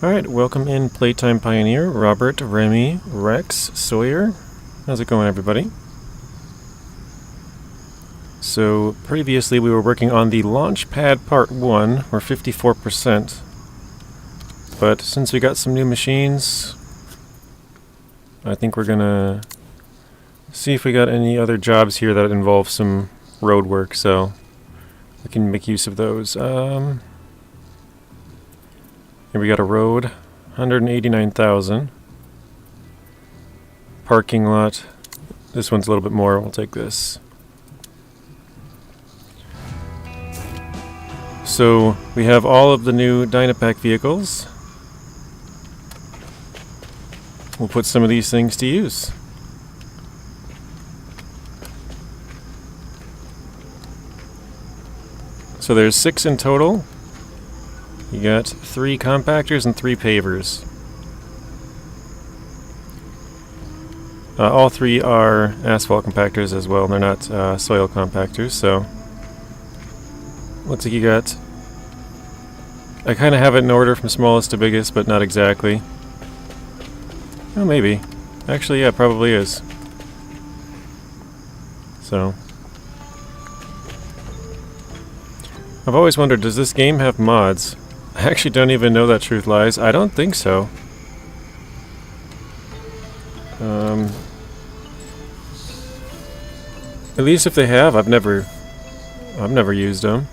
Alright, welcome in Playtime Pioneer, Robert, Remy, Rex, Sawyer. How's it going, everybody? So, previously we were working on the Launchpad Part 1, we're 54%. But since we got some new machines, I think we're gonna see if we got any other jobs here that involve some road work, so we can make use of those. Here we got a road, 189,000. Parking lot, this one's a little bit more, we'll take this. So we have all of the new Dynapac vehicles. We'll put some of these things to use. So there's 6 in total. You got 3 compactors and 3 pavers. All 3 are asphalt compactors as well. They're not soil compactors, so looks like you got... I kind of have it in order from smallest to biggest, but not exactly. Oh, maybe. Actually, yeah, probably is. So I've always wondered, does this game have mods? I actually don't even know that truth lies. I don't think so. At least if they have, I've never used them.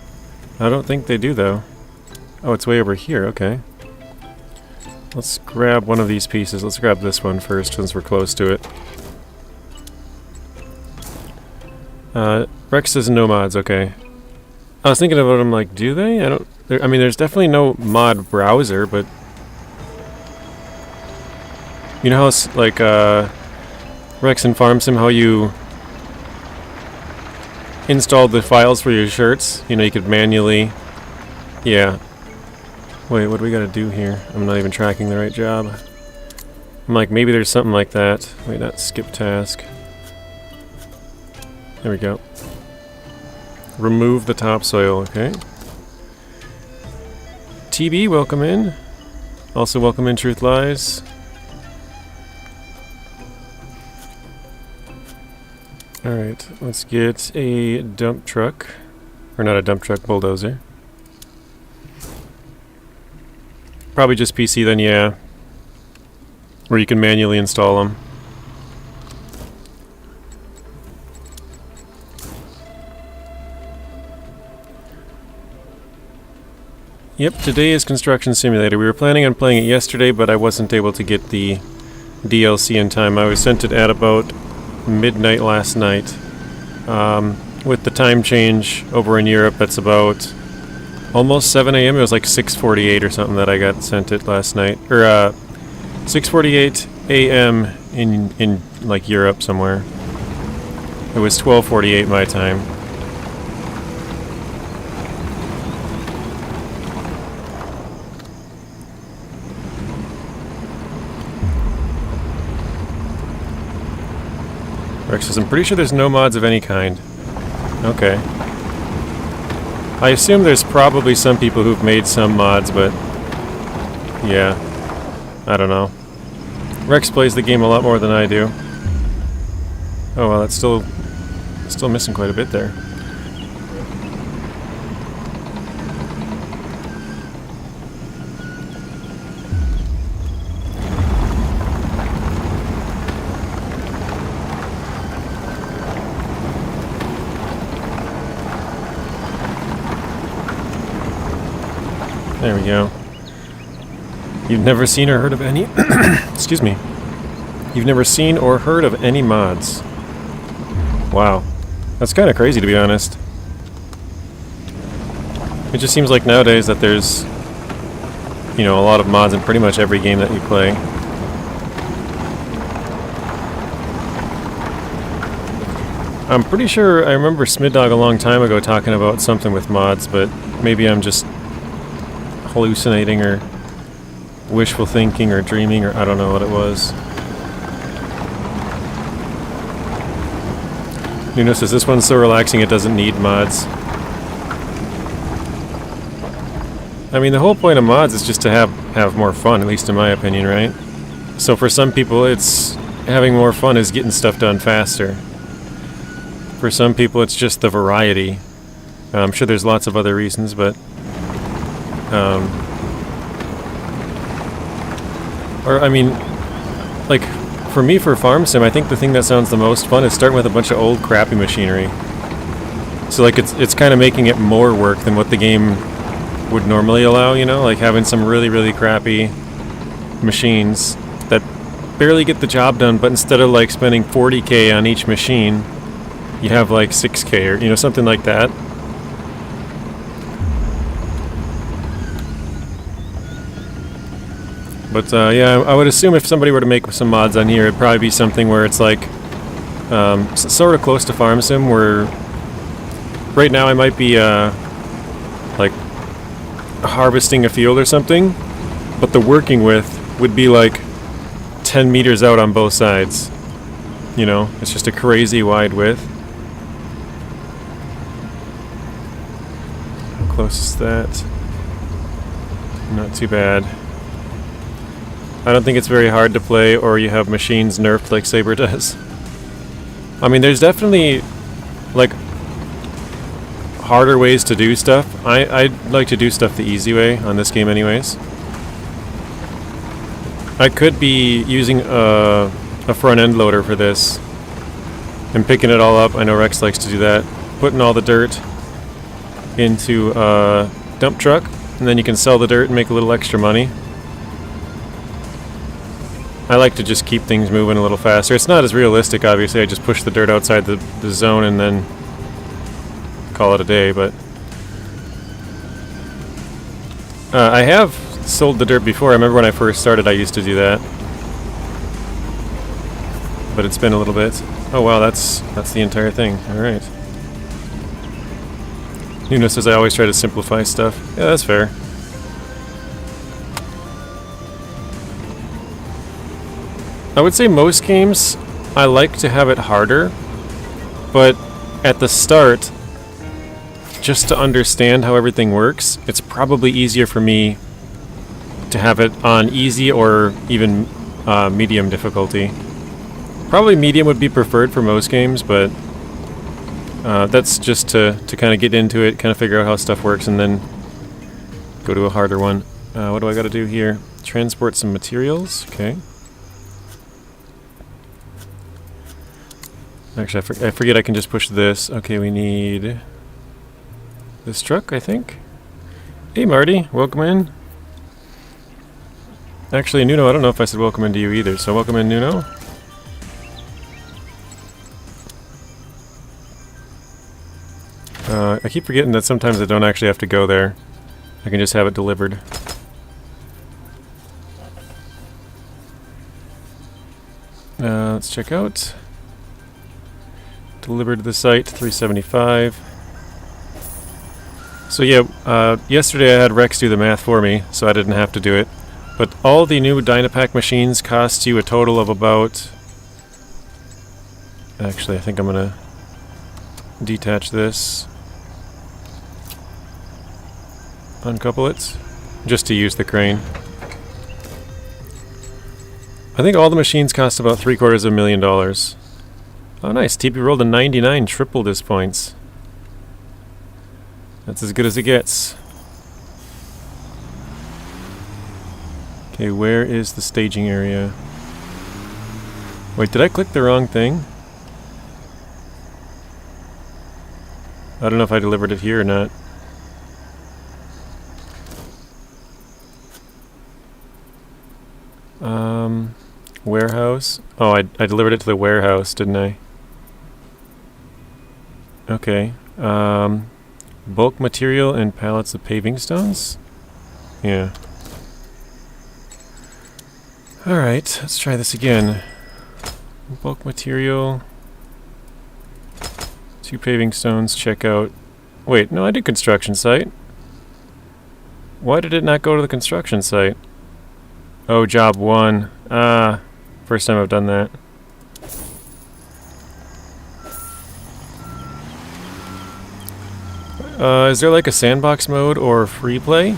I don't think they do though. Oh, it's way over here, okay. Let's grab one of these pieces. Let's grab this one first since we're close to it. Rex says no mods, okay. I was thinking about them like, do they? I mean, there's definitely no mod browser, but you know how it's like Rex and Farm Sim, how you installed the files for your shirts? You know, you could manually... Yeah. Wait, what do we gotta do here? I'm not even tracking the right job. I'm like, maybe there's something like that. Wait, not skip task. There we go. Remove the topsoil, okay. TB, welcome in. Also welcome in Truth Lies. Alright, let's get a dump truck. Or not a dump truck, bulldozer. Probably just PC then, yeah. Where you can manually install them. Yep, today is Construction Simulator. We were planning on playing it yesterday, but I wasn't able to get the DLC in time. I was sent it at about midnight last night. With the time change over in Europe, that's about almost 7 a.m. It was like 6:48 or something that I got sent it last night. Or 6:48 a.m. in like Europe somewhere. It was 12:48 my time. Rex says, I'm pretty sure there's no mods of any kind. Okay. I assume there's probably some people who've made some mods, but yeah, I don't know. Rex plays the game a lot more than I do. Oh well, that's still missing quite a bit there. There we go. You've never seen or heard of any... Excuse me. You've never seen or heard of any mods. Wow. That's kind of crazy, to be honest. It just seems like nowadays that there's, you know, a lot of mods in pretty much every game that you play. I'm pretty sure I remember Smiddog a long time ago talking about something with mods, but maybe I'm just hallucinating or wishful thinking or dreaming, or I don't know what it was. Nuno says this one's so relaxing it doesn't need mods. I mean, the whole point of mods is just to have more fun, at least in my opinion, right? So for some people, it's having more fun is getting stuff done faster. For some people, it's just the variety. I'm sure there's lots of other reasons, but or I mean, like for me, for farm sim, I think the thing that sounds the most fun is starting with a bunch of old crappy machinery. So like it's kind of making it more work than what the game would normally allow, you know, like having some really crappy machines that barely get the job done, but instead of like spending 40k on each machine, you have like 6k or, you know, something like that. But yeah, I would assume if somebody were to make some mods on here, it'd probably be something where it's like sort of close to farm sim, where right now I might be like harvesting a field or something, but the working width would be like 10 meters out on both sides. You know, it's just a crazy wide width. How close is that? Not too bad. I don't think it's very hard to play, or you have machines nerfed like Saber does. I mean, there's definitely like harder ways to do stuff. I'd like to do stuff the easy way on this game anyways. I could be using a front end loader for this and picking it all up. I know Rex likes to do that. Putting all the dirt into a dump truck, and then you can sell the dirt and make a little extra money. I like to just keep things moving a little faster. It's not as realistic, obviously. I just push the dirt outside the zone and then call it a day, but I have sold the dirt before. I remember when I first started I used to do that, but it's been a little bit. Oh wow, that's the entire thing. Alright. Nuno says I always try to simplify stuff. Yeah, that's fair. I would say most games I like to have it harder, but at the start, just to understand how everything works, it's probably easier for me to have it on easy or even medium difficulty. Probably medium would be preferred for most games, but that's just to kind of get into it, kind of figure out how stuff works, and then go to a harder one. What do I got to do here? Transport some materials. Okay. Actually, I forget I can just push this. Okay, we need this truck, I think. Hey, Marty. Welcome in. Actually, Nuno, I don't know if I said welcome in to you either, so welcome in, Nuno. I keep forgetting that sometimes I don't actually have to go there. I can just have it delivered. Let's check out. Delivered to the site, 375. So yeah, yesterday I had Rex do the math for me, so I didn't have to do it. But all the new Dynapac machines cost you a total of about... Actually, I think I'm gonna detach this. Uncouple it, just to use the crane. I think all the machines cost about $750,000. Oh nice, TP rolled a 99, tripled his points. That's as good as it gets. Okay, where is the staging area? Wait, did I click the wrong thing? I don't know if I delivered it here or not. Warehouse? Oh, I delivered it to the warehouse, didn't I? Okay. Bulk material and pallets of paving stones? Yeah. Alright, let's try this again. Bulk material. 2 paving stones, check out. Wait, no, I did construction site. Why did it not go to the construction site? Oh, job 1. Ah, first time I've done that. Is there like a sandbox mode or free play?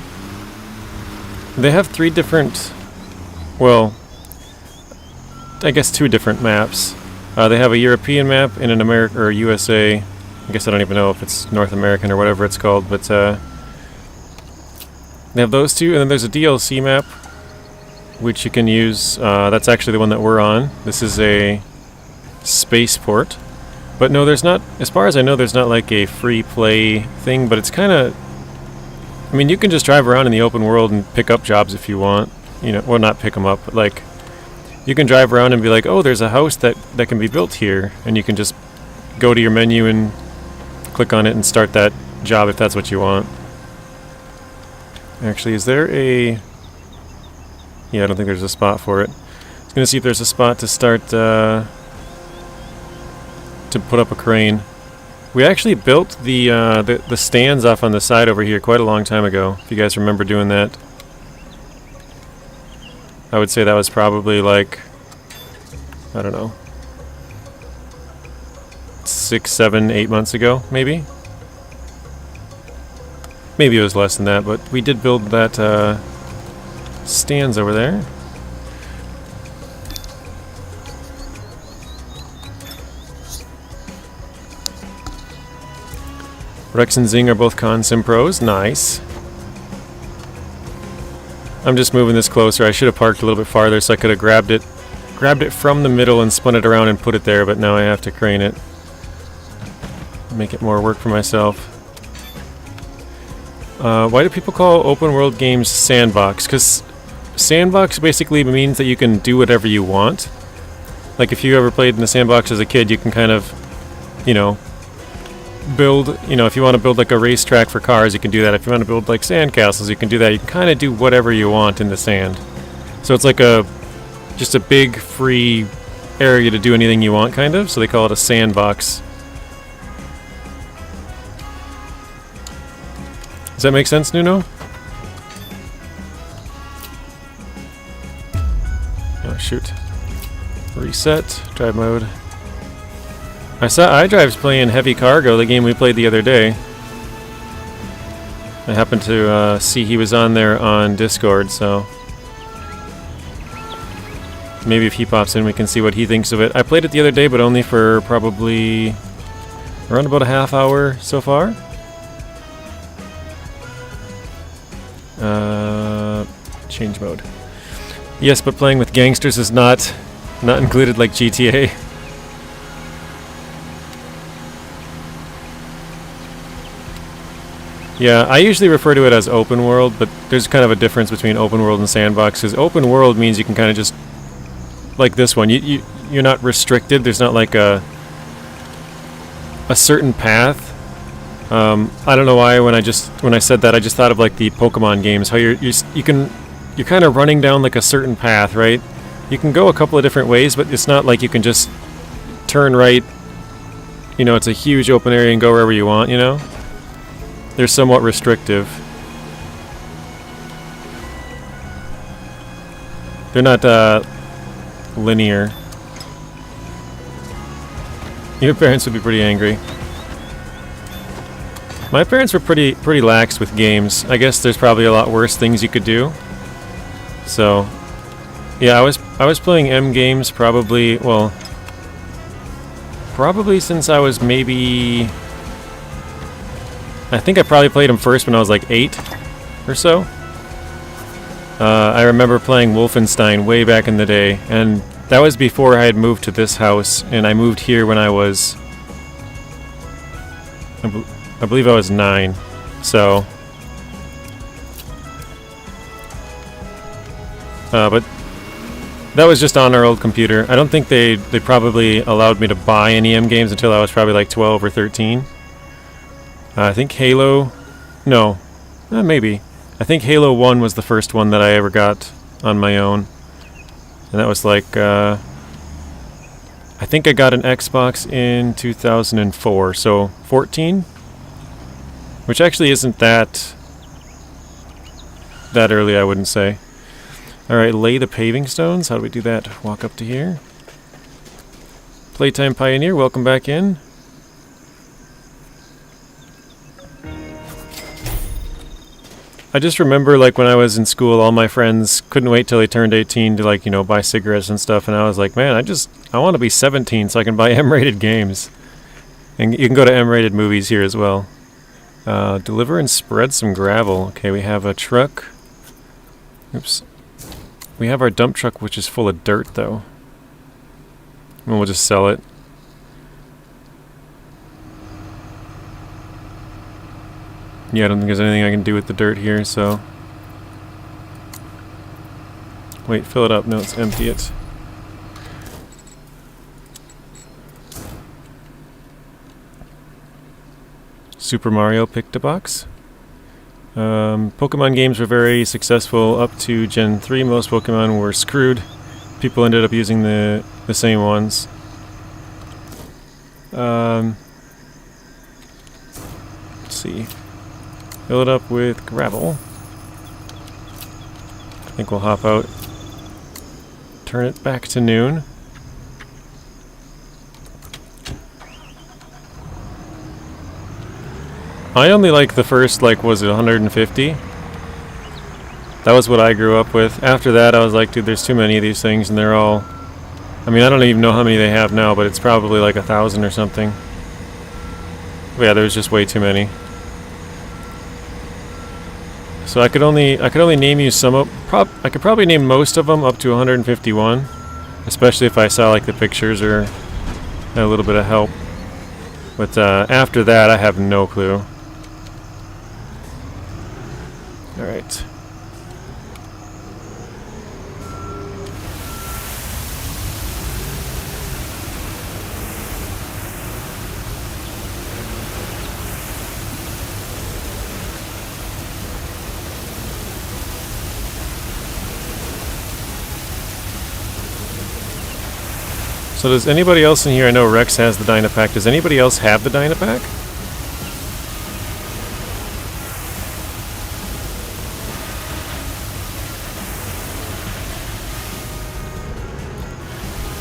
They have 3 different, well, I guess 2 different maps. They have a European map and an America or USA. I guess I don't even know if it's North American or whatever it's called, but they have those 2, and then there's a DLC map which you can use. That's actually the one that we're on. This is a Spaceport. But no, there's not, as far as I know, there's not like a free play thing, but it's kind of, I mean, you can just drive around in the open world and pick up jobs if you want. You know, well, not pick them up, but like, you can drive around and be like, oh, there's a house that can be built here, and you can just go to your menu and click on it and start that job if that's what you want. Actually, is there a... Yeah, I don't think there's a spot for it. I was going to see if there's a spot to start, to put up a crane. We actually built the stands off on the side over here quite a long time ago, if you guys remember doing that. I would say that was probably like, I don't know, 6, 7, 8 months ago, maybe? Maybe it was less than that, but we did build that stands over there. Rex and Zing are both Consim pros. Nice. I'm just moving this closer. I should have parked a little bit farther so I could have grabbed it from the middle and spun it around and put it there, but now I have to crane it. Make it more work for myself. Why do people call open world games sandbox? Because sandbox basically means that you can do whatever you want. Like if you ever played in a sandbox as a kid, you can kind of, you know, build, you know, if you want to build like a racetrack for cars, you can do that. If you want to build like sandcastles, you can do that. You can kind of do whatever you want in the sand. So it's like just a big free area to do anything you want, kind of. So they call it a sandbox. Does that make sense, Nuno? Oh shoot. Reset. Drive mode. I saw iDrive's playing Heavy Cargo, the game we played the other day. I happened to see he was on there on Discord, so maybe if he pops in we can see what he thinks of it. I played it the other day, but only for probably around about a half hour so far. Change mode. Yes, but playing with gangsters is not included like GTA. Yeah, I usually refer to it as open world, but there's kind of a difference between open world and sandbox, because open world means you can kind of just, like this one, you're not restricted. There's not like a certain path. I don't know why when I said that I just thought of like the Pokemon games, how you're kind of running down like a certain path, right? You can go a couple of different ways, but it's not like you can just turn right. You know, it's a huge open area and go wherever you want, you know? They're somewhat restrictive. They're not linear. Your parents would be pretty angry. My parents were pretty lax with games. I guess there's probably a lot worse things you could do. So, yeah, I was playing M games probably since I was maybe, I think I probably played them first when I was like 8 or so. I remember playing Wolfenstein way back in the day, and that was before I had moved to this house, and I moved here when I was, I believe I was 9, so. But that was just on our old computer. I don't think they probably allowed me to buy any M games until I was probably like 12 or 13. I think Halo, no, maybe. I think Halo 1 was the first one that I ever got on my own. And that was like, I think I got an Xbox in 2004, so 14? Which actually isn't that early, I wouldn't say. Alright, lay the paving stones. How do we do that? Walk up to here. Playtime Pioneer, welcome back in. I just remember, like, when I was in school, all my friends couldn't wait till they turned 18 to, like, you know, buy cigarettes and stuff, and I was like, man, I want to be 17 so I can buy M-rated games. And you can go to M-rated movies here as well. Deliver and spread some gravel. Okay, we have a truck. Oops. We have our dump truck, which is full of dirt, though. And we'll just sell it. Yeah, I don't think there's anything I can do with the dirt here, so... Wait, fill it up. No, let's empty it. Super Mario picked a box. Pokemon games were very successful up to Gen 3. Most Pokemon were screwed. People ended up using the same ones. Let's see. Fill it up with gravel. I think we'll hop out. Turn it back to noon. I only like the first, like, was it 150? That was what I grew up with. After that, I was like, dude, there's too many of these things, and they're all... I mean, I don't even know how many they have now, but it's probably like 1,000 or something. But yeah, there's just way too many. So I could only name you some of... I could probably name most of them up to 151. Especially if I saw, like, the pictures or had a little bit of help. But after that, I have no clue. Alright. So does anybody else in here, I know Rex has the Dynapac, does anybody else have the Dynapac?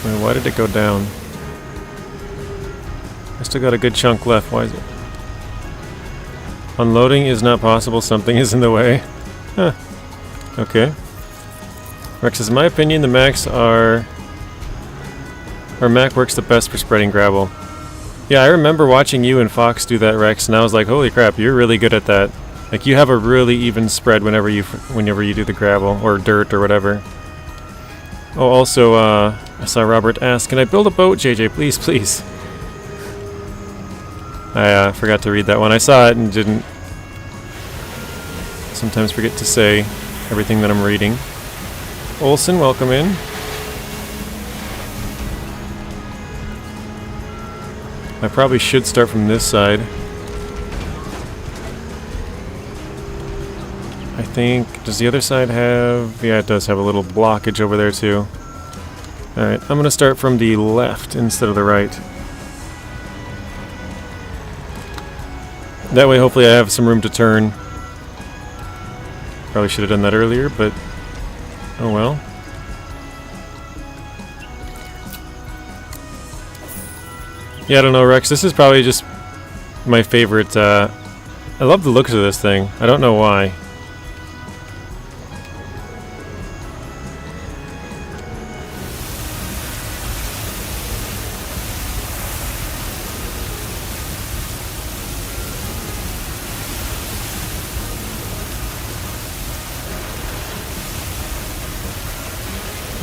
Wait, why did it go down? I still got a good chunk left, why is it? Unloading is not possible, something is in the way. Huh. Okay. Rex says, in my opinion, the Macs are... Or Mac works the best for spreading gravel. Yeah, I remember watching you and Fox do that, Rex, and I was like, holy crap, you're really good at that. Like, you have a really even spread whenever you do the gravel, or dirt, or whatever. Oh, also, I saw Robert ask, can I build a boat, JJ? Please, please. I forgot to read that one. I saw it and didn't sometimes forget to say everything that I'm reading. Olson, welcome in. I probably should start from this side. I think... Does the other side have... Yeah, it does have a little blockage over there too. Alright, I'm gonna start from the left instead of the right. That way hopefully I have some room to turn. Probably should have done that earlier, but... Oh well. Yeah, I don't know, Rex. This is probably just my favorite. I love the looks of this thing. I don't know why.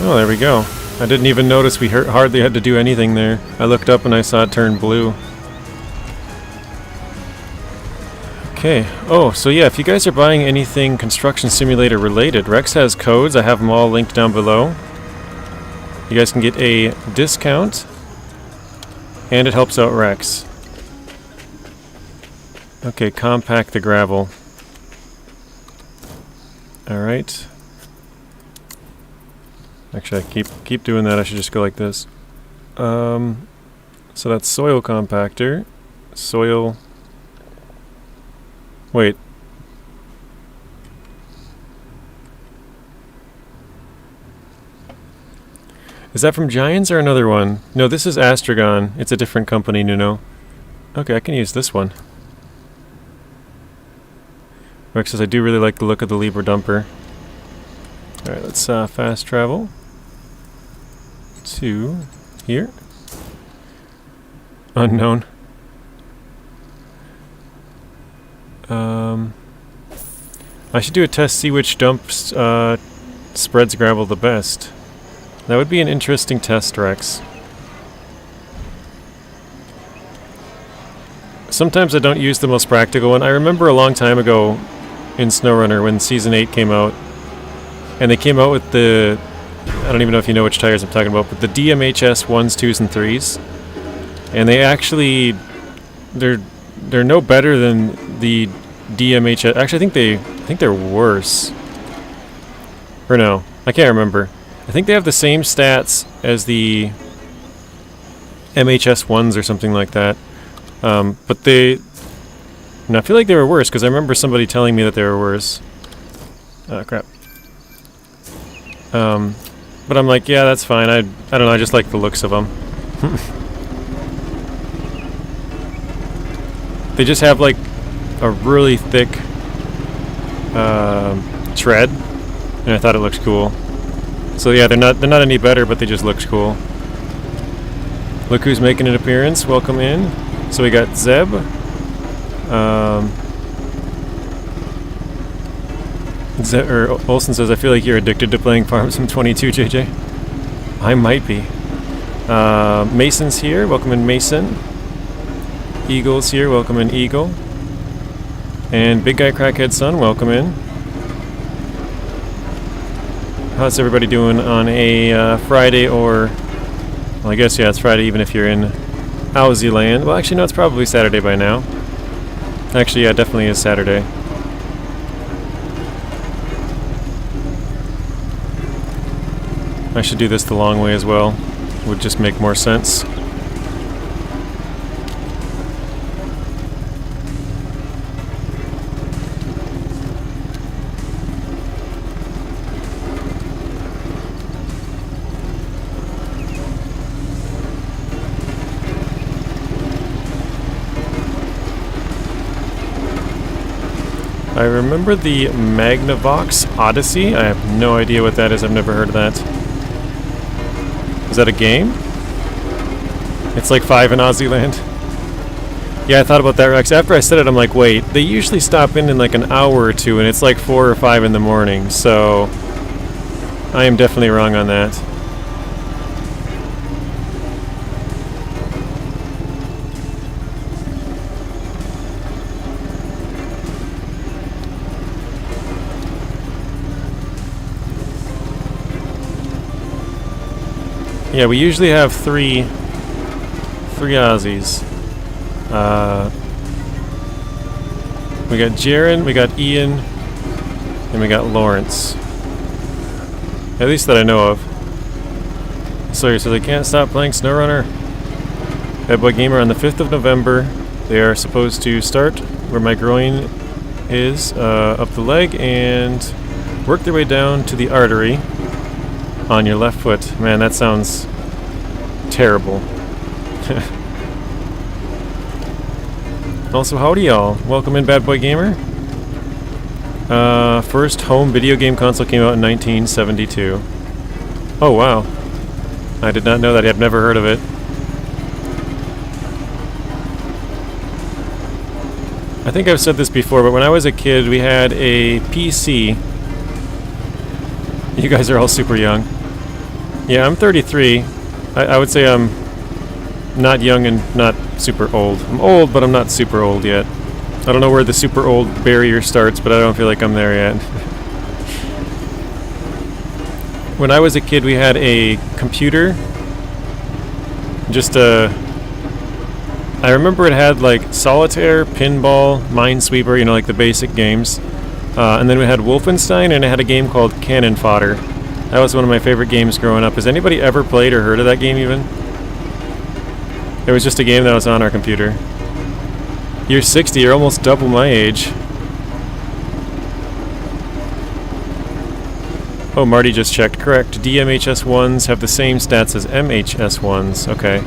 Oh, there we go. I didn't even notice we hardly had to do anything there. I looked up and I saw it turn blue. Okay. Oh, so yeah, if you guys are buying anything Construction Simulator related, Rex has codes. I have them all linked down below. You guys can get a discount, and it helps out Rex. Okay, compact the gravel. Alright. Actually, I keep doing that. I should just go like this. So that's soil compactor. Soil... Wait. Is that from Giants or another one? No, this is Astragon. It's a different company, Nuno. Okay, I can use this one. Rex says, I do really like the look of the Libra dumper. Alright, let's fast travel to here. Unknown. I should do a test, see which dumps spreads gravel the best. That would be an interesting test, Rex. Sometimes I don't use the most practical one. I remember a long time ago in SnowRunner when Season 8 came out, and they came out with the, I don't even know if you know which tires I'm talking about, but the DMHS 1s, 2s, and 3s. And they actually, they're no better than the DMHS. Actually, I think they're worse. Or no, I can't remember. I think they have the same stats as the MHS 1s or something like that. But they... And I feel like they were worse, because I remember somebody telling me that they were worse. Oh, crap. But I'm like, yeah, that's fine. I don't know, I just like the looks of them. They just have, like, a really thick tread, and I thought it looked cool. So yeah, they're not any better, but they just look cool. Look who's making an appearance. Welcome in. So we got Zeb. Olsen says, I feel like you're addicted to playing Farm Sim 22, JJ. I might be. Mason's here. Welcome in, Mason. Eagle's here. Welcome in, Eagle. And Big Guy Crackhead Son, welcome in. How's everybody doing on a Friday or... Well, I guess, yeah, it's Friday even if you're in Aussie land. Well, actually, no, it's probably Saturday by now. Actually, yeah, it definitely is Saturday. I should do this the long way as well. Would just make more sense. I remember the Magnavox Odyssey. I have no idea what that is. I've never heard of that. Is that a game? It's like 5 in Aussie land. Yeah, I thought about that, Rex. After I said it, I'm like, wait, they usually stop in like an hour or two, and it's like 4 or 5 in the morning, so I am definitely wrong on that. Yeah, we usually have three Aussies. We got Jaren, we got Ian, and we got Lawrence. At least that I know of. So they can't stop playing SnowRunner. Bad Boy Gamer on the 5th of November. They are supposed to start where my groin is, up the leg, and work their way down to the artery on your left foot. Man, that sounds terrible. Also, howdy y'all. Welcome in, Bad Boy Gamer. First home video game console came out in 1972. Oh, wow. I did not know that. I've never heard of it. I think I've said this before, but when I was a kid, we had a PC. You guys are all super young. Yeah, I'm 33. I would say I'm not young and not super old. I'm old, but I'm not super old yet. I don't know where the super old barrier starts, but I don't feel like I'm there yet. When I was a kid, we had a computer. I remember it had like Solitaire, Pinball, Minesweeper, you know, like the basic games. And then we had Wolfenstein, and it had a game called Cannon Fodder. That was one of my favorite games growing up. Has anybody ever played or heard of that game even? It was just a game that was on our computer. You're 60, you're almost double my age. Oh, Marty just checked. Correct. DMHS 1s have the same stats as MHS 1s. Okay.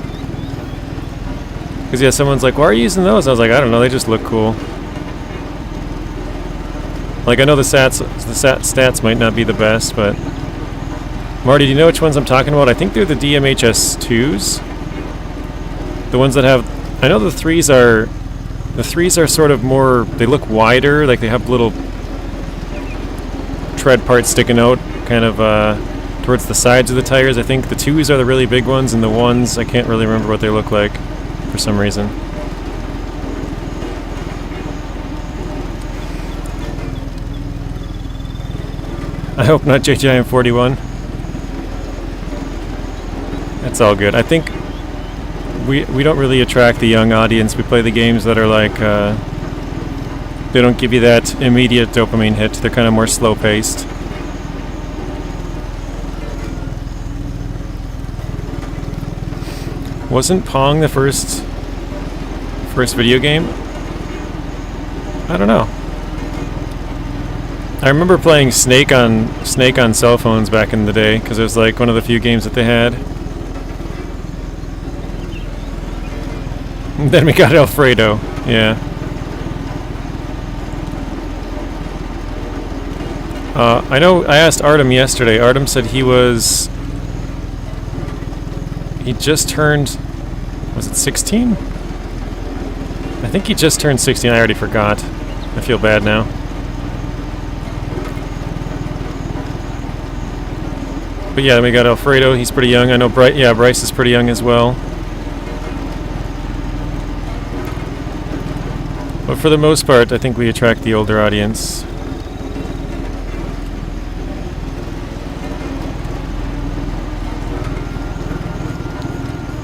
Because, yeah, someone's like, why are you using those? I was like, I don't know, they just look cool. Like, I know the stats might not be the best, but... Marty, do you know which ones I'm talking about? I think they're the DMHS2s. The ones that have... I know the 3s are... The 3s are sort of more... They look wider, like they have little tread parts sticking out, kind of, towards the sides of the tires. I think the 2s are the really big ones, and the 1s, I can't really remember what they look like for some reason. I hope not JGIM 41. That's all good. I think we don't really attract the young audience. We play the games that are like, they don't give you that immediate dopamine hit. They're kind of more slow-paced. Wasn't Pong the first video game? I don't know. I remember playing Snake on cell phones back in the day, because it was like one of the few games that they had. And then we got Alfredo, yeah. I know I asked Artem yesterday. Artem said he just turned, was it 16? I think he just turned 16, I already forgot. I feel bad now. But yeah, we got Alfredo. He's pretty young. I know Bryce is pretty young as well. But for the most part, I think we attract the older audience.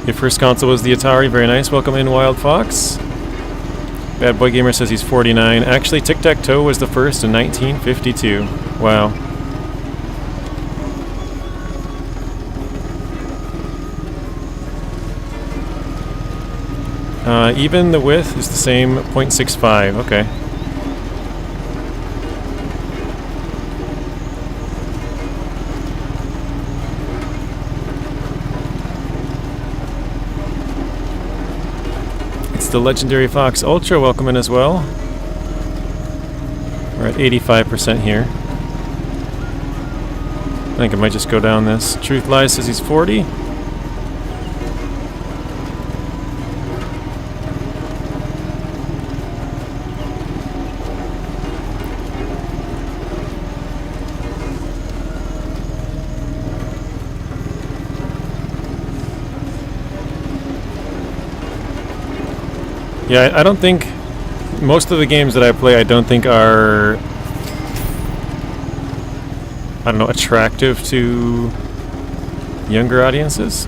Your first console was the Atari. Very nice. Welcome in, Wild Fox. Bad Boy Gamer says he's 49. Actually, Tic-Tac-Toe was the first in 1952. Wow. Even the width is the same, 0.65, okay. It's the legendary Fox Ultra, welcome in as well. We're at 85% here. I think I might just go down this. Truth Lies says he's 40. Yeah, I don't think... Most of the games that I play, I don't think are... I don't know, attractive to younger audiences.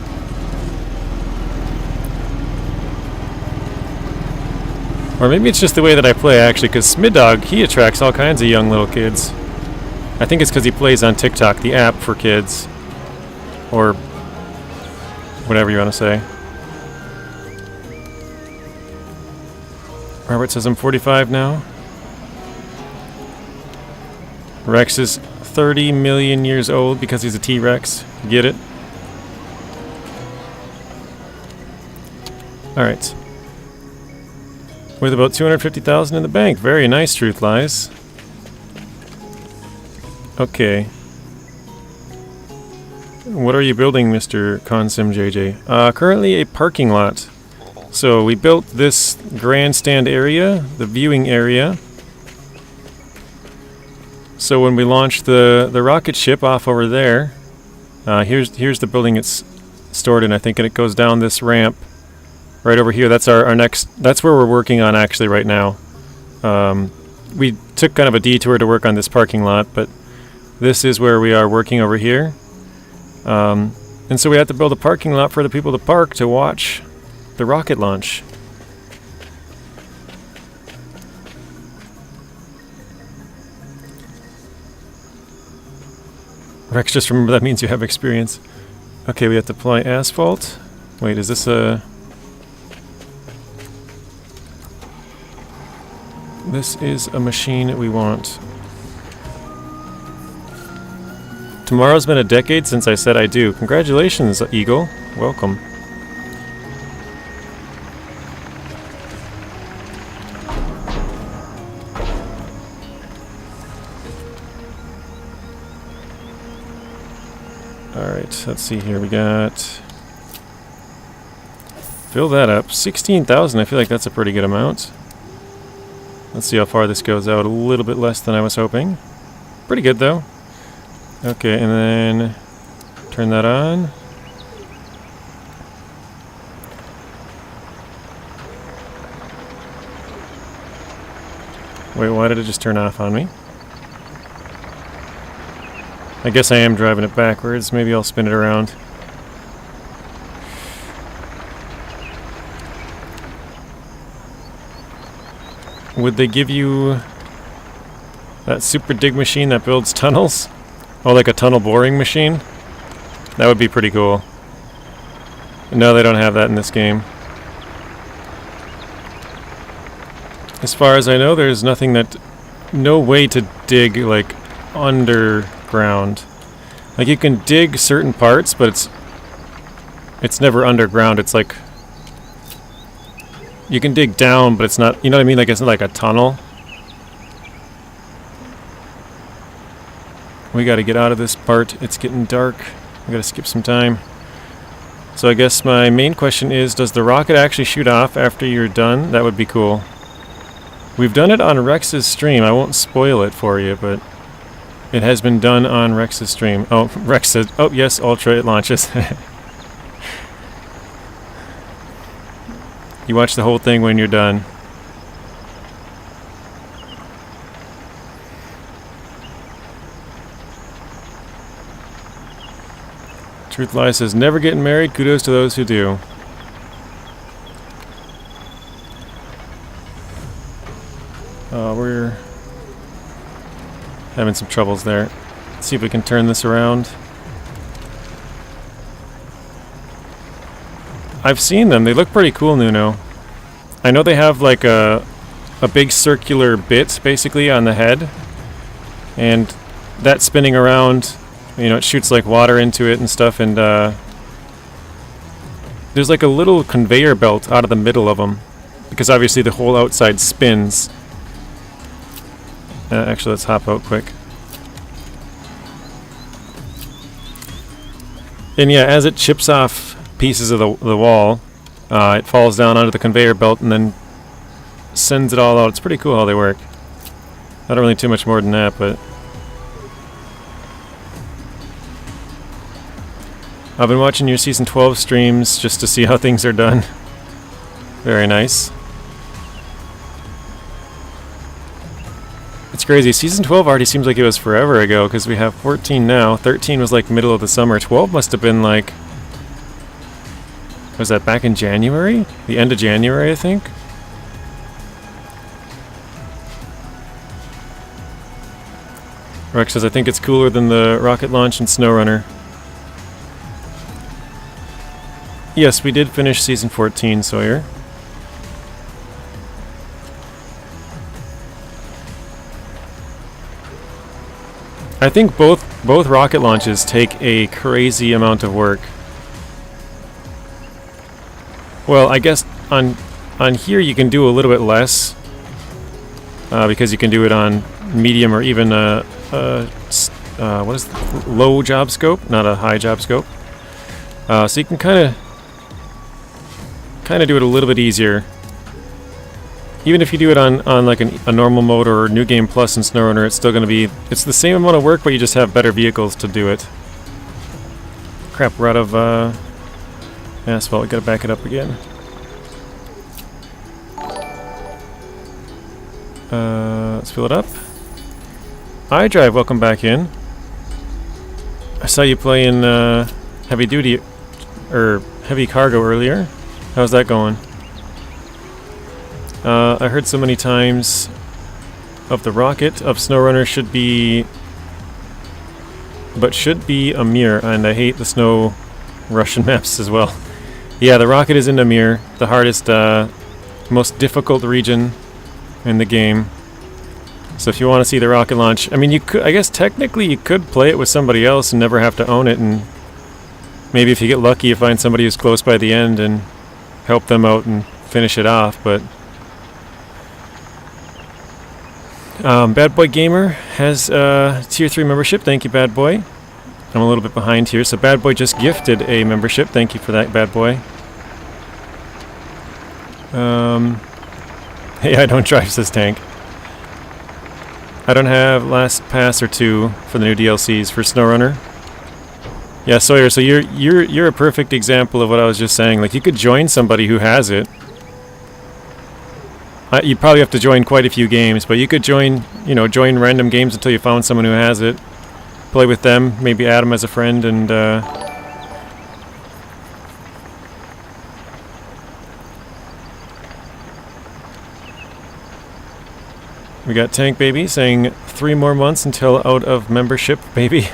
Or maybe it's just the way that I play, actually, because Smidog, he attracts all kinds of young little kids. I think it's because he plays on TikTok, the app for kids. Or whatever you want to say. Robert says I'm 45 now. Rex is 30 million years old because he's a T-Rex. Get it? Alright. With about 250,000 in the bank. Very nice, Truth Lies. Okay. What are you building, Mr. Consim JJ? Currently a parking lot. So we built this grandstand area, the viewing area. So when we launch the rocket ship off over there, here's the building it's stored in, I think, and it goes down this ramp right over here. That's our next, that's where we're working on actually right now. We took kind of a detour to work on this parking lot, but this is where we are working over here. And so we have to build a parking lot for the people to park to watch the rocket launch. Rex, just remember that means you have experience. Okay, we have to apply asphalt. Wait, is this a... This is a machine we want. Tomorrow's been a decade since I said I do. Congratulations, Eagle. Welcome. Alright, let's see here. We got... Fill that up. 16,000, I feel like that's a pretty good amount. Let's see how far this goes out. A little bit less than I was hoping. Pretty good, though. Okay, and then... Turn that on. Wait, why did it just turn off on me? I guess I am driving it backwards. Maybe I'll spin it around. Would they give you that super dig machine that builds tunnels? Oh, like a tunnel boring machine? That would be pretty cool. No, they don't have that in this game. As far as I know, there's nothing that... No way to dig, like, underground. Like, you can dig certain parts, but it's never underground. It's like... You can dig down, but it's not... You know what I mean? Like, it's not like a tunnel. We gotta get out of this part. It's getting dark. We gotta skip some time. So I guess my main question is, does the rocket actually shoot off after you're done? That would be cool. We've done it on Rex's stream. I won't spoil it for you, but it has been done on Rex's stream. Oh, Rex said, oh yes, Ultra, it launches. You watch the whole thing when you're done. Truth Lies says, never getting married, kudos to those who do. We're having some troubles there. Let's see if we can turn this around. I've seen them. They look pretty cool, Nuno. I know they have like a big circular bit, basically, on the head. And that spinning around, you know, it shoots like water into it and stuff. And there's like a little conveyor belt out of the middle of them. Because obviously the whole outside spins. Actually, let's hop out quick. And yeah, as it chips off pieces of the wall, it falls down onto the conveyor belt and then sends it all out. It's pretty cool how they work. I don't really too much more than that, but... I've been watching your Season 12 streams just to see how things are done. Very nice. It's crazy. Season 12 already seems like it was forever ago, because we have 14 now. 13 was like middle of the summer. 12 must have been like... Was that back in January? The end of January, I think? Rex says, I think it's cooler than the rocket launch in SnowRunner. Yes, we did finish Season 14, Sawyer. I think both rocket launches take a crazy amount of work. Well, I guess on here you can do a little bit less because you can do it on medium or even what is low job scope, not a high job scope. So you can kind of do it a little bit easier. Even if you do it on like a normal mode or New Game Plus in SnowRunner, it's still going to be... It's the same amount of work, but you just have better vehicles to do it. Crap, we're out of asphalt. We gotta back it up again. Let's fill it up. iDrive, welcome back in. I saw you playing heavy duty or heavy cargo earlier. How's that going? I heard so many times of the rocket of SnowRunner should be Amir, and I hate the snow Russian maps as well. Yeah, the rocket is in Amir, the hardest, most difficult region in the game. So if you want to see the rocket launch, I mean, you could, I guess technically you could play it with somebody else and never have to own it, and maybe if you get lucky you find somebody who's close by the end and help them out and finish it off, but... Bad Boy Gamer has Tier 3 membership. Thank you, Bad Boy. I'm a little bit behind here, so Bad Boy just gifted a membership. Thank you for that, Bad Boy. Hey, I don't drive, says Tank. I don't have Last Pass or 2 for the new DLCs for SnowRunner. Yeah, Sawyer, so you're a perfect example of what I was just saying. Like, you could join somebody who has it. You probably have to join quite a few games, but you could join, join random games until you found someone who has it. Play with them, maybe add them as a friend, and we got Tank Baby saying 3 more months until out of membership, baby.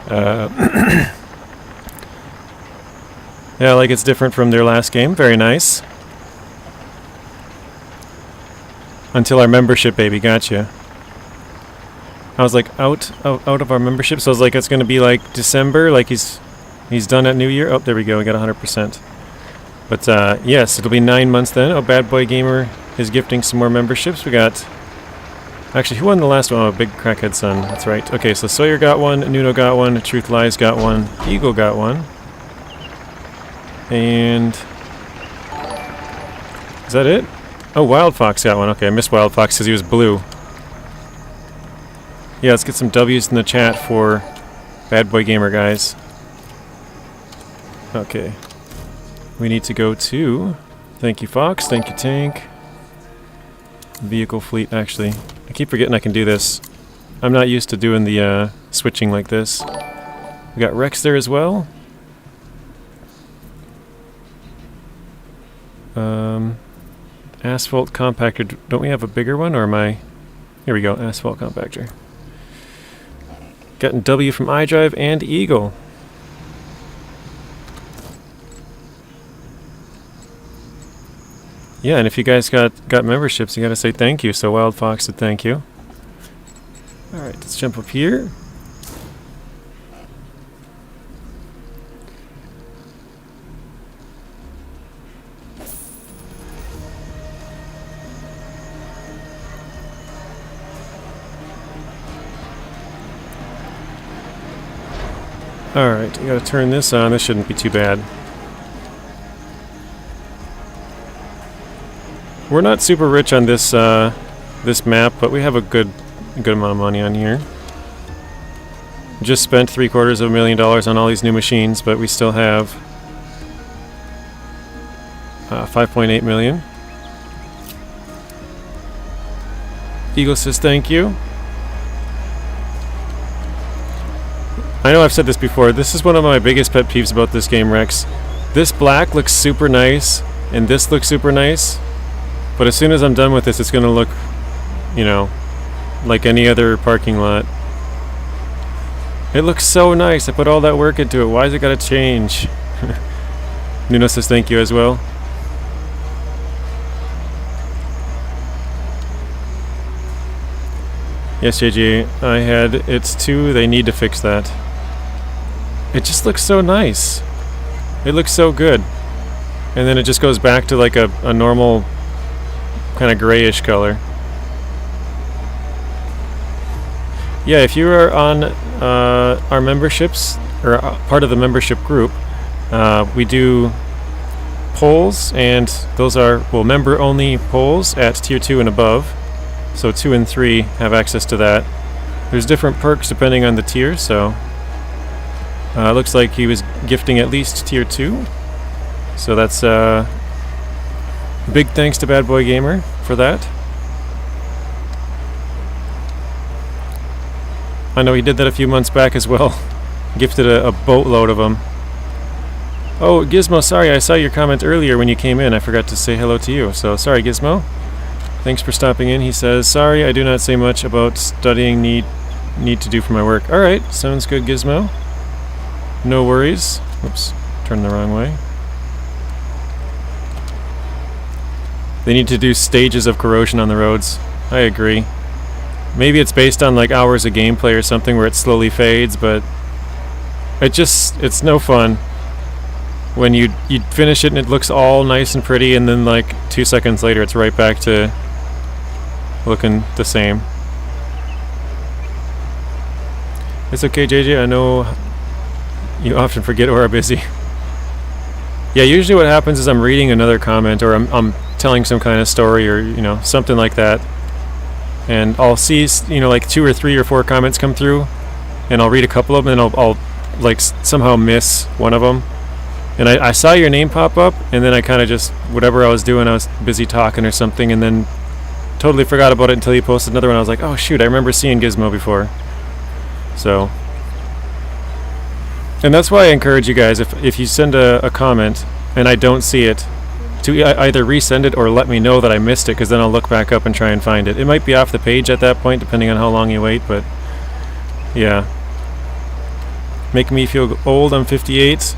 Yeah, like it's different from their last game. Very nice. Until our membership, baby. Gotcha. I was like, out of our membership? So I was like, it's going to be like December, like he's done at New Year. Oh, there we go. We got 100%. But yes, it'll be 9 months then. Oh, Bad Boy Gamer is gifting some more memberships. We got... Actually, who won the last one? Oh, Big Crackhead Son. That's right. Okay, so Sawyer got one, Nuno got one, Truth Lies got one, Eagle got one. And... Is that it? Oh, Wild Fox got one. Okay, I missed Wild Fox because he was blue. Yeah, let's get some W's in the chat for Bad Boy Gamer, guys. Okay. We need to go to... Thank you, Fox. Thank you, Tank. Vehicle fleet, actually. I keep forgetting I can do this. I'm not used to doing the switching like this. We got Rex there as well. Asphalt compactor. Don't we have a bigger one, or am I... Here we go, asphalt compactor. Gotten W from iDrive and Eagle. Yeah, and if you guys got memberships, you gotta say thank you. So Wild Fox said thank you. Alright, let's jump up here. Alright, you gotta turn this on. This shouldn't be too bad. We're not super rich on this this map, but we have a good amount of money on here. Just spent $750,000 on all these new machines, but we still have 5.8 million. Eagle says thank you. I know I've said this before. This is one of my biggest pet peeves about this game, Rex. This black looks super nice, and this looks super nice. But as soon as I'm done with this, it's going to look, like any other parking lot. It looks so nice. I put all that work into it. Why is it got to change? Nuno says thank you as well. Yes, JG, I had it's 2. They need to fix that. It just looks so nice. It looks so good. And then it just goes back to like a normal kind of grayish color. Yeah, if you are on our memberships, or part of the membership group, we do polls, and those are, well, member-only polls at Tier 2 and above. So 2 and 3 have access to that. There's different perks depending on the tier, so... looks like he was gifting at least Tier 2. So that's big thanks to Bad Boy Gamer for that. I know he did that a few months back as well. Gifted a boatload of them. Oh, Gizmo, sorry, I saw your comment earlier when you came in. I forgot to say hello to you. So, sorry, Gizmo. Thanks for stopping in. He says, sorry, I do not say much about studying need to do for my work. Alright, sounds good, Gizmo. No worries. Oops, turned the wrong way. They need to do stages of corrosion on the roads. I agree. Maybe it's based on like hours of gameplay or something where it slowly fades, but it's no fun when you finish it and it looks all nice and pretty, and then like 2 seconds later it's right back to looking the same. It's okay, JJ. I know you often forget or are busy. Yeah, usually what happens is I'm reading another comment, or I'm telling some kind of story, or something like that, and I'll see like 2 or 3 or 4 comments come through, and I'll read a couple of them, and I'll like somehow miss one of them, and I saw your name pop up, and then I kind of just whatever I was doing, I was busy talking or something, and then totally forgot about it until you posted another one. I was like, oh shoot, I remember seeing Gizmo before. So. And that's why I encourage you guys, if you send a comment and I don't see it, to either resend it or let me know that I missed it, because then I'll look back up and try and find it. It might be off the page at that point, depending on how long you wait, but yeah. Making me feel old. I'm 58.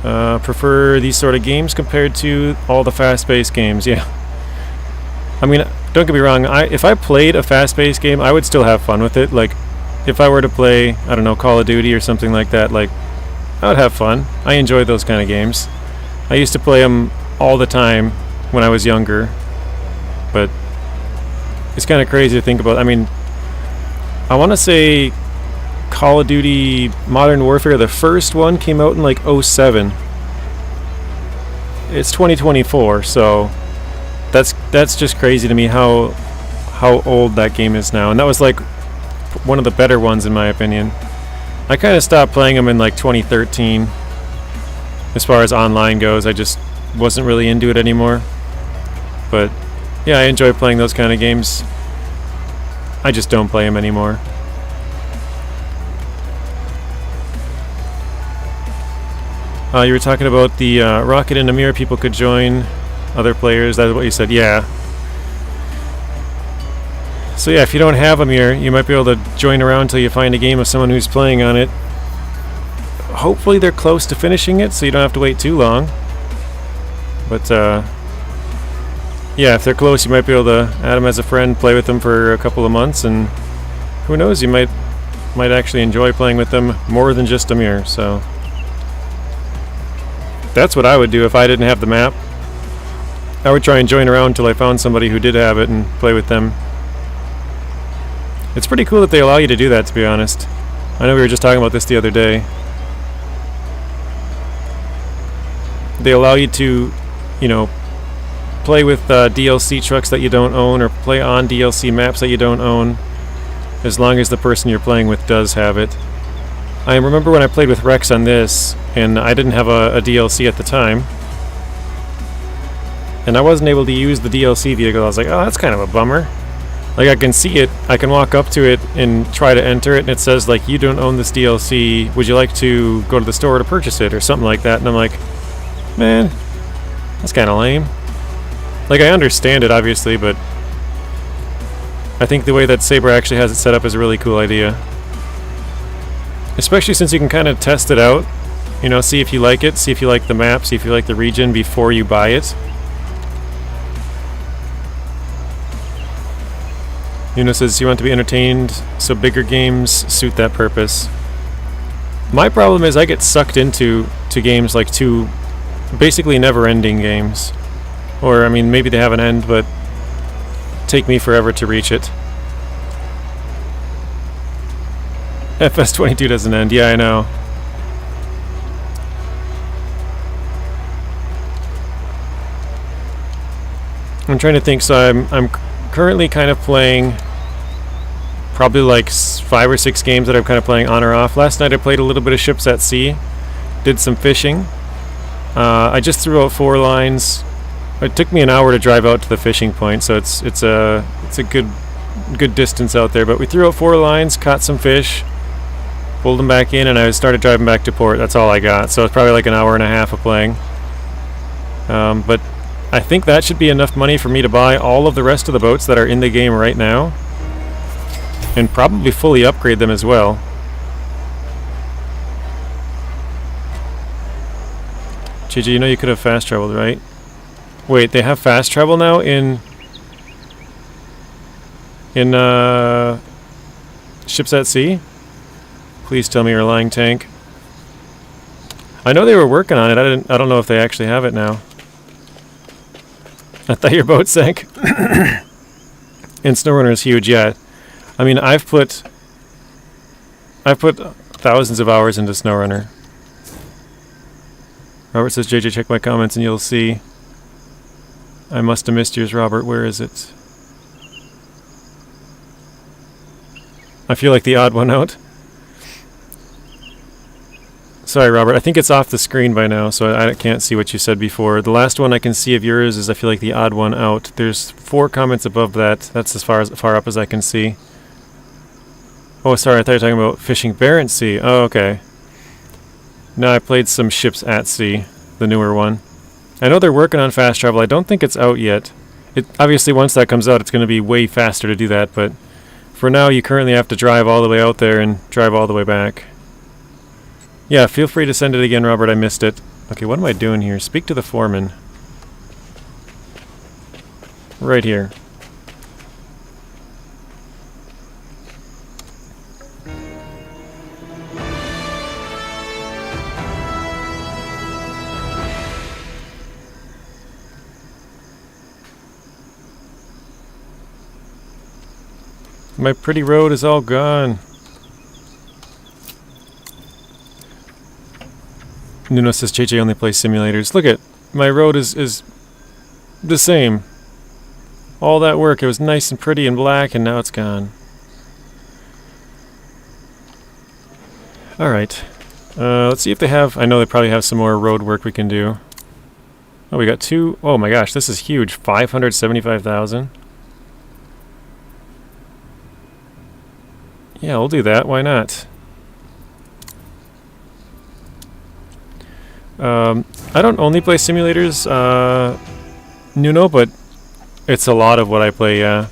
Prefer these sort of games compared to all the fast-paced games, yeah. I mean, don't get me wrong, if I played a fast-paced game, I would still have fun with it. Like, if I were to play, I don't know, Call of Duty or something like that, like, I would have fun. I enjoy those kind of games. I used to play them all the time when I was younger, but it's kind of crazy to think about. I mean, I want to say Call of Duty Modern Warfare, the first one, came out in like 07. It's 2024, so that's just crazy to me how old that game is now. And that was like one of the better ones in my opinion. I kind of stopped playing them in like 2013 as far as online goes. I just wasn't really into it anymore, but yeah, I enjoy playing those kind of games. I just don't play them anymore. You were talking about the Rocket and Amir, people could join other players. That's what you said, yeah. So yeah, if you don't have Amir, you might be able to join around until you find a game of someone who's playing on it. Hopefully they're close to finishing it, so you don't have to wait too long. But yeah, if they're close, you might be able to add them as a friend, play with them for a couple of months, and who knows, you might actually enjoy playing with them more than just Amir. So that's what I would do if I didn't have the map. I would try and join around until I found somebody who did have it and play with them. It's pretty cool that they allow you to do that, to be honest. I know we were just talking about this the other day. They allow you to, play with DLC trucks that you don't own, or play on DLC maps that you don't own, as long as the person you're playing with does have it. I remember when I played with Rex on this, and I didn't have a DLC at the time, and I wasn't able to use the DLC vehicle. I was like, oh, that's kind of a bummer. Like, I can see it, I can walk up to it and try to enter it, and it says, like, you don't own this DLC, would you like to go to the store to purchase it, or something like that, and I'm like, man, that's kind of lame. Like, I understand it, obviously, but I think the way that Saber actually has it set up is a really cool idea. Especially since you can kind of test it out, see if you like it, see if you like the map, see if you like the region before you buy it. Says you want to be entertained, so bigger games suit that purpose. My problem is I get sucked into games like basically never-ending games. Or, I mean, maybe they have an end, but take me forever to reach it. FS22 doesn't end, yeah, I know. I'm trying to think, so I'm currently kind of playing probably like 5 or 6 games that I'm kind of playing on or off. Last night I played a little bit of Ships at Sea, did some fishing. I just threw out 4 lines. It took me an hour to drive out to the fishing point, so it's a good distance out there. But we threw out 4 lines, caught some fish, pulled them back in, and I started driving back to port. That's all I got. So it's probably like an hour and a half of playing. But I think that should be enough money for me to buy all of the rest of the boats that are in the game right now, and probably fully upgrade them as well. JJ, you could have fast traveled, right? Wait, they have fast travel now in Ships at Sea? Please tell me you're a lying tank. I know they were working on it. I don't know if they actually have it now. I thought your boat sank. And SnowRunner is huge, yeah. I mean, I've put I've put thousands of hours into SnowRunner. Robert says, JJ, check my comments and you'll see. I must have missed yours, Robert. Where is it? I feel like the odd one out. Sorry, Robert. I think it's off the screen by now, so I can't see what you said before. The last one I can see of yours is I feel like the odd one out. There's 4 comments above that. That's as far up as I can see. Oh, sorry. I thought you were talking about fishing Barents Sea. Oh, okay. No, I played some Ships at Sea, the newer one. I know they're working on fast travel. I don't think it's out yet. Obviously, once that comes out, it's going to be way faster to do that, but for now, you currently have to drive all the way out there and drive all the way back. Yeah, feel free to send it again, Robert. I missed it. Okay, what am I doing here? Speak to the foreman. Right here. My pretty road is all gone. Nuno says JJ only plays simulators. Look at my road is the same. All that work, it was nice and pretty and black, and now it's gone. Alright. Let's see if they have... I know they probably have some more road work we can do. Oh, we got 2... Oh my gosh, this is huge. 575,000. Yeah, we'll do that. Why not? I don't only play simulators, Nuno, but it's a lot of what I play, yeah.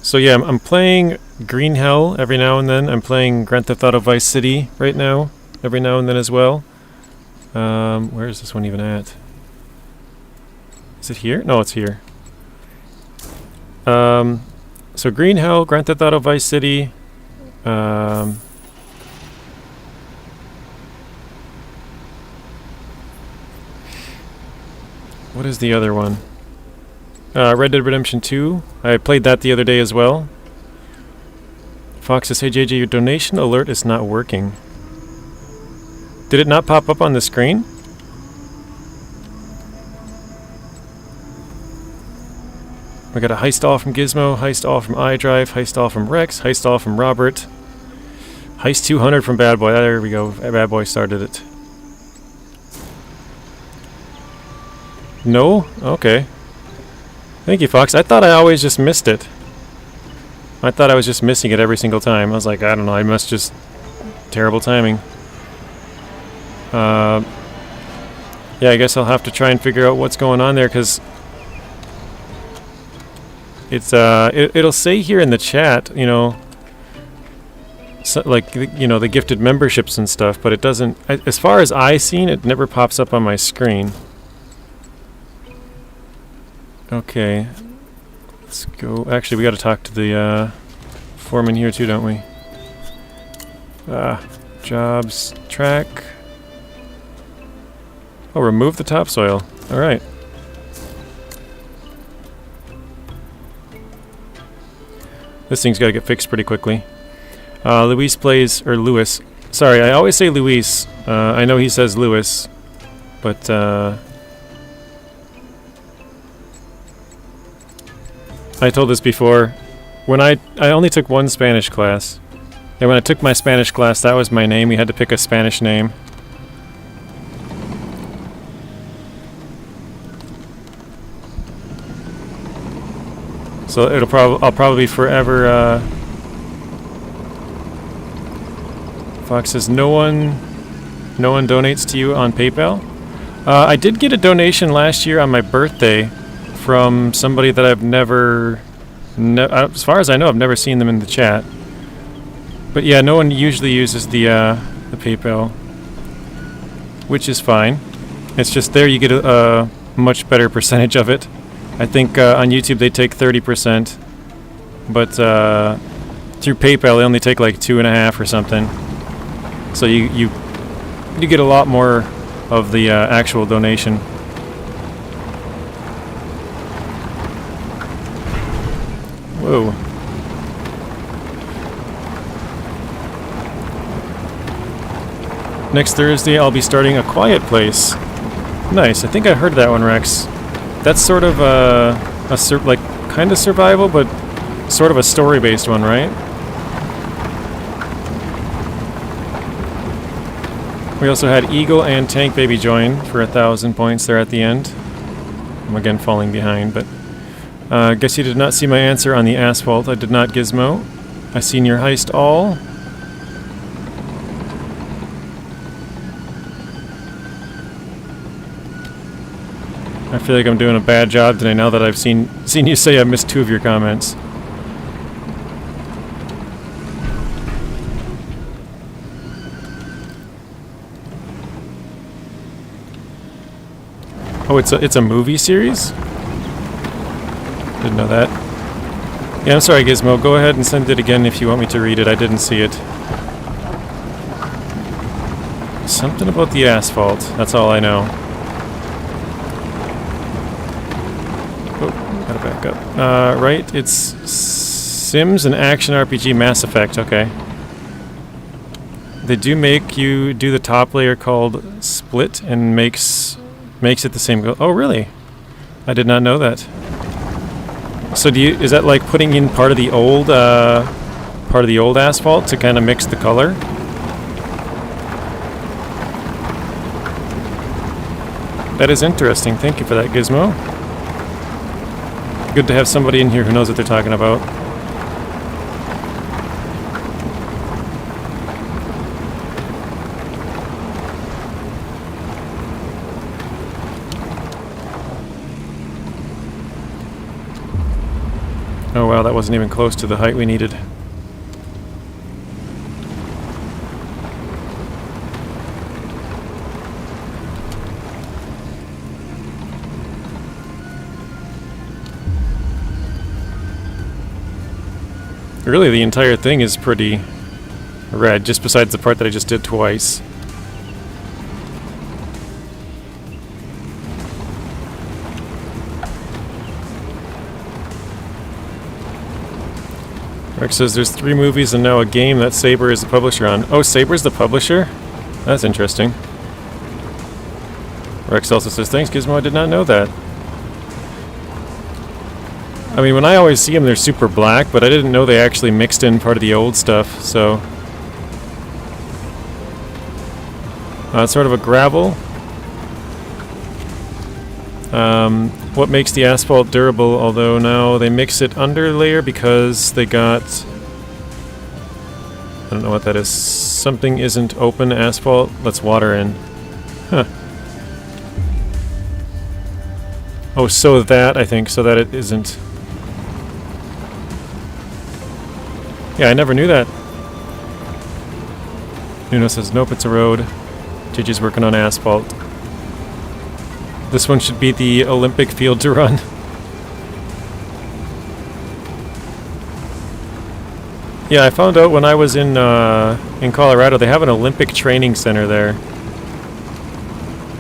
So yeah, I'm playing Green Hell every now and then. I'm playing Grand Theft Auto Vice City right now, every now and then as well. Where is this one even at? Is it here? No, it's here. So Green Hell, Grand Theft Auto Vice City, what is the other one? Red Dead Redemption 2. I played that the other day as well. Fox says, hey JJ, your donation alert is not working. Did it not pop up on the screen? We got a heist all from Gizmo, heist all from iDrive, heist all from Rex, heist all from Robert. Heist 200 from Bad Boy. There we go. Bad Boy started it. No? Okay. Thank you, Fox. I thought I always just missed it. I thought I was just missing it every single time. I was like, I don't know, I must just... Terrible timing. Yeah, I guess I'll have to try and figure out what's going on there, because... It's, it'll say here in the chat, you know... So, like, you know, the gifted memberships and stuff, but it doesn't... As far as I've seen, it never pops up on my screen. Okay, let's go. Actually, we got to talk to the foreman here too, don't we? Jobs track. Oh, remove the topsoil. All right. This thing's got to get fixed pretty quickly. Luis plays, or Lewis. Sorry, I always say Luis. I know he says Lewis, but I told this before. When I only took one Spanish class, and when I took my Spanish class, that was my name. We had to pick a Spanish name. So I'll probably forever. Fox says no one donates to you on PayPal. I did get a donation last year on my birthday from somebody that I've never, as far as I know, I've never seen them in the chat. But yeah, no one usually uses the PayPal, which is fine. It's just there you get a much better percentage of it. I think on YouTube they take 30%, but through PayPal they only take like 2.5 or something. So you get a lot more of the actual donation. Whoa. Next Thursday, I'll be starting A Quiet Place. Nice. I think I heard that one, Rex. That's sort of like kind of survival, but sort of a story-based one, right? We also had Eagle and Tank Baby join for 1,000 points there at the end. I'm again falling behind, but guess you did not see my answer on the asphalt. I did not, Gizmo. I seen your heist all. I feel like I'm doing a bad job today now that I've seen you say I missed 2 of your comments. Oh, it's a movie series? Didn't know that. Yeah, I'm sorry, Gizmo. Go ahead and send it again if you want me to read it. I didn't see it. Something about the asphalt. That's all I know. Oh, gotta back up. Right, it's Sims and Action RPG Mass Effect. Okay. They do make you do the top layer called Split and makes it the same. Oh, really? I did not know that. So is that like putting in part of the old asphalt to kind of mix the color? That is interesting. Thank you for that, Gizmo. Good to have somebody in here who knows what they're talking about. Oh wow, that wasn't even close to the height we needed. Really, the entire thing is pretty red, just besides the part that I just did twice. Rex says there's 3 movies and now a game that Saber is the publisher on. Oh, Saber's the publisher? That's interesting. Rex also says, thanks Gizmo, I did not know that. I mean, when I always see them, they're super black, but I didn't know they actually mixed in part of the old stuff, so... it's sort of a gravel. What makes the asphalt durable, although now they mix it under layer because they got... I don't know what that is. Something isn't open asphalt, lets water in. Huh. Oh, so that, I think, so that it isn't... Yeah, I never knew that. Nuno says, nope, it's a road. JJ's working on asphalt. This one should be the Olympic field to run. Yeah, I found out when I was in Colorado, they have an Olympic training center there.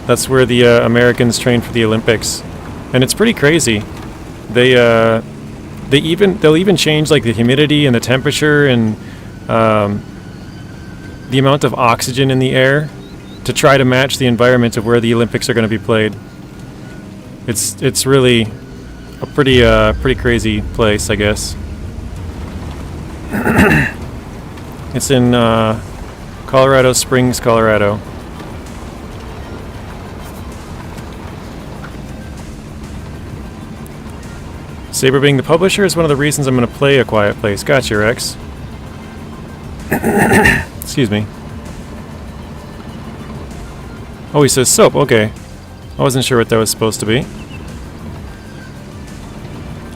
That's where the Americans train for the Olympics. And it's pretty crazy. They'll even change like the humidity and the temperature and the amount of oxygen in the air to try to match the environment of where the Olympics are going to be played. It's really a pretty crazy place, I guess. It's in Colorado Springs, Colorado. Saber being the publisher is one of the reasons I'm going to play A Quiet Place. Gotcha, Rex. Excuse me. Oh, he says soap. Okay. I wasn't sure what that was supposed to be.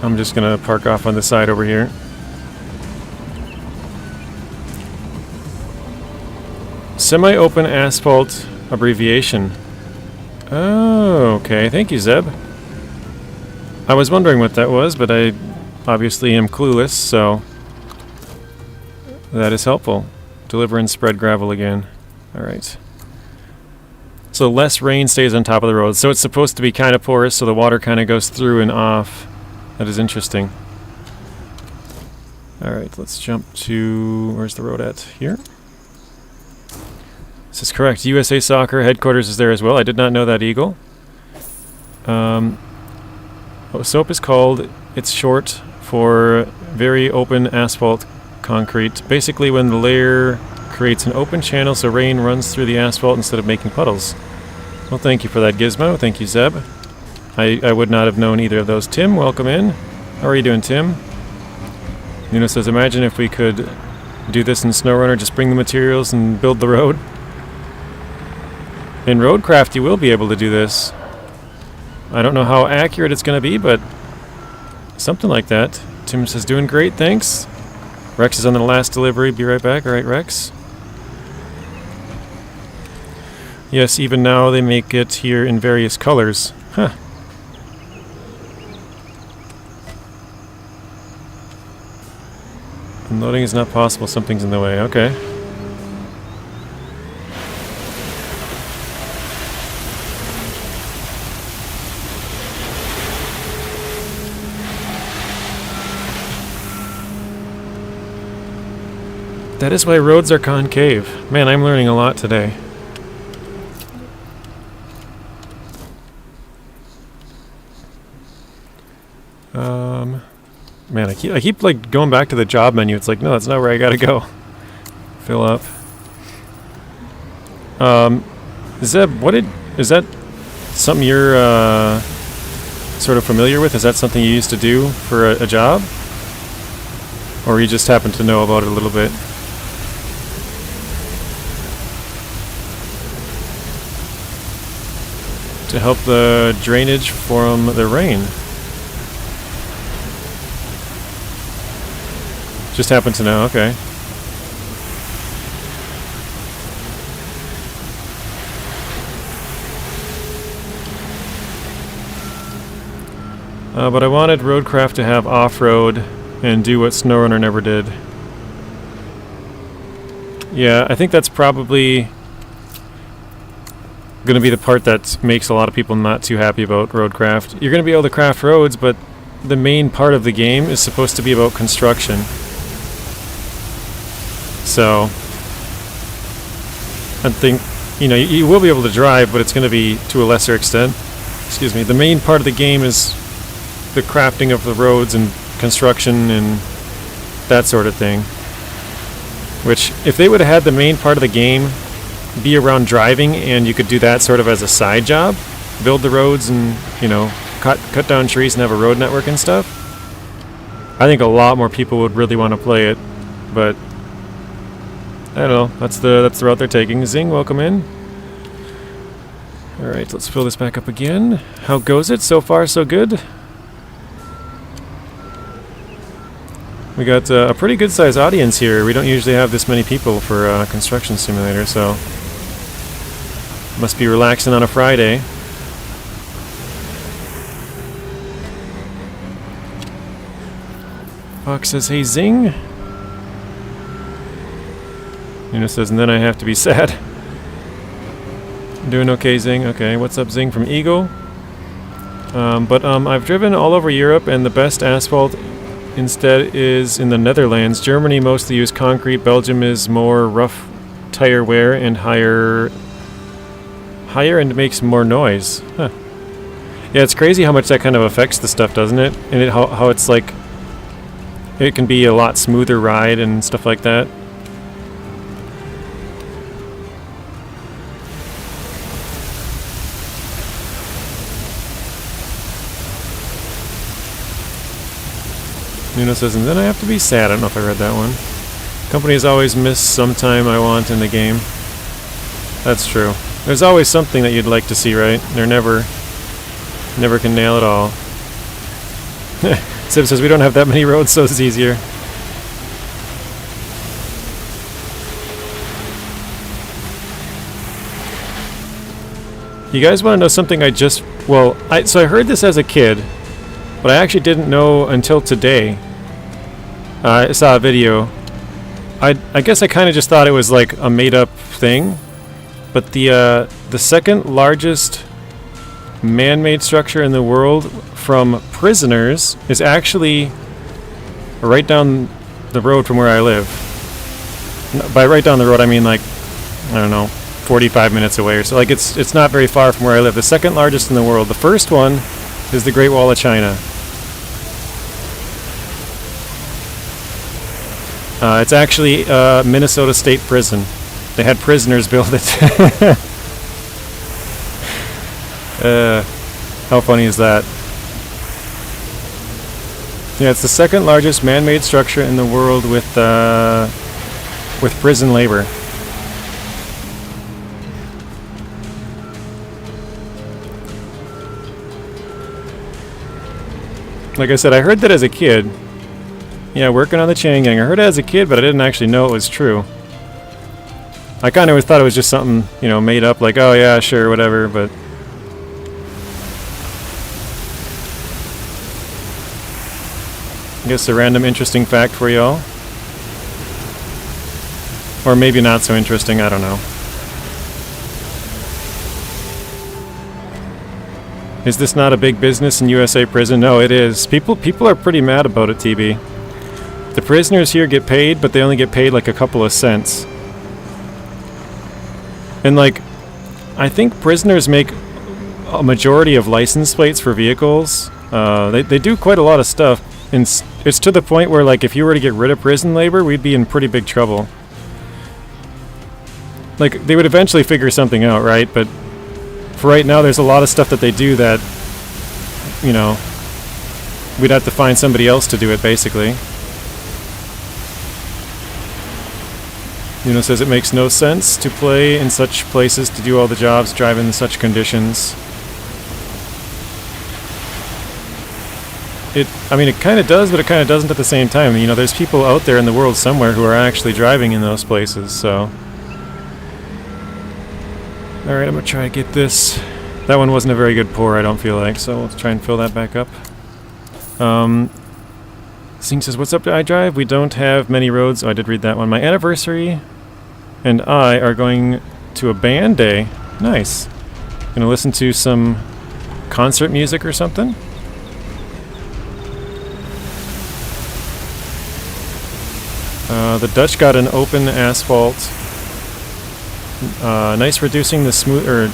I'm just going to park off on the side over here. Semi-open asphalt abbreviation. Oh, okay. Thank you, Zeb. I was wondering what that was, but I obviously am clueless, so that is helpful. Deliver and spread gravel again. Alright. So less rain stays on top of the road. So it's supposed to be kind of porous, so the water kind of goes through and off. That is interesting. Alright, let's jump to... where's the road at? Here? This is correct. USA Soccer headquarters is there as well. I did not know that, Eagle. SOAP is called. It's short for very open asphalt concrete. Basically, when the layer creates an open channel so rain runs through the asphalt instead of making puddles. Well, thank you for that, Gizmo. Thank you, Zeb. I would not have known either of those. Tim, welcome in. How are you doing, Tim? Nuno says, imagine if we could do this in SnowRunner, just bring the materials and build the road. In Roadcraft, you will be able to do this. I don't know how accurate it's going to be, but something like that. Tim says, doing great, thanks. Rex is on the last delivery. Be right back. All right, Rex. Yes, even now they make it here in various colors. Huh. Unloading is not possible. Something's in the way. Okay. That is why roads are concave. Man, I'm learning a lot today. Man, I keep like going back to the job menu. It's like, no, that's not where I gotta go. Fill up. Zeb, is that something you're sort of familiar with? Is that something you used to do for a job? Or you just happen to know about it a little bit? To help the drainage from the rain. Just happen to know, okay. But I wanted Roadcraft to have off-road and do what SnowRunner never did. Yeah, I think that's probably going to be the part that makes a lot of people not too happy about Roadcraft. You're going to be able to craft roads, but the main part of the game is supposed to be about construction. So, I think, you know, you will be able to drive, but it's going to be to a lesser extent. Excuse me. The main part of the game is the crafting of the roads and construction and that sort of thing. Which, if they would have had the main part of the game be around driving and you could do that sort of as a side job, build the roads and, you know, cut down trees and have a road network and stuff, I think a lot more people would really want to play it. But I don't know. That's the route they're taking. Zing, welcome in. All right, let's fill this back up again. How goes it? So far, so good. We got a pretty good sized audience here. We don't usually have this many people for Construction Simulator, so must be relaxing on a Friday. Fox says, hey, Zing. Nina says, and then I have to be sad. Doing okay, Zing. Okay, what's up, Zing from Eagle? I've driven all over Europe, and the best asphalt instead is in the Netherlands. Germany mostly use concrete. Belgium is more rough tire wear and higher and makes more noise. Huh. Yeah, it's crazy how much that kind of affects the stuff, doesn't it? And how it's like, it can be a lot smoother ride and stuff like that. Nuno says, and then I have to be sad. I don't know if I read that one. Companies always miss some time I want in the game. That's true. There's always something that you'd like to see, right? They're never can nail it all. Sib says, we don't have that many roads, so it's easier. You guys want to know something I heard this as a kid, but I actually didn't know until today. I saw a video. I guess I kind of just thought it was like a made-up thing, but the second largest man-made structure in the world from prisoners is actually right down the road from where I live. By right down the road, I mean like, I don't know, 45 minutes away or so. Like it's not very far from where I live. The second largest in the world. The first one is the Great Wall of China. It's actually Minnesota State Prison. They had prisoners build it. How funny is that? Yeah, it's the second largest man-made structure in the world with prison labor. Like I said, I heard that as a kid. Yeah, working on the chain gang. I heard it as a kid, but I didn't actually know it was true. I kind of always thought it was just something, you know, made up, like, oh yeah, sure, whatever, but... I guess a random interesting fact for y'all. Or maybe not so interesting, I don't know. Is this not a big business in USA prison? No, it is. People are pretty mad about it, TB. The prisoners here get paid, but they only get paid like a couple of cents. And like, I think prisoners make a majority of license plates for vehicles. They do quite a lot of stuff. And it's to the point where, like, if you were to get rid of prison labor, we'd be in pretty big trouble. Like, they would eventually figure something out, right? But for right now, there's a lot of stuff that they do that, you know, we'd have to find somebody else to do it, basically. You know, says it makes no sense to play in such places, to do all the jobs, drive in such conditions. I mean, it kind of does, but it kind of doesn't at the same time. You know, there's people out there in the world somewhere who are actually driving in those places, so... Alright, I'm going to try to get this. That one wasn't a very good pour, I don't feel like, so let's try and fill that back up. Sing says, what's up to iDrive? We don't have many roads. Oh, I did read that one. My anniversary and I are going to a band day. Nice. Gonna listen to some concert music or something. The Dutch got an open asphalt. Nice, reducing the smoother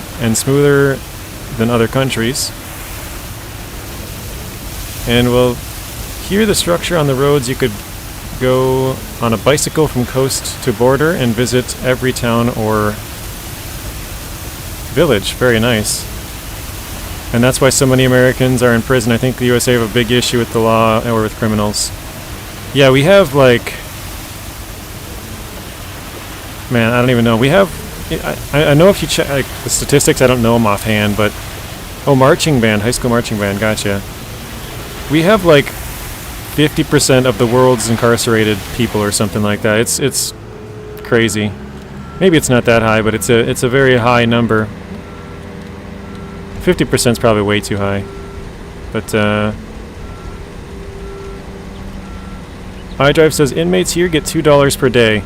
than other countries. And we'll hear the structure on the roads. You could go on a bicycle from coast to border and visit every town or village. Very nice. And that's why so many Americans are in prison. I think the USA have a big issue with the law or with criminals. Yeah, we have like... Man, I don't even know. We have... I know if you check like, the statistics, I don't know them offhand, but... Oh, marching band. High school marching band. Gotcha. We have like 50% of the world's incarcerated people or something like that. It's crazy. Maybe it's not that high, but it's a very high number. 50% is probably way too high. But iDrive says inmates here get $2 per day.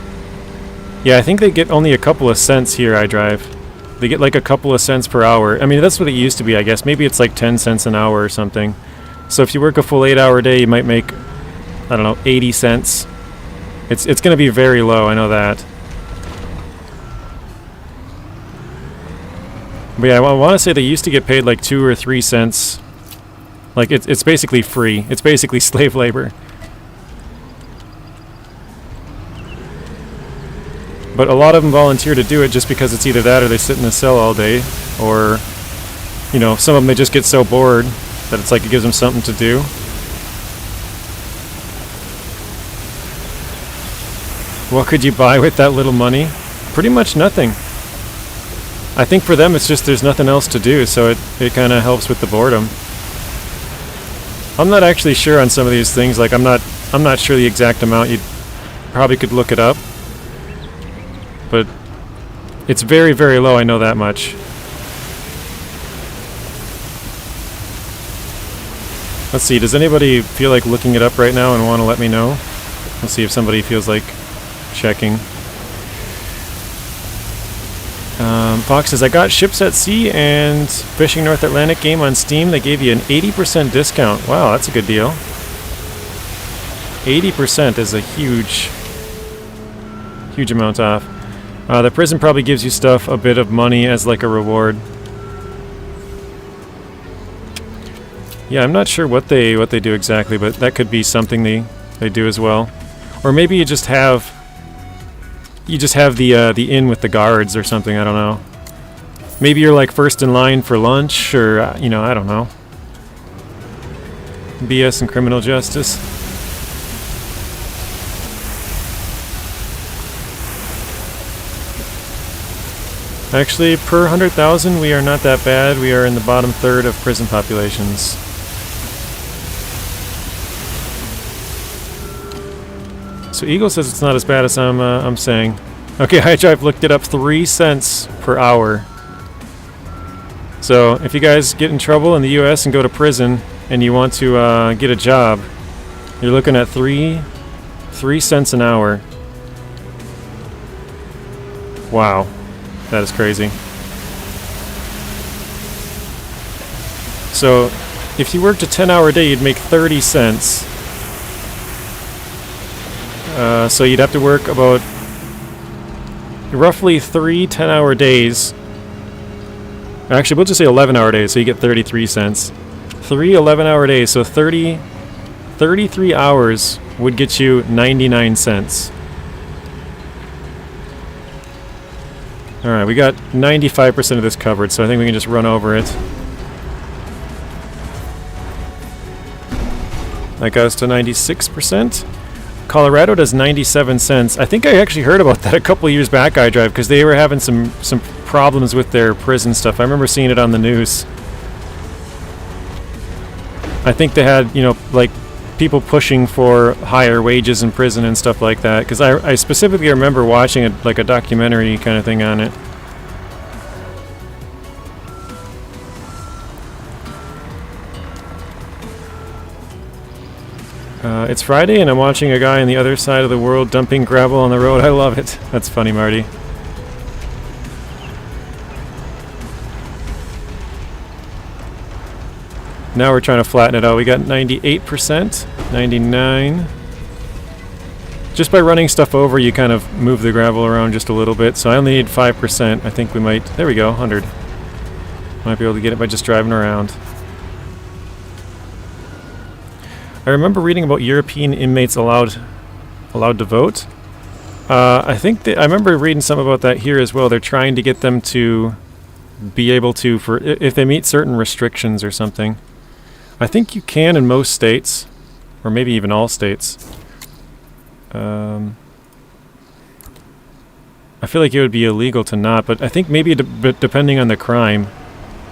Yeah, I think they get only a couple of cents here, iDrive. They get like a couple of cents per hour. I mean, that's what it used to be, I guess. Maybe it's like 10 cents an hour or something. So if you work a full 8-hour day, you might make, I don't know, 80 cents. It's going to be very low, I know that. But yeah, I want to say they used to get paid like 2 or 3 cents. Like, it's basically free. It's basically slave labor. But a lot of them volunteer to do it just because it's either that or they sit in a cell all day. Or, you know, some of them they just get so bored that it's like it gives them something to do. What could you buy with that little money? Pretty much nothing. I think for them it's just there's nothing else to do, so it kind of helps with the boredom. I'm not actually sure on some of these things. Like I'm not sure the exact amount. You probably could look it up. But it's very, very low, I know that much. Let's see, does anybody feel like looking it up right now and want to let me know? Let's see if somebody feels like checking. Fox says, I got Ships at Sea and Fishing North Atlantic game on Steam. They gave you an 80% discount. Wow, that's a good deal. 80% is a huge amount off. The prison probably gives you stuff, a bit of money as like a reward. Yeah, I'm not sure what they do exactly, but that could be something they do as well. Or maybe you just have the inn with the guards or something. I don't know. Maybe you're like first in line for lunch, or you know, I don't know. BS and criminal justice. Actually, per 100,000, we are not that bad. We are in the bottom third of prison populations. So Eagle says it's not as bad as I'm saying. Okay, iDrive looked it up, 3 cents per hour. So if you guys get in trouble in the U.S. and go to prison and you want to get a job, you're looking at 3 cents an hour. Wow. That is crazy. So, if you worked a 10-hour day, you'd make 30 cents. So you'd have to work about roughly 3 10-hour days. Actually, we'll just say 11-hour days, so you get 33 cents. 3 11-hour days, so 33 hours would get you 99 cents. Alright, we got 95% of this covered, so I think we can just run over it. That got us to 96%. Colorado does 97 cents. I think I actually heard about that a couple of years back, iDrive, because they were having some problems with their prison stuff. I remember seeing it on the news. I think they had, you know, like, people pushing for higher wages in prison and stuff like that, because I specifically remember watching like a documentary kind of thing on it. It's Friday and I'm watching a guy on the other side of the world dumping gravel on the road. I love it. That's funny, Marty. Now we're trying to flatten it out. We got 98%, 99%. Just by running stuff over, you kind of move the gravel around just a little bit. So I only need 5%. I think we might... There we go, 100. Might be able to get it by just driving around. I remember reading about European inmates allowed to vote. I think I remember reading something about that here as well. They're trying to get them to be able to, for if they meet certain restrictions or something. I think you can in most states, or maybe even all states. I feel like it would be illegal to not, but I think maybe depending on the crime,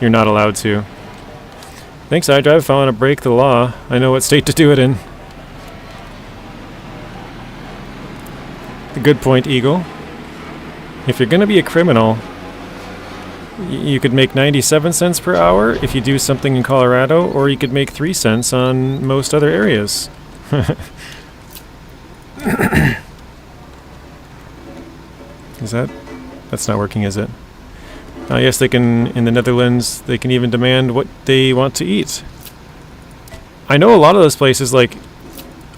you're not allowed to. Thanks, iDrive. If I want to break the law, I know what state to do it in. A good point, Eagle. If you're going to be a criminal, you could make 97 cents per hour if you do something in Colorado, or you could make 3 cents on most other areas. Is that? That's not working, is it? Yes, they can, in the Netherlands, they can even demand what they want to eat. I know a lot of those places, like,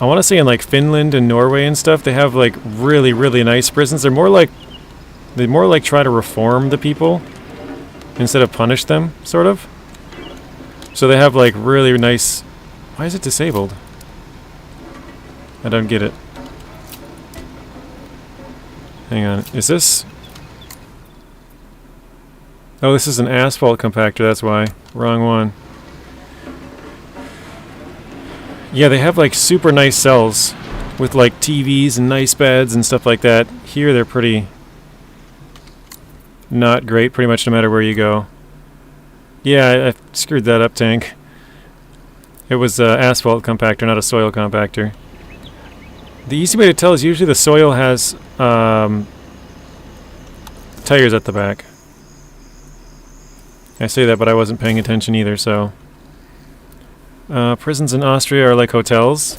I want to say in like Finland and Norway and stuff, they have like really, really nice prisons. They more like try to reform the people instead of punish them, sort of. So they have like really nice... Why is it disabled? I don't get it. Hang on, is this... Oh, this is an asphalt compactor, that's why. Wrong one. Yeah, they have like super nice cells with like TVs and nice beds and stuff like that. Here they're pretty not great, pretty much no matter where you go. Yeah, I screwed that up, Tank. It was an asphalt compactor, not a soil compactor. The easy way to tell is usually the soil has tires at the back. I say that, but I wasn't paying attention either, so... prisons in Austria are like hotels.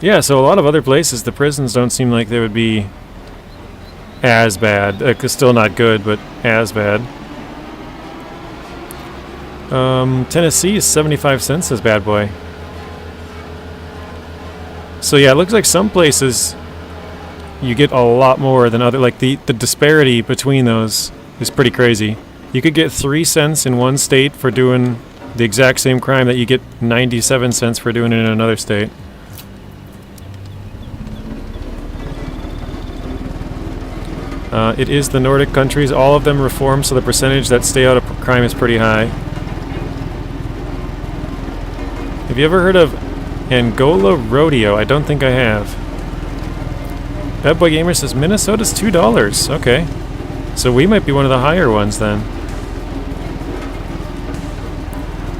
Yeah, so a lot of other places, the prisons don't seem like they would be as bad. Still not good, but as bad. Tennessee is 75 cents, this bad boy. So yeah, it looks like some places you get a lot more than other. Like the disparity between those is pretty crazy. You could get 3 cents in one state for doing the exact same crime that you get 97 cents for doing it in another state. It is the Nordic countries. All of them reform, so the percentage that stay out of crime is pretty high. Have you ever heard of Angola Rodeo? I don't think I have. Bad Boy Gamer says Minnesota's $2. Okay. So we might be one of the higher ones then.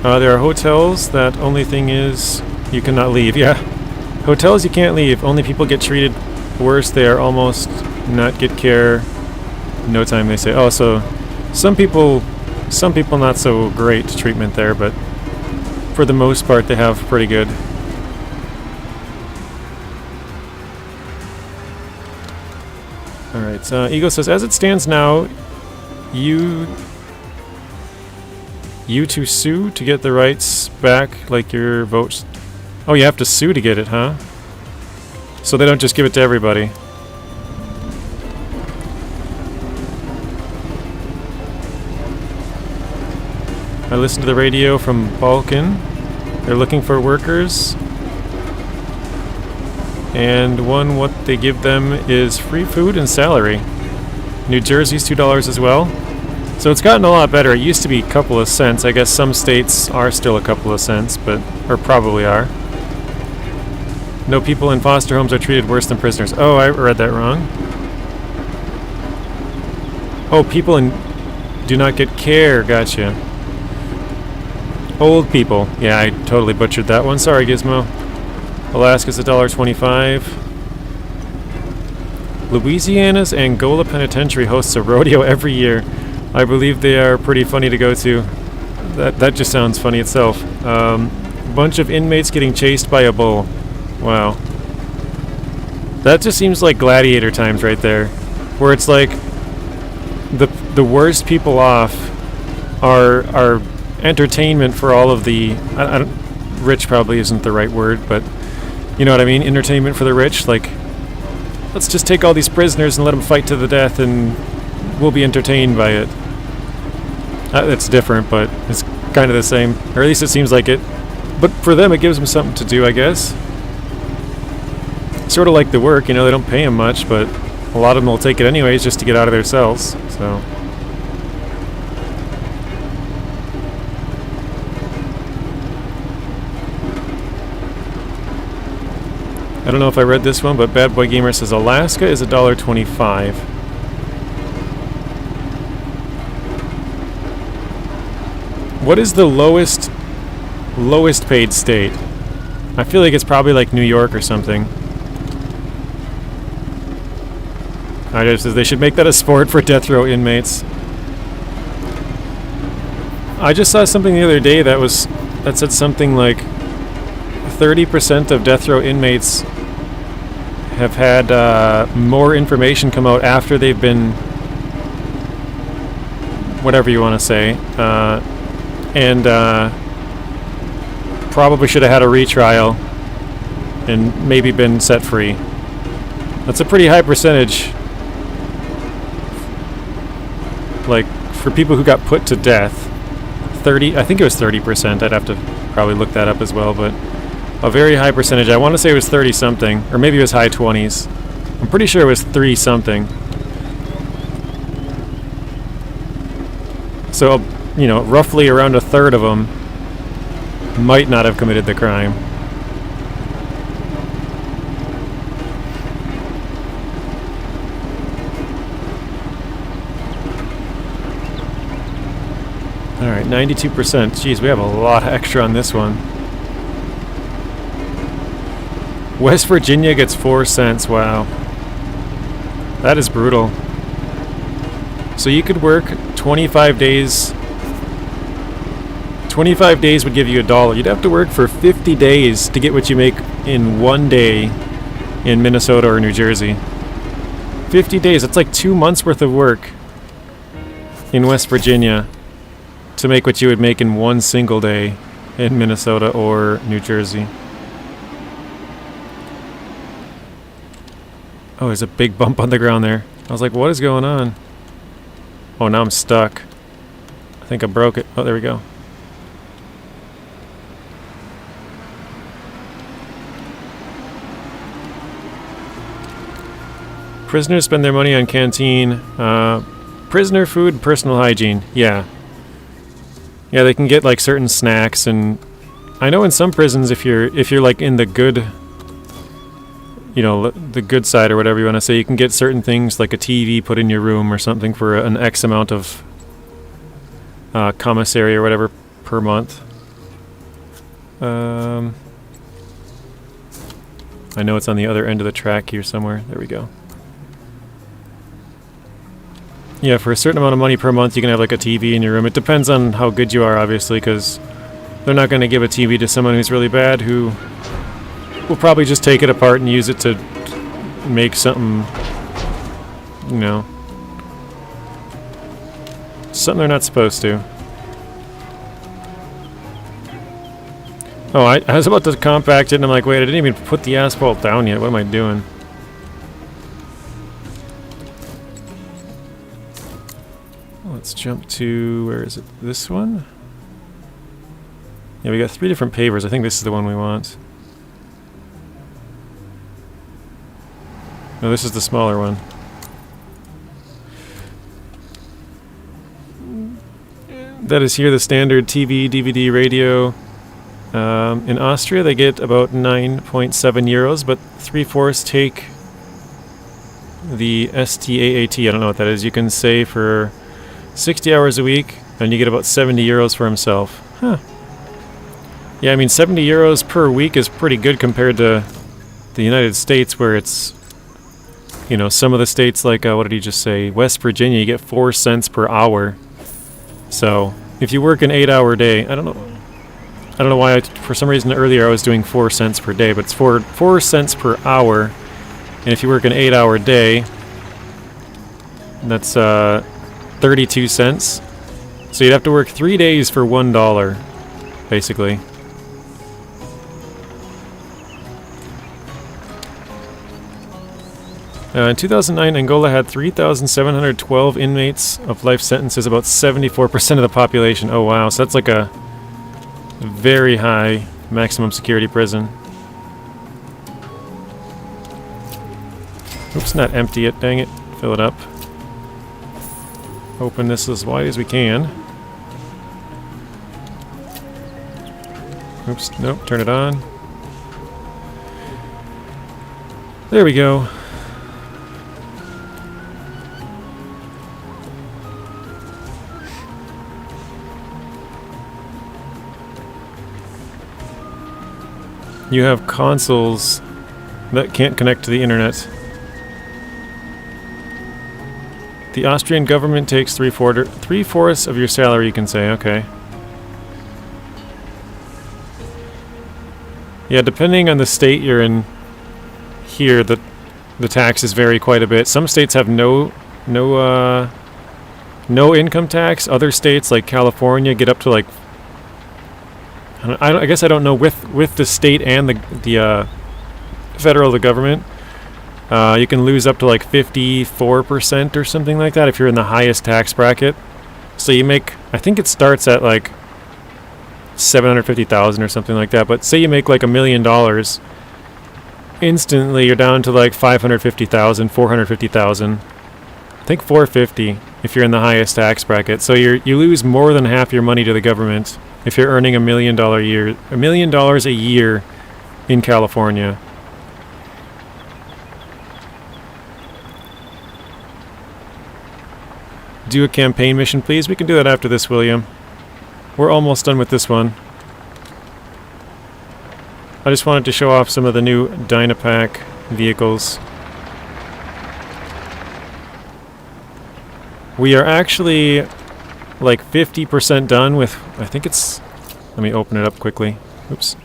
There are hotels that only thing is you cannot leave. Yeah. Hotels you can't leave. Only people get treated worse. They are almost not get care. No time, they say. Oh, so some people not so great treatment there, but for the most part they have pretty good. Alright, so Eagle says, as it stands now, you to sue to get the rights back, like your votes. Oh, you have to sue to get it, huh? So they don't just give it to everybody. I listened to the radio from Balkan. They're looking for workers. And what they give them is free food and salary. New Jersey's $2 as well. So it's gotten a lot better. It used to be a couple of cents. I guess some states are still a couple of cents, or probably are. No people in foster homes are treated worse than prisoners. Oh, I read that wrong. Oh, people do not get care. Gotcha. Old people. Yeah, I totally butchered that one. Sorry, Gizmo. Alaska's $1.25. Louisiana's Angola Penitentiary hosts a rodeo every year. I believe they are pretty funny to go to. That just sounds funny itself. Bunch of inmates getting chased by a bull. Wow. That just seems like gladiator times right there. Where it's like the worst people off are entertainment for all of the... rich probably isn't the right word, but you know what I mean? Entertainment for the rich. Like, let's just take all these prisoners and let them fight to the death and we'll be entertained by it. It's different, but it's kind of the same. Or at least it seems like it. But for them, it gives them something to do, I guess. Sort of like the work, you know, they don't pay them much, but a lot of them will take it anyways just to get out of their cells, so... I don't know if I read this one, but Bad Boy Gamer says Alaska is $1.25. What is the lowest paid state? I feel like it's probably like New York or something. Alright, says they should make that a sport for death row inmates. I just saw something the other day that said something like 30% of death row inmates have had more information come out after they've been, whatever you want to say, and probably should have had a retrial and maybe been set free. That's a pretty high percentage. Like, for people who got put to death, I think it was 30%. I'd have to probably look that up as well, but a very high percentage. I want to say it was 30-something, or maybe it was high 20s. I'm pretty sure it was 3-something. So, you know, roughly around a third of them might not have committed the crime. Alright, 92%. Jeez, we have a lot extra on this one. West Virginia gets 4 cents. Wow. That is brutal. So you could work 25 days. 25 days would give you $1. You'd have to work for 50 days to get what you make in one day in Minnesota or New Jersey. 50 days. That's like 2 months worth of work in West Virginia to make what you would make in one single day in Minnesota or New Jersey. Oh, there's a big bump on the ground there. I was like, what is going on? Oh, now I'm stuck. I think I broke it. Oh, there we go. Prisoners spend their money on canteen. Prisoner food, personal hygiene. Yeah. Yeah, they can get like certain snacks, and I know in some prisons if you're like in the good, you know, the good side or whatever you want to say, you can get certain things like a TV put in your room or something for an X amount of commissary or whatever per month. I know it's on the other end of the track here somewhere. There we go. Yeah, for a certain amount of money per month, you can have like a TV in your room. It depends on how good you are, obviously, because they're not going to give a TV to someone who's really bad, who will probably just take it apart and use it to make something, you know, something they're not supposed to. Oh, I was about to compact it, and I'm like, wait, I didn't even put the asphalt down yet. What am I doing? Let's jump to, where is it? This one? Yeah, we got 3 different pavers. I think this is the one we want. No, this is the smaller one. That is here the standard TV, DVD, radio. In Austria, they get about 9.7 euros, but 3/4 take the STAAT. I don't know what that is. You can say for 60 hours a week, and you get about 70 euros for himself. Huh. Yeah, I mean, 70 euros per week is pretty good compared to the United States, where it's, you know, some of the states like, what did he just say? West Virginia, you get 4 cents per hour. So, if you work an 8-hour day, I don't know why, for some reason earlier I was doing 4 cents per day, but it's 4 cents per hour. And if you work an 8-hour day, that's 32 cents. So you'd have to work 3 days for $1, basically. In 2009, Angola had 3,712 inmates of life sentences, about 74% of the population. Oh wow, so that's like a very high maximum security prison. Oops, not empty it, dang it. Fill it up. Open this as wide as we can. Oops, nope, turn it on. There we go. You have consoles that can't connect to the internet. The Austrian government takes 3/4 of your salary, you can say. Okay. Yeah, depending on the state you're in here, the taxes vary quite a bit. Some states have no income tax. Other states, like California, get up to like, I guess I don't know with the state and the federal, the government. You can lose up to like 54% or something like that if you're in the highest tax bracket. So you make, I think it starts at like 750,000 or something like that. But say you make like $1 million, instantly you're down to like 550,000, 450,000. I think 450 if you're in the highest tax bracket. So you lose more than half your money to the government if you're earning $1 million a year in California. Do a campaign mission, please. We can do that after this, William. We're almost done with this one. I just wanted to show off some of the new Dynapac vehicles. We are actually like 50% done with, I think it's, let me open it up quickly. Oops.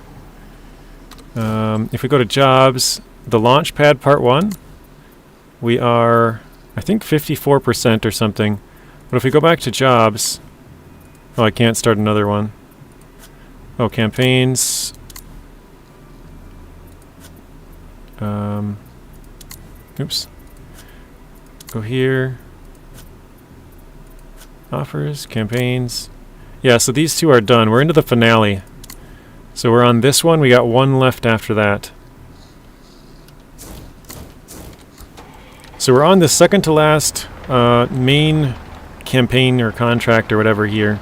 If we go to jobs, the launch pad part 1, we are, I think 54% or something. But if we go back to jobs, oh, I can't start another one. Oh, campaigns. Oops. Go here. Offers, campaigns. Yeah, so these two are done. We're into the finale. So we're on this one. We got one left after that. So we're on the second to last main campaign or contract or whatever here.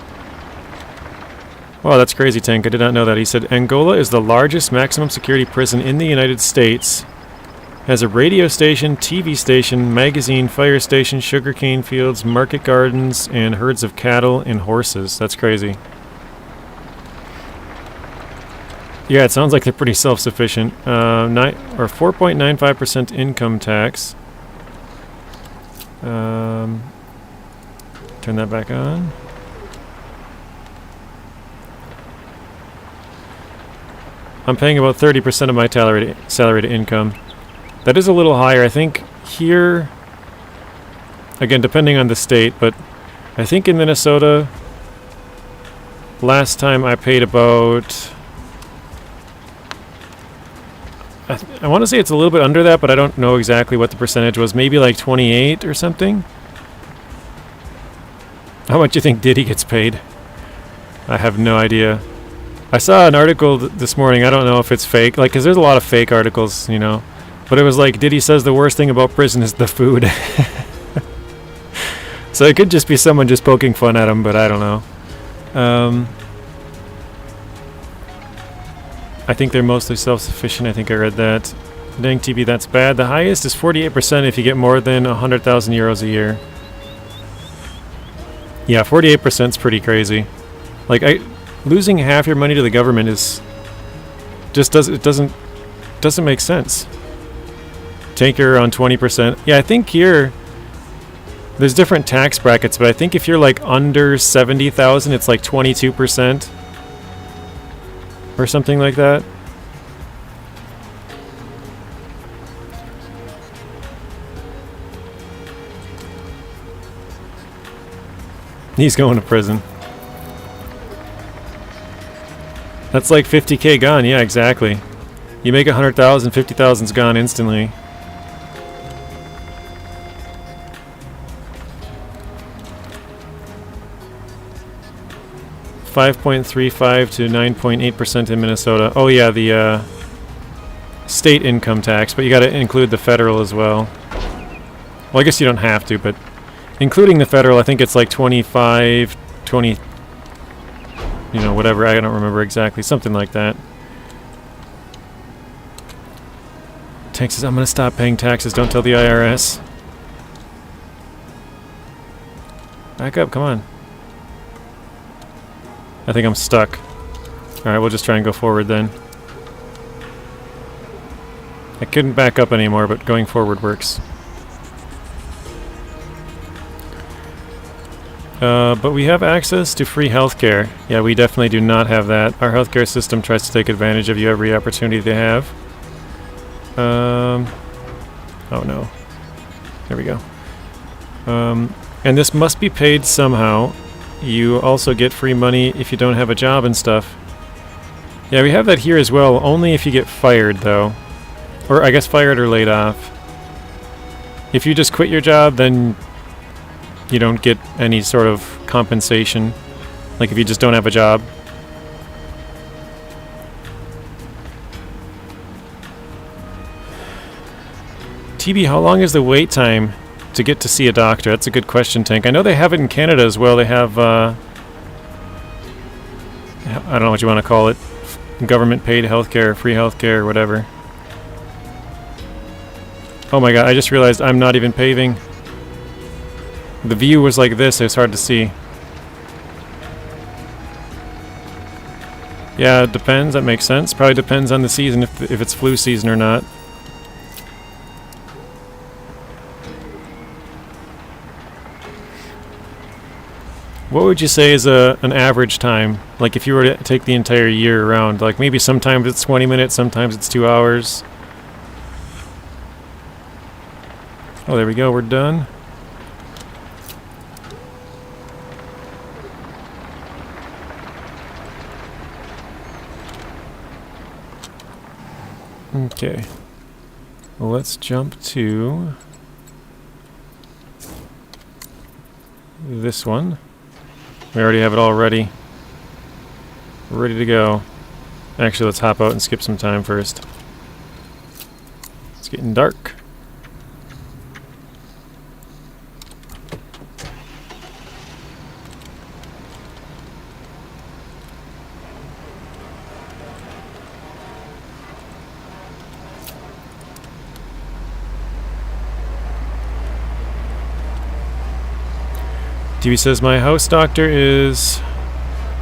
Wow, that's crazy, Tank. I did not know that. He said, Angola is the largest maximum security prison in the United States. Has a radio station, TV station, magazine, fire station, sugarcane fields, market gardens, and herds of cattle and horses. That's crazy. Yeah, it sounds like they're pretty self-sufficient. 4.95% income tax. Turn that back on. I'm paying about 30% of my salary to income. That is a little higher. I think here, again, depending on the state, but I think in Minnesota, last time I paid about... I want to say it's a little bit under that, but I don't know exactly what the percentage was. Maybe like 28 or something? How much do you think Diddy gets paid? I have no idea. I saw an article this morning. I don't know if it's fake. Like, because there's a lot of fake articles, you know. But it was like, Diddy says the worst thing about prison is the food. So it could just be someone just poking fun at him, but I don't know. I think they're mostly self-sufficient. I think I read that. Dang, TB, that's bad. The highest is 48% if you get more than 100,000 euros a year. Yeah, 48% is pretty crazy. Like, losing half your money to the government is just doesn't make sense. Tanker on 20%. Yeah, I think here there's different tax brackets, but I think if you're like under 70,000, it's like 22% or something like that. He's going to prison. That's like 50k gone. Yeah, exactly. You make 100,000, 50,000's gone instantly. $5.35 to 9.8% in Minnesota. Oh yeah, the state income tax, but you got to include the federal as well. Well, I guess you don't have to, but including the federal, I think it's like 25, 20, you know, whatever. I don't remember exactly. Something like that. Tank says, I'm going to stop paying taxes. Don't tell the IRS. Back up, come on. I think I'm stuck. Alright, we'll just try and go forward then. I couldn't back up anymore, but going forward works. But we have access to free healthcare. Yeah, we definitely do not have that. Our healthcare system tries to take advantage of you every opportunity they have. Oh no. There we go. And this must be paid somehow. You also get free money if you don't have a job and stuff. Yeah, we have that here as well, only if you get fired though. Or I guess fired or laid off. If you just quit your job, then you don't get any sort of compensation. Like if you just don't have a job. TB, how long is the wait time to get to see a doctor? That's a good question, Tank. I know they have it in Canada as well. They have, I don't know what you want to call it. Government paid healthcare, free healthcare, whatever. Oh my god, I just realized I'm not even paving. The view was like this, it's hard to see. Yeah, it depends, that makes sense. Probably depends on the season, if it's flu season or not. What would you say is an average time? Like if you were to take the entire year around, like maybe sometimes it's 20 minutes, sometimes it's 2 hours. Oh, there we go, we're done. Okay. let's jump to this one. We already have it all ready to go. Actually, let's hop out and skip some time first. It's getting dark. TV says, my house doctor is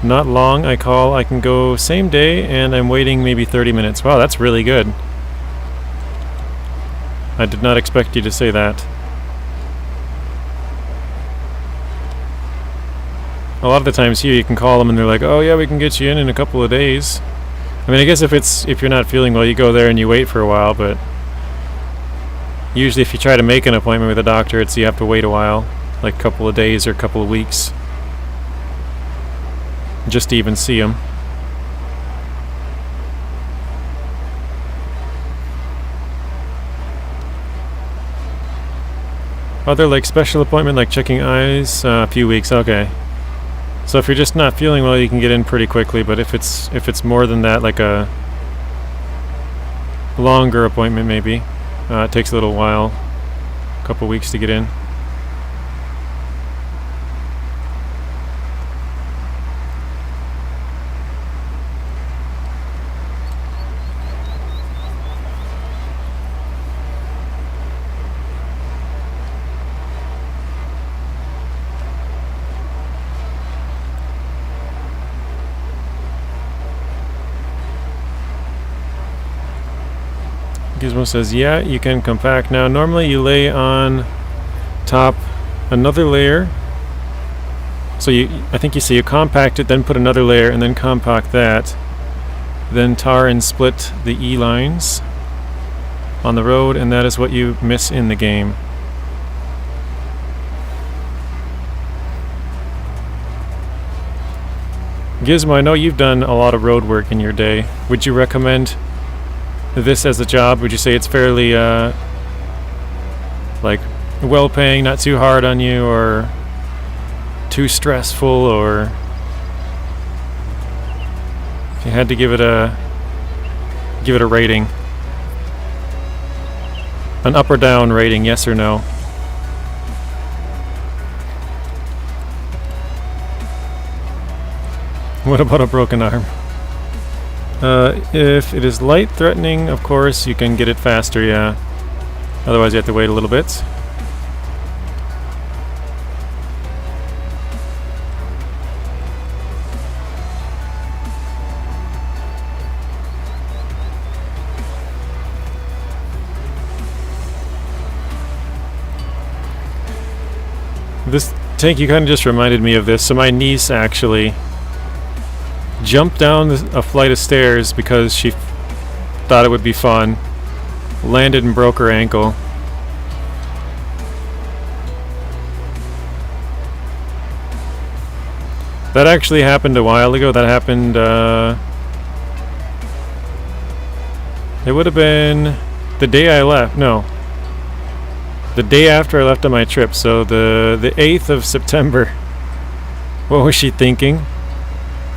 not long. I can go same day, and I'm waiting maybe 30 minutes. Wow, that's really good. I did not expect you to say that. A lot of the times here you can call them and they're like, oh yeah, we can get you in a couple of days. I mean, I guess if you're not feeling well, you go there and you wait for a while, but usually if you try to make an appointment with a doctor, you have to wait a while. Like a couple of days or a couple of weeks, just to even see them. Other like special appointment, like checking eyes, a few weeks. Okay. So if you're just not feeling well, you can get in pretty quickly. But if it's more than that, like a longer appointment, maybe it takes a little while, a couple weeks to get in. Gizmo says, yeah, you can compact. Now, normally you lay on top another layer. So I think you say you compact it, then put another layer, and then compact that. Then tar and split the E lines on the road, and that is what you miss in the game. Gizmo, I know you've done a lot of road work in your day. Would you recommend this as a job? Would you say it's fairly like well-paying, not too hard on you, or too stressful? Or if you had to give it a rating, an up or down rating, yes or no? What about a broken arm? If it is light threatening, of course, you can get it faster, yeah. Otherwise, you have to wait a little bit. This tank, you kind of just reminded me of this. So my niece actually jumped down a flight of stairs because she thought it would be fun, landed and broke her ankle. That actually happened a while ago. That happened, it would have been the day I left. No, the day after I left on my trip. So the 8th of September. What was she thinking?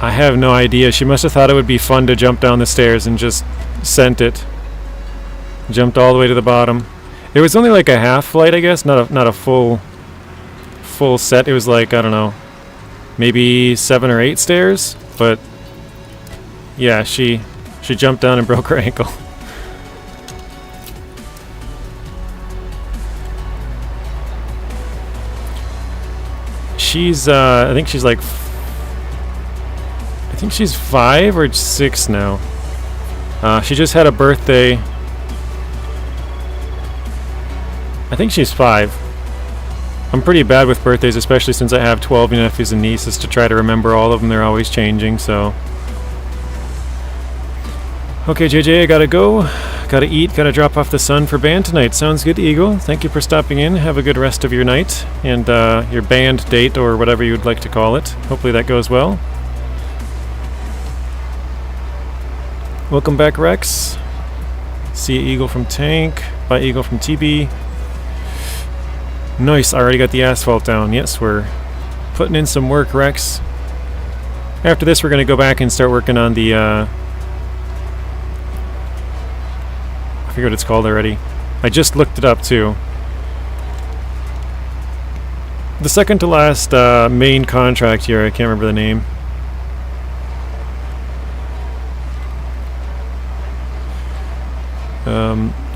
I have no idea. She must have thought it would be fun to jump down the stairs and just sent it. Jumped all the way to the bottom. It was only like a half flight, I guess, not a full set. It was like, I don't know, maybe 7 or 8 stairs. But yeah, she jumped down and broke her ankle. She's I think she's 5 or 6 now. She just had a birthday. I think she's 5. I'm pretty bad with birthdays, especially since I have 12 nephews and nieces to try to remember all of them. They're always changing, so. Okay, JJ, I gotta go. Gotta eat, gotta drop off the sun for band tonight. Sounds good, Eagle. Thank you for stopping in. Have a good rest of your night and your band date, or whatever you'd like to call it. Hopefully that goes well. Welcome back, Rex. See Eagle from Tank. Bye Eagle from TB. Nice, I already got the asphalt down. Yes, we're putting in some work, Rex. After this, we're going to go back and start working on the... I forget what it's called already. I just looked it up, too. The second to last main contract here, I can't remember the name.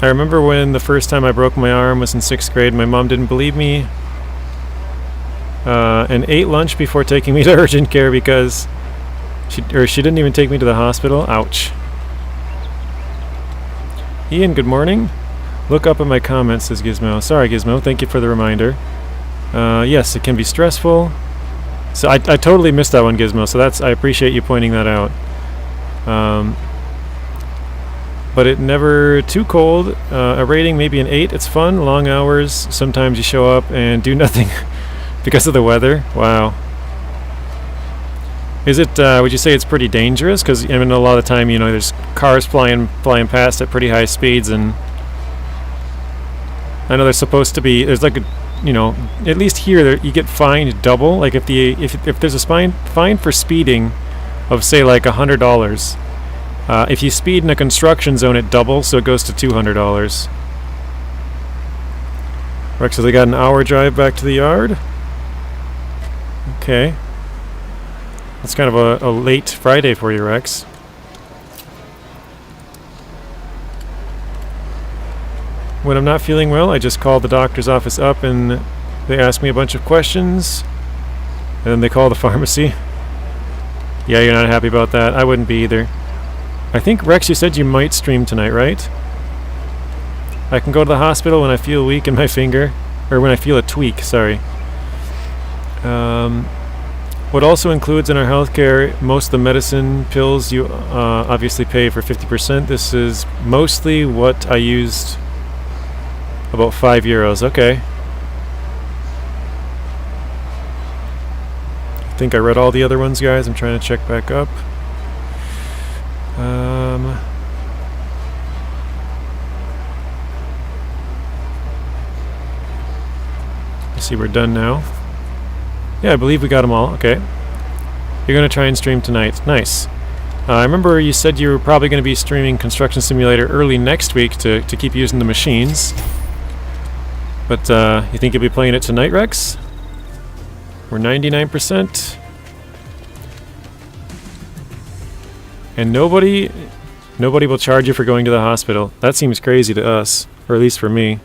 I remember when the first time I broke my arm was in 6th grade. My mom didn't believe me and ate lunch before taking me to urgent care because she didn't even take me to the hospital. Ouch. Ian, good morning. Look up in my comments, says Gizmo. Sorry, Gizmo. Thank you for the reminder. Yes, it can be stressful. So I totally missed that one, Gizmo. So I appreciate you pointing that out. But it never too cold. A rating maybe an 8. It's fun, long hours. Sometimes you show up and do nothing because of the weather. Wow. Is it? Would you say it's pretty dangerous? Because I mean, a lot of the time, you know, there's cars flying past at pretty high speeds, and I know there's supposed to be. There's like a, you know, at least here you get fined double. Like if there's a fine for speeding of say like $100. If you speed in a construction zone, it doubles, so it goes to $200. Rex says I got an hour drive back to the yard. Okay. That's kind of a late Friday for you, Rex. When I'm not feeling well, I just call the doctor's office up and they ask me a bunch of questions. And then they call the pharmacy. Yeah, you're not happy about that. I wouldn't be either. I think, Rex, you said you might stream tonight, right? I can go to the hospital when I feel weak in my finger. Or when I feel a tweak, sorry. What also includes in our healthcare, most of the medicine pills you obviously pay for 50%. This is mostly what I used, about €5. Okay. I think I read all the other ones, guys. I'm trying to check back up. Let's see, we're done now. Yeah, I believe we got them all. Okay. You're going to try and stream tonight. Nice. I remember you said you were probably going to be streaming Construction Simulator early next week to keep using the machines. But you think you'll be playing it tonight, Rex? We're 99%. And nobody will charge you for going to the hospital. That seems crazy to us, or at least for me.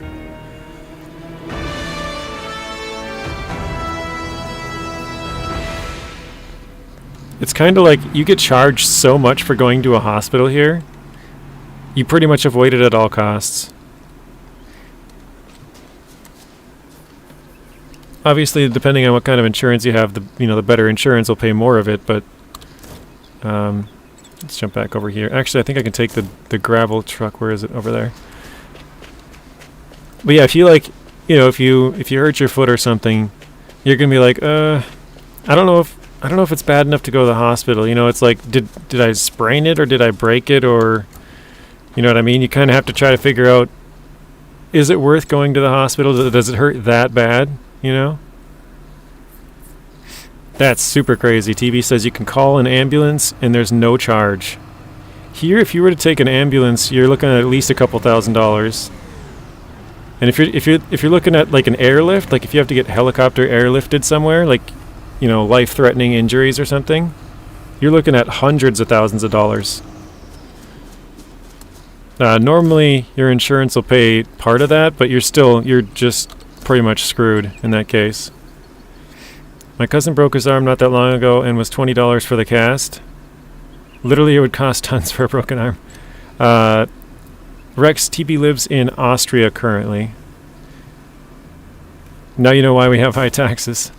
It's kind of like you get charged so much for going to a hospital here. You pretty much avoid it at all costs. Obviously, depending on what kind of insurance you have, the better insurance will pay more of it, but let's jump back over here. Actually, I think I can take the gravel truck. Where is it? Over there. But yeah, if you if you hurt your foot or something, you're gonna be like, I don't know if it's bad enough to go to the hospital. You know, it's like, did I sprain it or did I break it, or, you know what I mean? You kind of have to try to figure out, is it worth going to the hospital? Does it hurt that bad? You know? That's super crazy. TV says you can call an ambulance and there's no charge. Here, if you were to take an ambulance, you're looking at least a couple $1,000s. And if you're looking at like an airlift, like if you have to get helicopter airlifted somewhere, like, you know, life-threatening injuries or something, you're looking at hundreds of thousands of dollars. Normally, your insurance will pay part of that, but you're just pretty much screwed in that case. My cousin broke his arm not that long ago and was $20 for the cast. Literally, it would cost tons for a broken arm. Rex TB lives in Austria currently. Now you know why we have high taxes.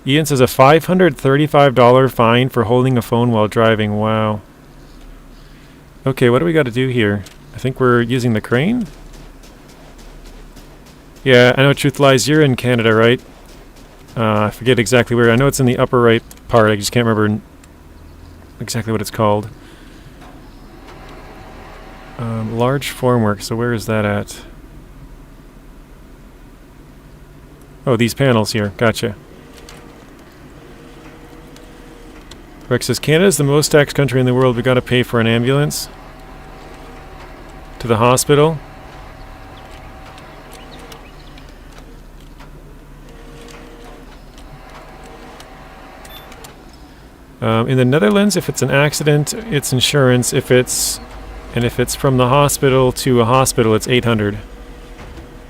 Ian says a $535 fine for holding a phone while driving. Wow. Okay, what do we got to do here? I think we're using the crane? Yeah, I know Truth Lies, you're in Canada, right? I forget exactly where. I know it's in the upper right part. I just can't remember exactly what it's called. Large formwork, so where is that at? Oh, these panels here. Gotcha. Rex says, Canada's the most taxed country in the world. We gotta pay for an ambulance to the hospital. In the Netherlands, if it's an accident, it's insurance. If it's from the hospital to a hospital, it's 800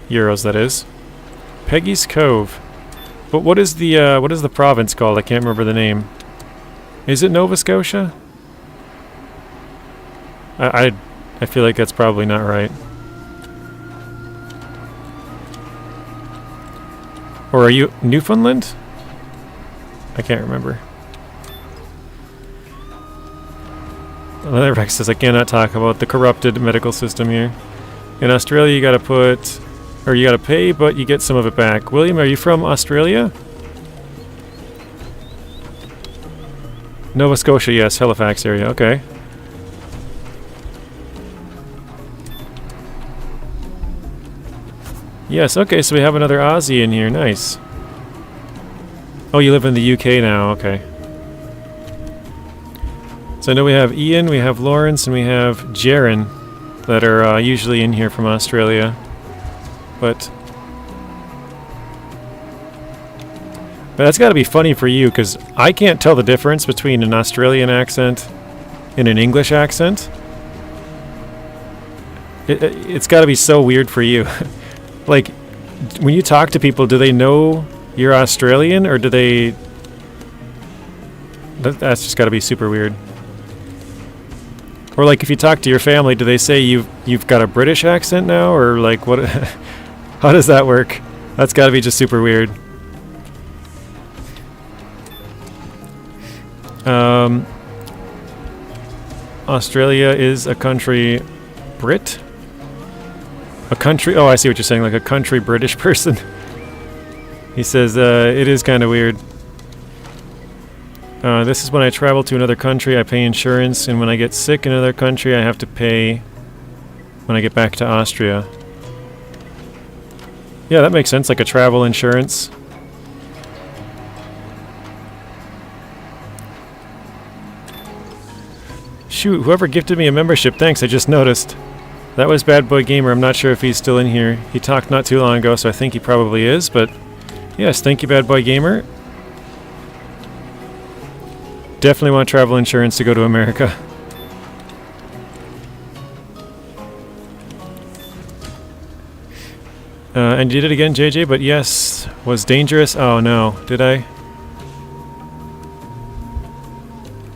euros. That is. Peggy's Cove. But what is the province called? I can't remember the name. Is it Nova Scotia? I feel like that's probably not right. Or are you Newfoundland? I can't remember. Another Rex says, I cannot talk about the corrupted medical system here. In Australia, you gotta pay, but you get some of it back. William, are you from Australia? Nova Scotia, yes, Halifax area, okay. Yes, okay, so we have another Aussie in here, nice. Oh, you live in the UK now, okay. So I know we have Ian, we have Lawrence, and we have Jaren that are usually in here from Australia. But that's got to be funny for you, because I can't tell the difference between an Australian accent and an English accent. It's got to be so weird for you. Like, when you talk to people, do they know you're Australian, or do they... That's just got to be super weird. Or like if you talk to your family, do they say you've got a British accent now, or like what? How does that work? That's got to be just super weird. Australia is a country Brit? A country... Oh, I see what you're saying, like a country British person. He says, it is kind of weird. This is when I travel to another country, I pay insurance, and when I get sick in another country, I have to pay when I get back to Austria. Yeah, that makes sense, like a travel insurance. Shoot, whoever gifted me a membership, thanks, I just noticed. That was Bad Boy Gamer, I'm not sure if he's still in here. He talked not too long ago, so I think he probably is, but yes, thank you, Bad Boy Gamer. Definitely want travel insurance to go to America. And you did it again, JJ, but yes, was dangerous. Oh no, did I?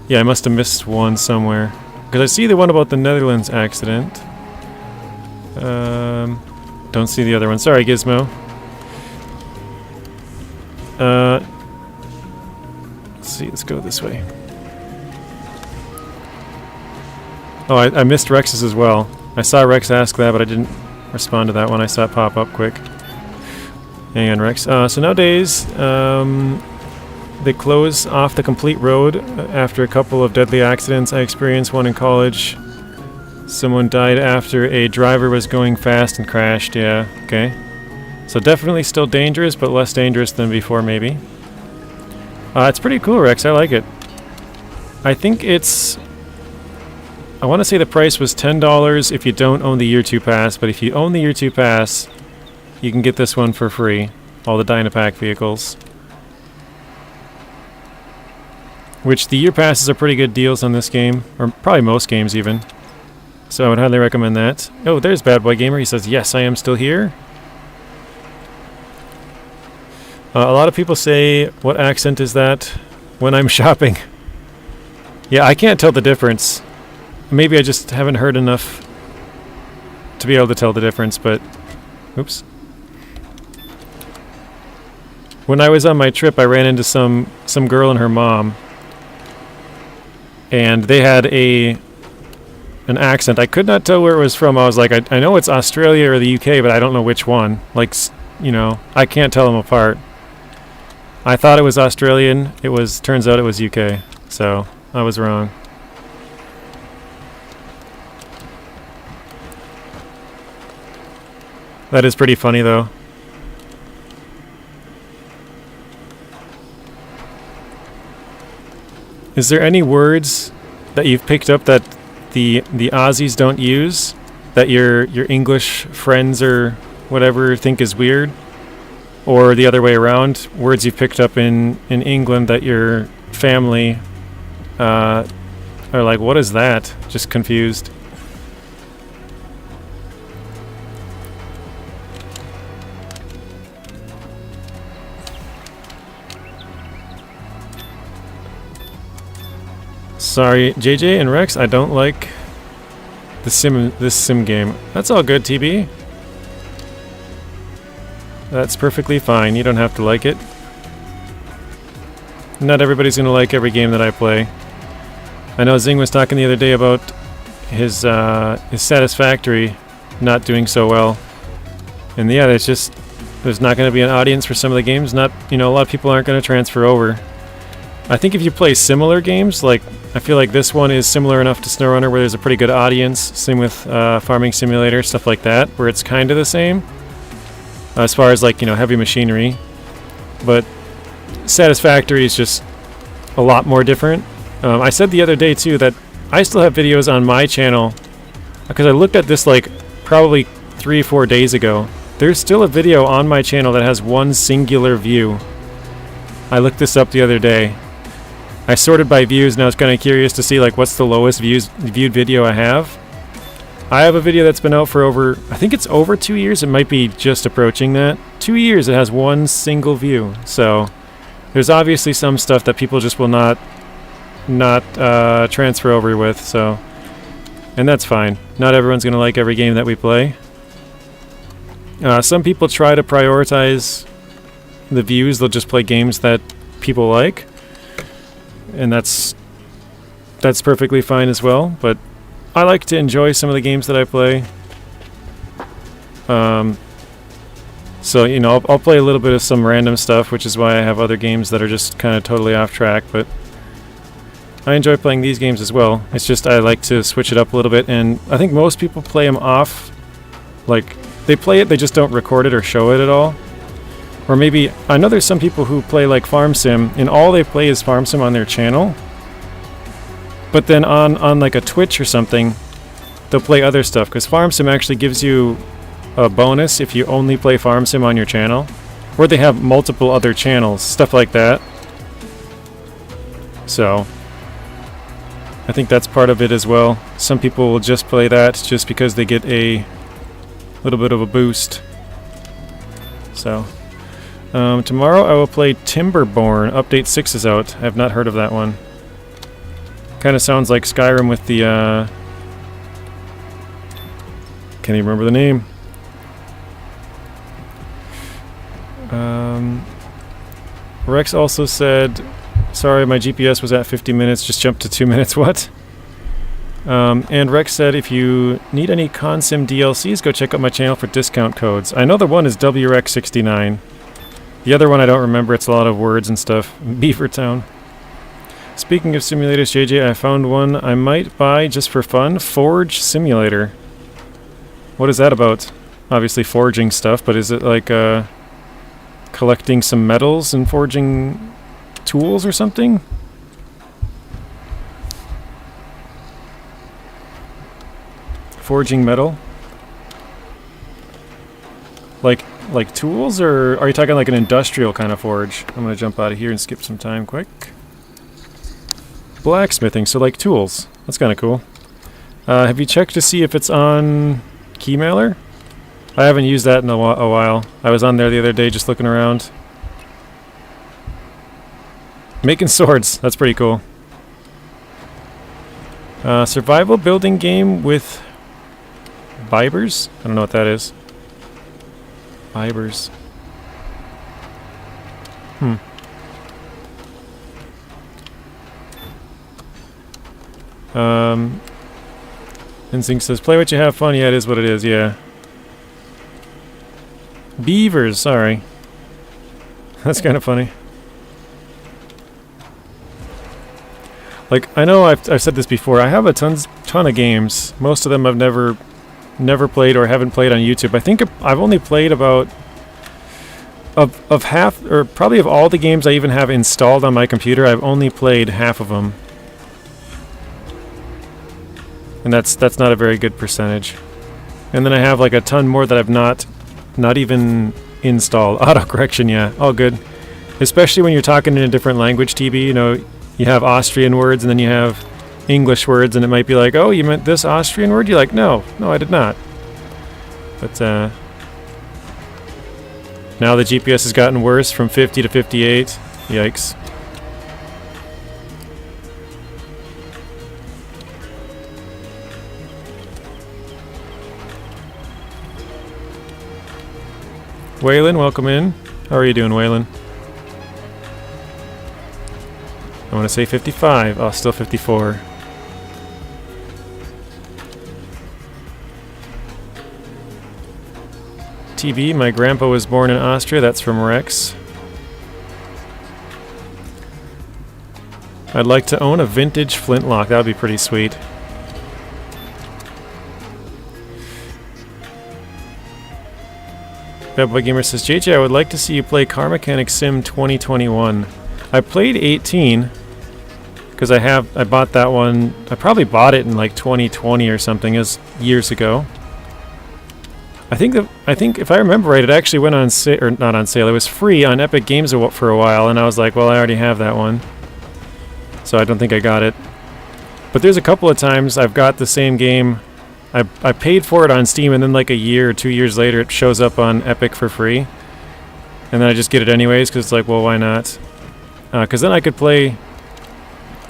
Yeah, I must have missed one somewhere. Because I see the one about the Netherlands accident. Don't see the other one. Sorry, Gizmo. Let's see, let's go this way. Oh, I missed Rex's as well. I saw Rex ask that, but I didn't respond to that one. I saw it pop up quick. Hang on, Rex. So nowadays, they close off the complete road after a couple of deadly accidents. I experienced one in college. Someone died after a driver was going fast and crashed. Yeah, okay. So definitely still dangerous, but less dangerous than before, maybe. It's pretty cool, Rex. I like it. I think it's... I want to say the price was $10 if you don't own the Year 2 Pass, but if you own the Year 2 Pass, you can get this one for free. All the Dynapac vehicles. Which the Year Passes are pretty good deals on this game, or probably most games even. So I would highly recommend that. Oh, there's Bad Boy Gamer. He says, yes, I am still here. A lot of people say, what accent is that when I'm shopping? Yeah, I can't tell the difference. Maybe I just haven't heard enough to be able to tell the difference, but... Oops. When I was on my trip, I ran into some girl and her mom. And they had an accent. I could not tell where it was from. I was like, I know it's Australia or the UK, but I don't know which one. Like, you know, I can't tell them apart. I thought it was Australian. Turns out it was UK. So, I was wrong. That is pretty funny, though. Is there any words that you've picked up that the Aussies don't use, that your English friends or whatever think is weird? Or the other way around, words you've picked up in England that your family are like, what is that? Just confused. Sorry, JJ and Rex, I don't like this sim game. That's all good, TB. That's perfectly fine. You don't have to like it. Not everybody's gonna like every game that I play. I know Zing was talking the other day about his Satisfactory not doing so well. And yeah, it's just there's not gonna be an audience for some of the games. Not, you know, a lot of people aren't gonna transfer over. I think if you play similar games, like I feel like this one is similar enough to SnowRunner where there's a pretty good audience. Same with Farming Simulator, stuff like that, where it's kind of the same as far as, like, you know, heavy machinery. But Satisfactory is just a lot more different. I said the other day too that I still have videos on my channel because I looked at this like probably 3 or 4 days ago. There's still a video on my channel that has one singular view. I looked this up the other day. I sorted by views, and I was kind of curious to see like what's the lowest viewed video I have. I have a video that's been out for over, I think it's over 2 years. It might be just approaching that. 2 years. It has one single view. So there's obviously some stuff that people just will not transfer over with. So, and that's fine. Not everyone's gonna like every game that we play. Some people try to prioritize the views. They'll just play games that people like. And that's perfectly fine as well, but I like to enjoy some of the games that I play. So, you know, I'll play a little bit of some random stuff, which is why I have other games that are just kind of totally off track, but I enjoy playing these games as well. It's just I like to switch it up a little bit, and I think most people play them off. Like, they play it, they just don't record it or show it at all. Or maybe, I know there's some people who play like Farm Sim, and all they play is Farm Sim on their channel. But then on like a Twitch or something, they'll play other stuff, because Farm Sim actually gives you a bonus if you only play Farm Sim on your channel. Or they have multiple other channels, stuff like that. So, I think that's part of it as well. Some people will just play that just because they get a little bit of a boost. So... tomorrow I will play Timberborn. Update 6 is out. I have not heard of that one. Kind of sounds like Skyrim with the, can't even remember the name. Rex also said, sorry, my GPS was at 50 minutes, just jumped to 2 minutes. What? And Rex said, if you need any Consim DLCs, go check out my channel for discount codes. I know the one is WREX69. The other one I don't remember, it's a lot of words and stuff. Beavertown. Speaking of simulators, JJ, I found one I might buy just for fun. Forge Simulator. What is that about? Obviously forging stuff, but is it like collecting some metals and forging tools or something? Forging metal? Like tools, or are you talking like an industrial kind of forge? I'm gonna jump out of here and skip some time quick. Blacksmithing, so like tools. That's kind of cool. Have you checked to see if it's on Keymailer? I haven't used that in a while. I was on there the other day just looking around. Making swords, that's pretty cool. Survival building game with Vibers? I don't know what that is. Fibers. Instinct says, play what you have fun. Yeah, it is what it is, yeah. Beavers, sorry. That's kind of funny. Like, I know I've said this before. I have a ton of games. Most of them I've never never played or haven't played on YouTube. I think I've only played about of half, or probably of all the games I even have installed on my computer, I've only played half of them. And that's not a very good percentage. And then I have like a ton more that I've not even installed. Autocorrection, yeah, all good. Especially when you're talking in a different language, TB, you know, you have Austrian words and then you have English words, and it might be like, oh, you meant this Austrian word? You're like, no, I did not. But now the GPS has gotten worse from 50 to 58. Yikes. Waylon, welcome in. How are you doing, Waylon? I want to say 55. Oh, still 54. TB, my grandpa was born in Austria. That's from Rex. I'd like to own a vintage flintlock. That would be pretty sweet. Bad Gamer says, JJ, I would like to see you play Car Mechanic Sim 2021. I played 18 because I bought that one. I probably bought it in like 2020 or something, as years ago. I think if I remember right, it actually went on sale, or not on sale. It was free on Epic Games for a while, and I was like, well, I already have that one, so I don't think I got it. But there's a couple of times I've got the same game. I paid for it on Steam, and then like a year or 2 years later, it shows up on Epic for free, and then I just get it anyways because it's like, well, why not? Because then I could play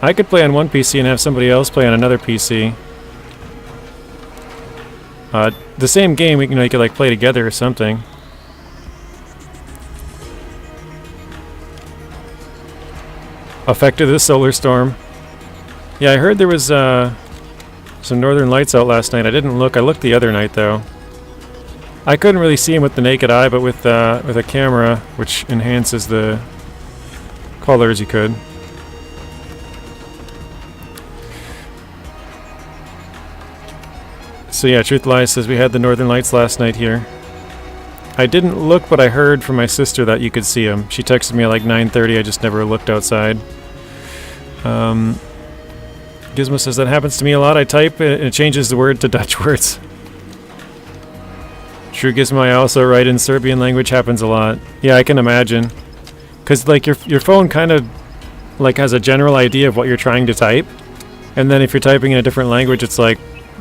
on one PC and have somebody else play on another PC. The same game, you know, you could like play together or something. Affected the solar storm. Yeah, I heard there was some northern lights out last night. I didn't look. I looked the other night though. I couldn't really see them with the naked eye, but with a camera, which enhances the colors, you could. So yeah, Truth Lies says we had the northern lights last night here. I didn't look, but I heard from my sister that you could see them. She texted me at like 9:30. I just never looked outside. Gizmo says that happens to me a lot. I type and it changes the word to Dutch words. True, Gizmo. I also write in Serbian language. Happens a lot. Yeah, I can imagine. Cause like your phone kind of like has a general idea of what you're trying to type, and then if you're typing in a different language, it's like,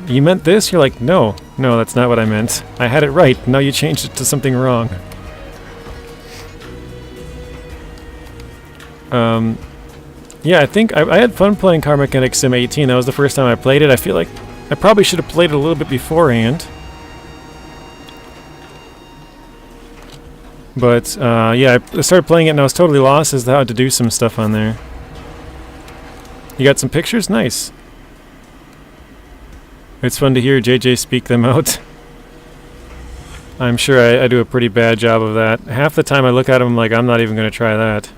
you meant this? You're like, no, that's not what I meant. I had it right. Now you changed it to something wrong. Yeah, I think I had fun playing Car Mechanic Sim 18. That was the first time I played it. I feel like I probably should have played it a little bit beforehand. But, yeah, I started playing it and I was totally lost as to how to do some stuff on there. You got some pictures? Nice. It's fun to hear JJ speak them out. I'm sure I do a pretty bad job of that. Half the time I look at them like, I'm not even going to try that.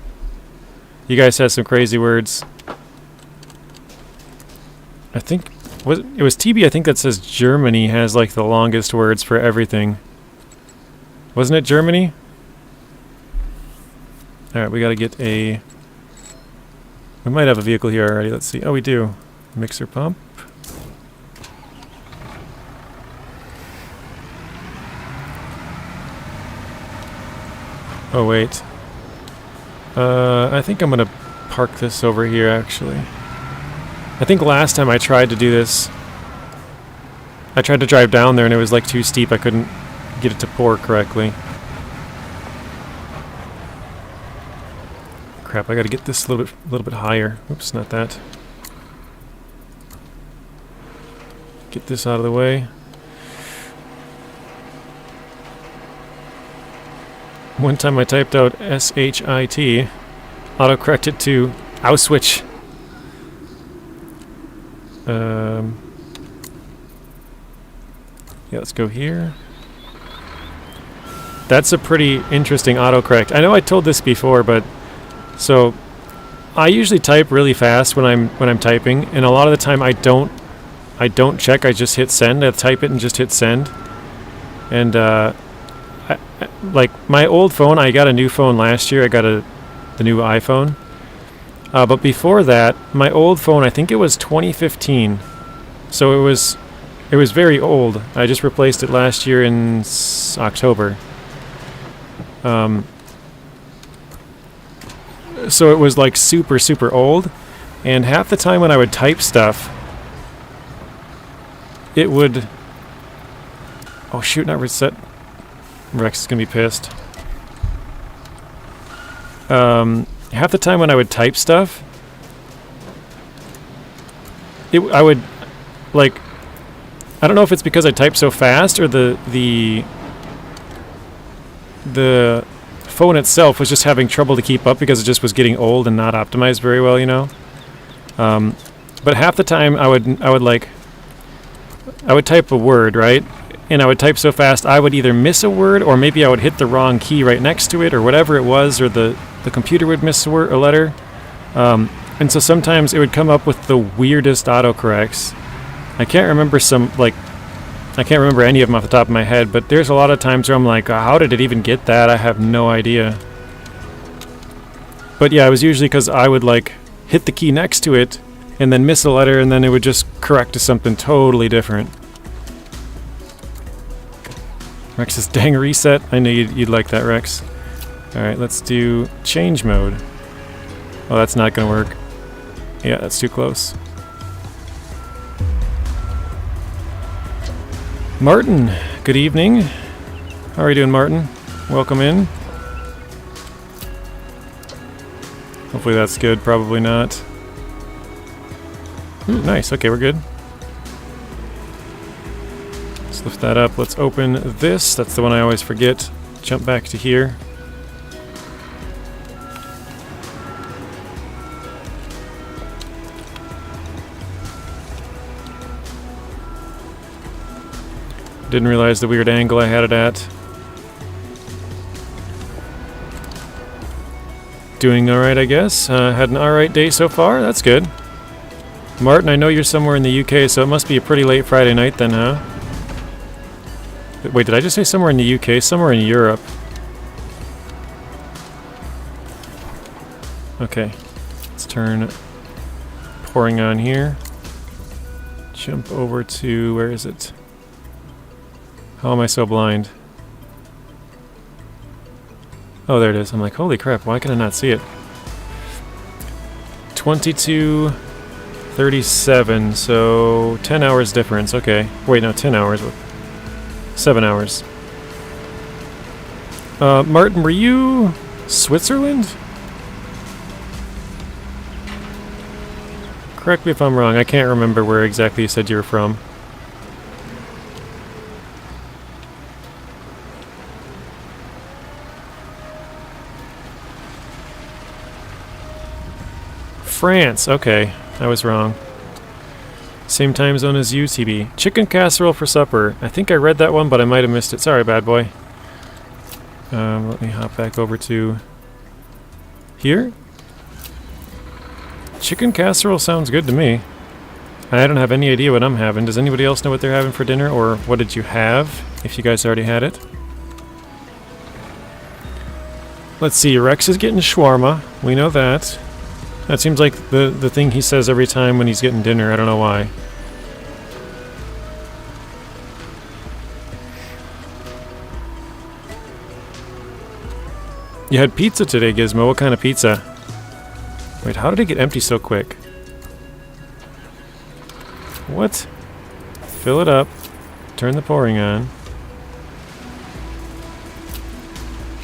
You guys have some crazy words. I think it was TB, I think, that says Germany has like the longest words for everything. Wasn't it Germany? Alright, we gotta get a... We might have a vehicle here already. Let's see. Oh, we do. Mixer pump. Oh, wait. I think I'm gonna park this over here, actually. I think last time I tried to do this, I tried to drive down there and it was like too steep. I couldn't get it to pour correctly. Crap, I gotta get this a little bit higher. Oops, not that. Get this out of the way. One time I typed out S-H-I-T, autocorrected to Auschwitz. Yeah, let's go here. That's a pretty interesting autocorrect. I know I told this before, but so I usually type really fast when I'm typing, and a lot of the time I don't I don't check. I just hit send. I type it and just hit send. And like my old phone, I got a new phone last year. I got the new iPhone. But before that, my old phone, I think it was 2015. So it was very old. I just replaced it last year in October. So it was like super, super old. And half the time when I would type stuff, it would... Oh shoot, not reset. Rex is going to be pissed. Half the time when I would type stuff, I would, like... I don't know if it's because I type so fast or the phone itself was just having trouble to keep up because it just was getting old and not optimized very well, you know. But half the time I would type a word, right? And I would type so fast I would either miss a word or maybe I would hit the wrong key right next to it or whatever it was, or the computer would miss a word, a letter. And so sometimes it would come up with the weirdest autocorrects. I can't remember any of them off the top of my head, but there's a lot of times where I'm like, how did it even get that? I have no idea. But yeah, it was usually because I would like hit the key next to it and then miss a letter, and then it would just correct to something totally different. Rex says, dang reset. I knew you'd like that, Rex. Alright, let's do change mode. Oh, that's not going to work. Yeah, that's too close. Martin, good evening. How are you doing, Martin? Welcome in. Hopefully that's good. Probably not. Ooh, nice. Okay, we're good. Let's lift that up. Let's open this. That's the one I always forget. Jump back to here. Didn't realize the weird angle I had it at. Doing alright, I guess. Had an alright day so far. That's good. Martin, I know you're somewhere in the UK, so it must be a pretty late Friday night then, huh? Wait, did I just say somewhere in the UK? Somewhere in Europe. Okay. Let's turn pouring on here. Jump over to... where is it? How am I so blind? Oh, there it is. I'm like, holy crap, why can I not see it? 22:37, so 10 hours difference. Okay. Wait, no, 10 hours. 7 hours. Martin, were you Switzerland? Correct me if I'm wrong. I can't remember where exactly you said you were from. France, okay. I was wrong. Same time zone as UTB. Chicken casserole for supper. I think I read that one, but I might have missed it. Sorry, bad boy. Let me hop back over to here. Chicken casserole sounds good to me. I don't have any idea what I'm having. Does anybody else know what they're having for dinner, or what did you have, if you guys already had it? Let's see, Rex is getting shawarma. We know that. That seems like the thing he says every time when he's getting dinner. I don't know why. You had pizza today, Gizmo. What kind of pizza? Wait, how did it get empty so quick? What? Fill it up. Turn the pouring on.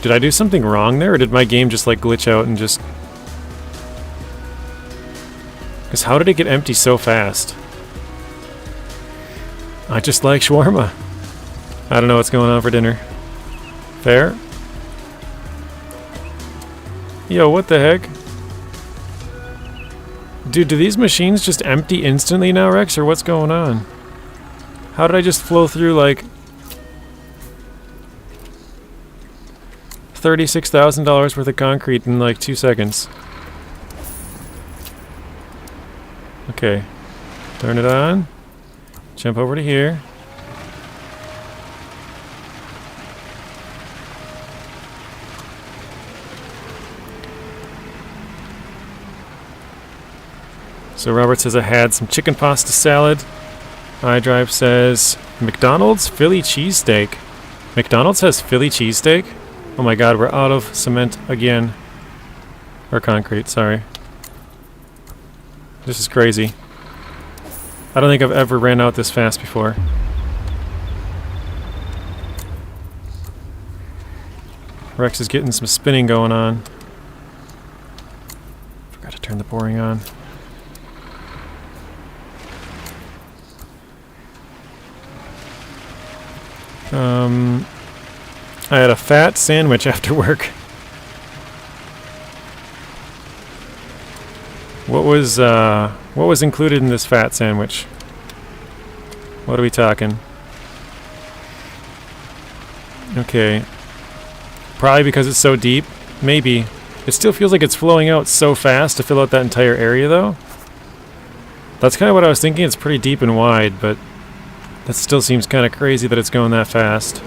Did I do something wrong there, or did my game just like glitch out and just... Because how did it get empty so fast? I just like shawarma. I don't know what's going on for dinner. Fair? Yo, what the heck? Dude, do these machines just empty instantly now, Rex, or what's going on? How did I just flow through, like... $36,000 worth of concrete in, like, 2 seconds? Okay. Turn it on. Jump over to here. So Robert says I had some chicken pasta salad. iDrive says McDonald's Philly cheesesteak. McDonald's has Philly cheesesteak? Oh my god, we're out of cement again. Or concrete, sorry. This is crazy. I don't think I've ever ran out this fast before. Rex is getting some spinning going on. Forgot to turn the boring on. I had a fat sandwich after work. What was included in this fat sandwich? What are we talking? Okay. Probably because it's so deep. Maybe. It still feels like it's flowing out so fast to fill out that entire area, though. That's kind of what I was thinking. It's pretty deep and wide, but that still seems kind of crazy that it's going that fast.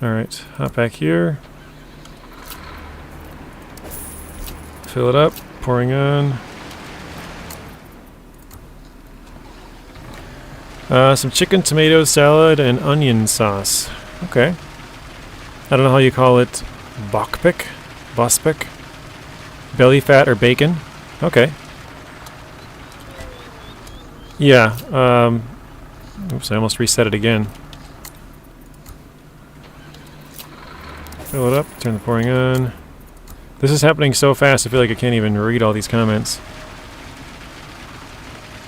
Alright, hop back here. Fill it up, pouring on. Some chicken, tomato salad, and onion sauce. Okay. I don't know how you call it. Bospic? Belly fat or bacon? Okay. Yeah, oops, I almost reset it again. Fill it up, turn the pouring on. This is happening so fast, I feel like I can't even read all these comments.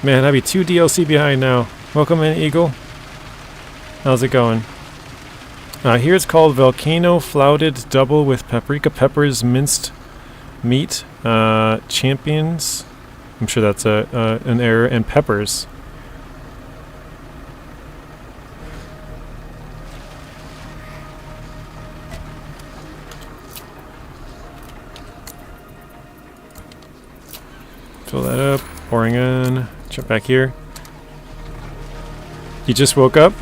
Man, I'd be 2 DLC behind now. Welcome in, Eagle. How's it going? Here it's called Volcano Flouted Double with Paprika Peppers, Minced Meat, Champions. I'm sure that's an error, and peppers. Fill that up, pouring on. Jump back here. You just woke up?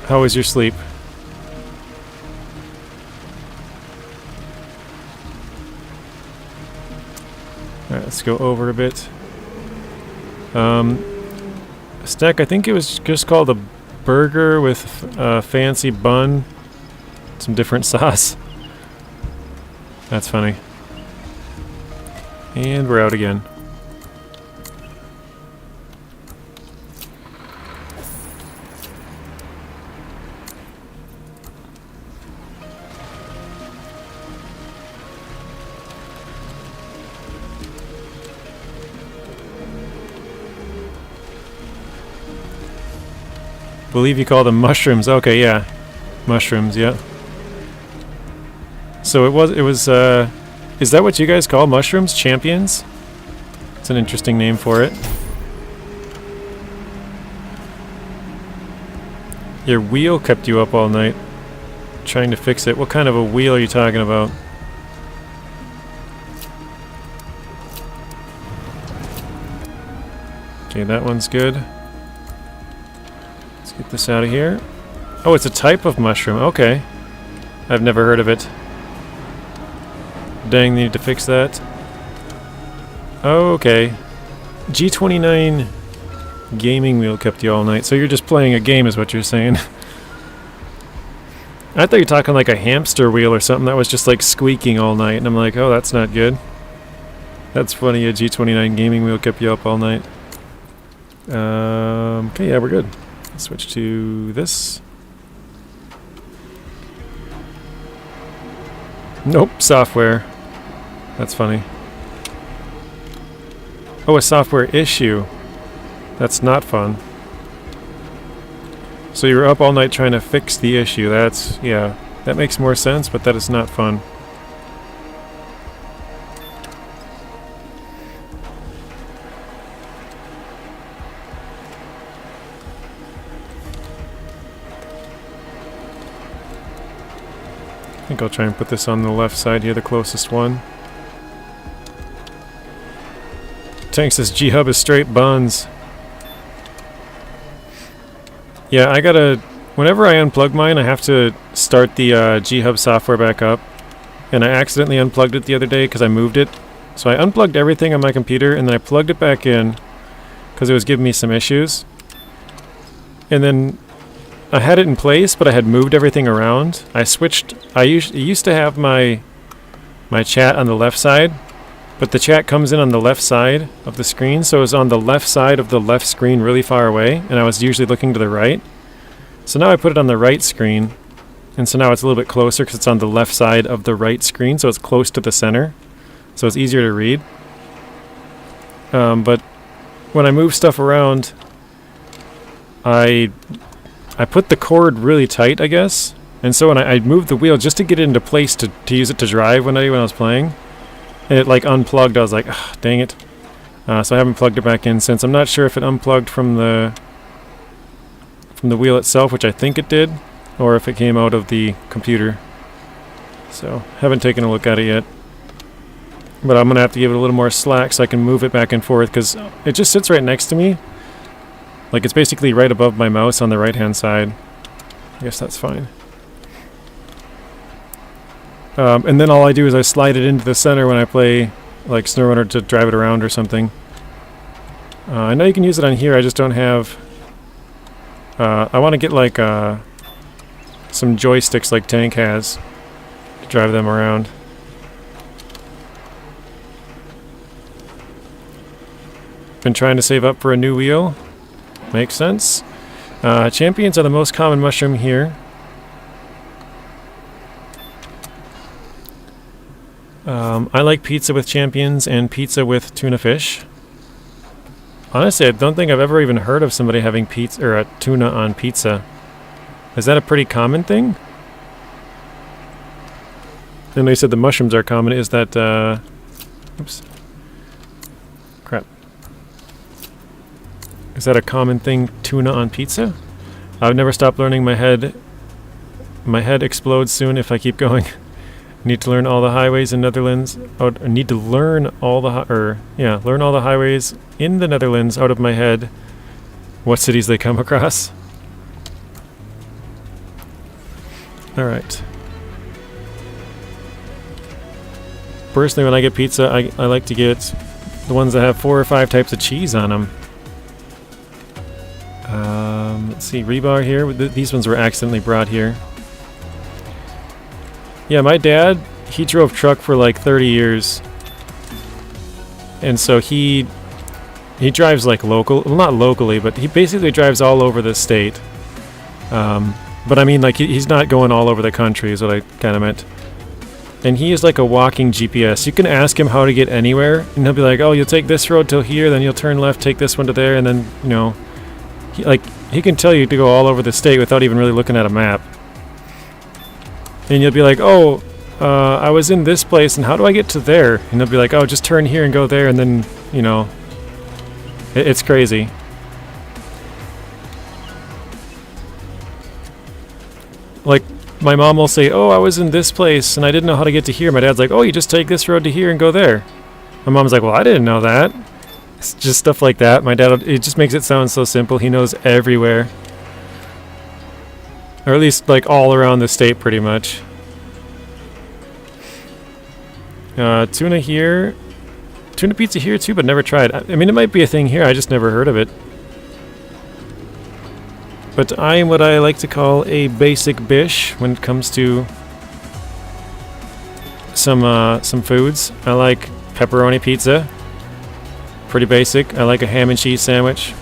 How was your sleep? Alright, let's go over a bit. Stack, I think it was just called a burger with a fancy bun. Some different sauce. That's funny. And we're out again. Believe you call them mushrooms. Okay, yeah. Mushrooms, yeah. So it was, is that what you guys call mushrooms? Champions? It's an interesting name for it. Your wheel kept you up all night trying to fix it. What kind of a wheel are you talking about? Okay, that one's good. Get this out of here. Oh, it's a type of mushroom. Okay. I've never heard of it. Dang, need to fix that. Okay. G29 gaming wheel kept you all night. So you're just playing a game is what you're saying. I thought you were talking like a hamster wheel or something that was just like squeaking all night. And I'm like, oh, that's not good. That's funny, a G29 gaming wheel kept you up all night. Okay, yeah, we're good. Switch to this. Nope, software. That's funny. Oh, a software issue. That's not fun. So you were up all night trying to fix the issue. That's, yeah, that makes more sense, but that is not fun. I think I'll try and put this on the left side here, the closest one. Tank says G-Hub is straight buns. Yeah, I gotta... Whenever I unplug mine, I have to start the G-Hub software back up. And I accidentally unplugged it the other day because I moved it. So I unplugged everything on my computer and then I plugged it back in because it was giving me some issues. And then I had it in place, but I had moved everything around. I switched... I used to have my chat on the left side, but the chat comes in on the left side of the screen, so it was on the left side of the left screen really far away, and I was usually looking to the right. So now I put it on the right screen, and so now it's a little bit closer because it's on the left side of the right screen, so it's close to the center, so it's easier to read. But when I move stuff around, I put the cord really tight, I guess, and so when I moved the wheel just to get it into place to use it to drive when I was playing, and it like unplugged. I was like, oh, dang it. So I haven't plugged it back in since. I'm not sure if it unplugged from the wheel itself, which I think it did, or if it came out of the computer. So haven't taken a look at it yet. But I'm going to have to give it a little more slack so I can move it back and forth, because it just sits right next to me. Like, it's basically right above my mouse on the right-hand side. I guess that's fine. And then all I do is I slide it into the center when I play, like, SnowRunner to drive it around or something. I know you can use it on here, I just don't have... I want to get, like, some joysticks like Tank has to drive them around. Been trying to save up for a new wheel. Makes sense. Champions are the most common mushroom here. I like pizza with champions and pizza with tuna fish. Honestly, I don't think I've ever even heard of somebody having pizza or tuna on pizza. Is that a pretty common thing? And they said the mushrooms are common. Is that oops. Crap. Is that a common thing, tuna on pizza? I've never stopped learning. My head explodes soon if I keep going. Need to learn all the highways in Netherlands. Need to learn all the learn all the highways in the Netherlands out of my head. What cities they come across. All right. Personally, when I get pizza, I like to get the ones that have 4 or 5 types of cheese on them. Let's see, rebar here. These ones were accidentally brought here. Yeah, my dad, he drove truck for like 30 years. And so he drives like local, well, not locally, but he basically drives all over the state. But I mean, like, he's not going all over the country is what I kind of meant. And he is like a walking GPS. You can ask him how to get anywhere, and he'll be like, oh, you'll take this road till here, then you'll turn left, take this one to there, and then, you know, he can tell you to go all over the state without even really looking at a map. And you'll be like, oh, I was in this place, and how do I get to there? And they'll be like, oh, just turn here and go there, and then, you know, it's crazy. Like, my mom will say, oh, I was in this place, and I didn't know how to get to here. My dad's like, oh, you just take this road to here and go there. My mom's like, well, I didn't know that. It's just stuff like that. My dad, it just makes it sound so simple. He knows everywhere. Or at least, like, all around the state, pretty much. Tuna here. Tuna pizza here, too, but never tried. I mean, it might be a thing here. I just never heard of it. But I am what I like to call a basic bish when it comes to some foods. I like pepperoni pizza. Pretty basic. I like a ham and cheese sandwich.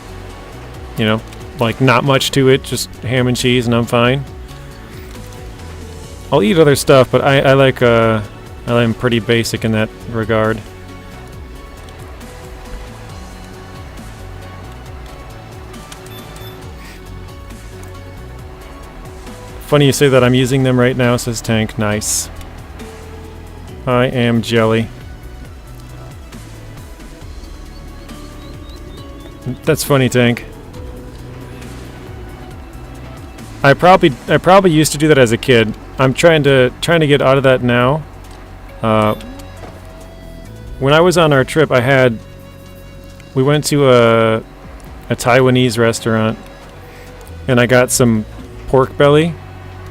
You know, like not much to it, just ham and cheese, and I'm fine. I'll eat other stuff, but I'm pretty basic in that regard. Funny you say that. I'm using them right now, says Tank. Nice. I am jelly. That's funny, Tank. I probably used to do that as a kid. I'm trying to get out of that now. When I was on our trip, we went to a Taiwanese restaurant, and I got some pork belly.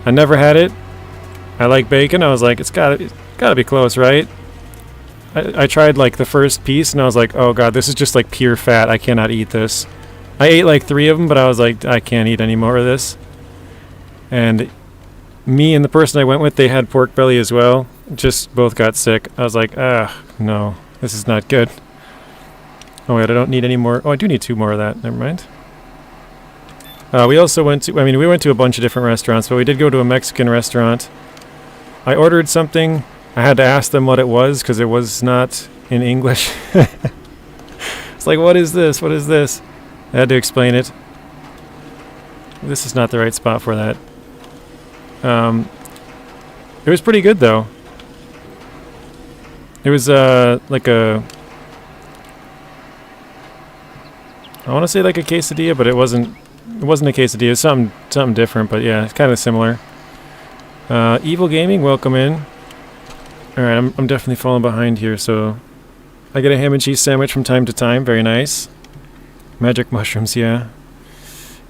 I never had it. I like bacon. I was like, it's gotta be close, right? I tried like the first piece, and I was like, oh god, this is just like pure fat. I cannot eat this. I ate like 3 of them, but I was like, I can't eat any more of this. And me and the person I went with, they had pork belly as well. Just both got sick. I was like, no, this is not good. Oh wait, I don't need any more. Oh, I do need 2 more of that. Never mind. We also went to, we went to a bunch of different restaurants, but we did go to a Mexican restaurant. I ordered something. I had to ask them what it was because it was not in English. It's like, what is this? What is this? I had to explain it. This is not the right spot for that. It was pretty good though. It was like a, I want to say like a quesadilla, but it wasn't a quesadilla. It was something different, but yeah, it's kind of similar. Evil Gaming, welcome in. Alright, I'm definitely falling behind here, so I get a ham and cheese sandwich from time to time. Very nice. Magic mushrooms, yeah.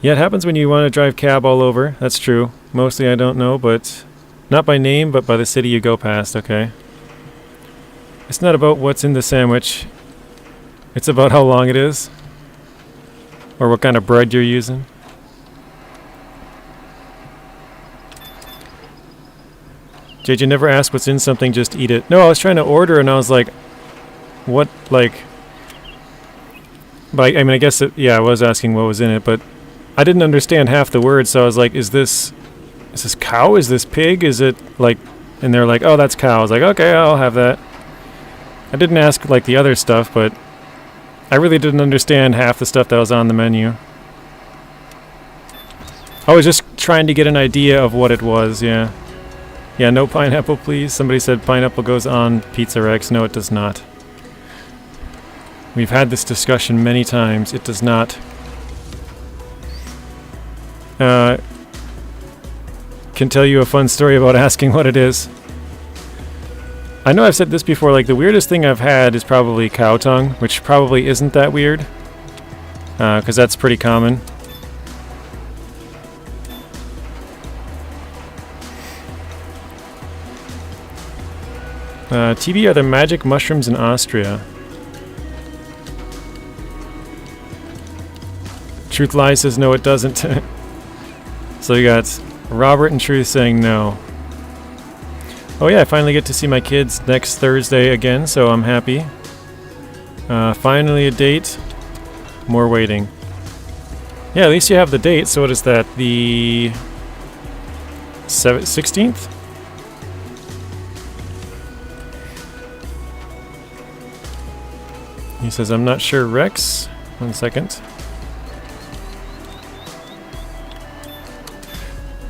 Yeah, it happens when you want to drive cab all over. That's true. Mostly I don't know, but not by name, but by the city you go past, okay. It's not about what's in the sandwich. It's about how long it is. Or what kind of bread you're using. JJ, never ask what's in something, just eat it. No, I was trying to order and I was like, what, like... But I mean, I guess, yeah, I was asking what was in it, but I didn't understand half the words, so I was like, is this cow? Is this pig? Is it, like... And they're like, oh, that's cow. I was like, okay, I'll have that. I didn't ask, like, the other stuff, but I really didn't understand half the stuff that was on the menu. I was just trying to get an idea of what it was, yeah. Yeah, no pineapple, please. Somebody said pineapple goes on Pizza Rex. No, it does not. We've had this discussion many times. It does not. Can tell you a fun story about asking what it is. I know I've said this before, like the weirdest thing I've had is probably cow tongue, which probably isn't that weird. Because that's pretty common. TB, are there magic mushrooms in Austria? Truth Lies says no, it doesn't. So you got Robert and Truth saying no. Oh yeah, I finally get to see my kids next Thursday again, so I'm happy. Finally a date. More waiting. Yeah, at least you have the date, so what is that? The 16th? He says, I'm not sure, Rex. 1 second.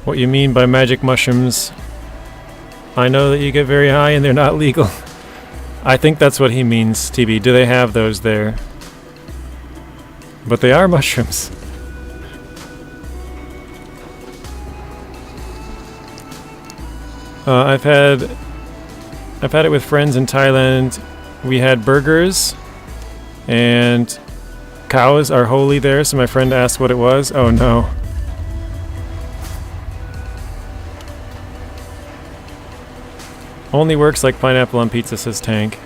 What you mean by magic mushrooms? I know that you get very high and they're not legal. I think that's what he means, TB. Do they have those there? But they are mushrooms. I've had it with friends in Thailand. We had burgers. And cows are holy there, so my friend asked what it was. Oh no. Only works like pineapple on pizza, says Tank.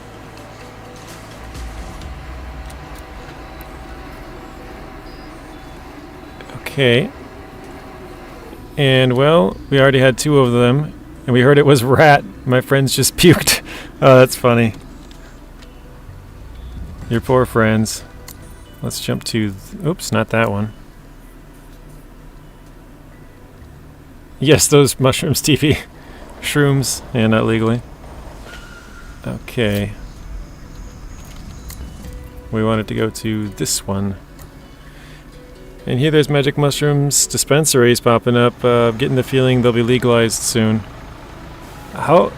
Okay. And well, we already had 2 of them, and we heard it was rat. My friends just puked. Oh, that's funny. Your poor friends. Let's jump to... Oops, not that one. Yes, those mushrooms, TV. Shrooms, and not legally. Okay. We wanted to go to this one. And here there's magic mushrooms dispensaries popping up. Getting the feeling they'll be legalized soon. How...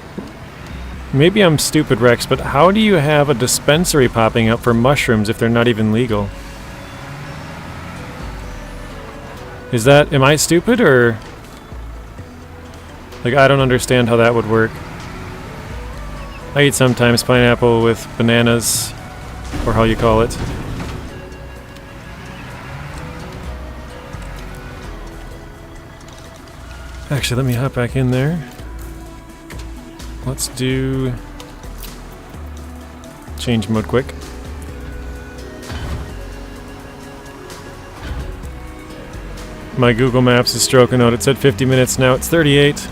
Maybe I'm stupid, Rex, but how do you have a dispensary popping up for mushrooms if they're not even legal? Is that... Am I stupid, or... Like, I don't understand how that would work. I eat sometimes pineapple with bananas, or how you call it. Actually, let me hop back in there. Let's do... change mode quick. My Google Maps is stroking out. It said 50 minutes, now it's 38.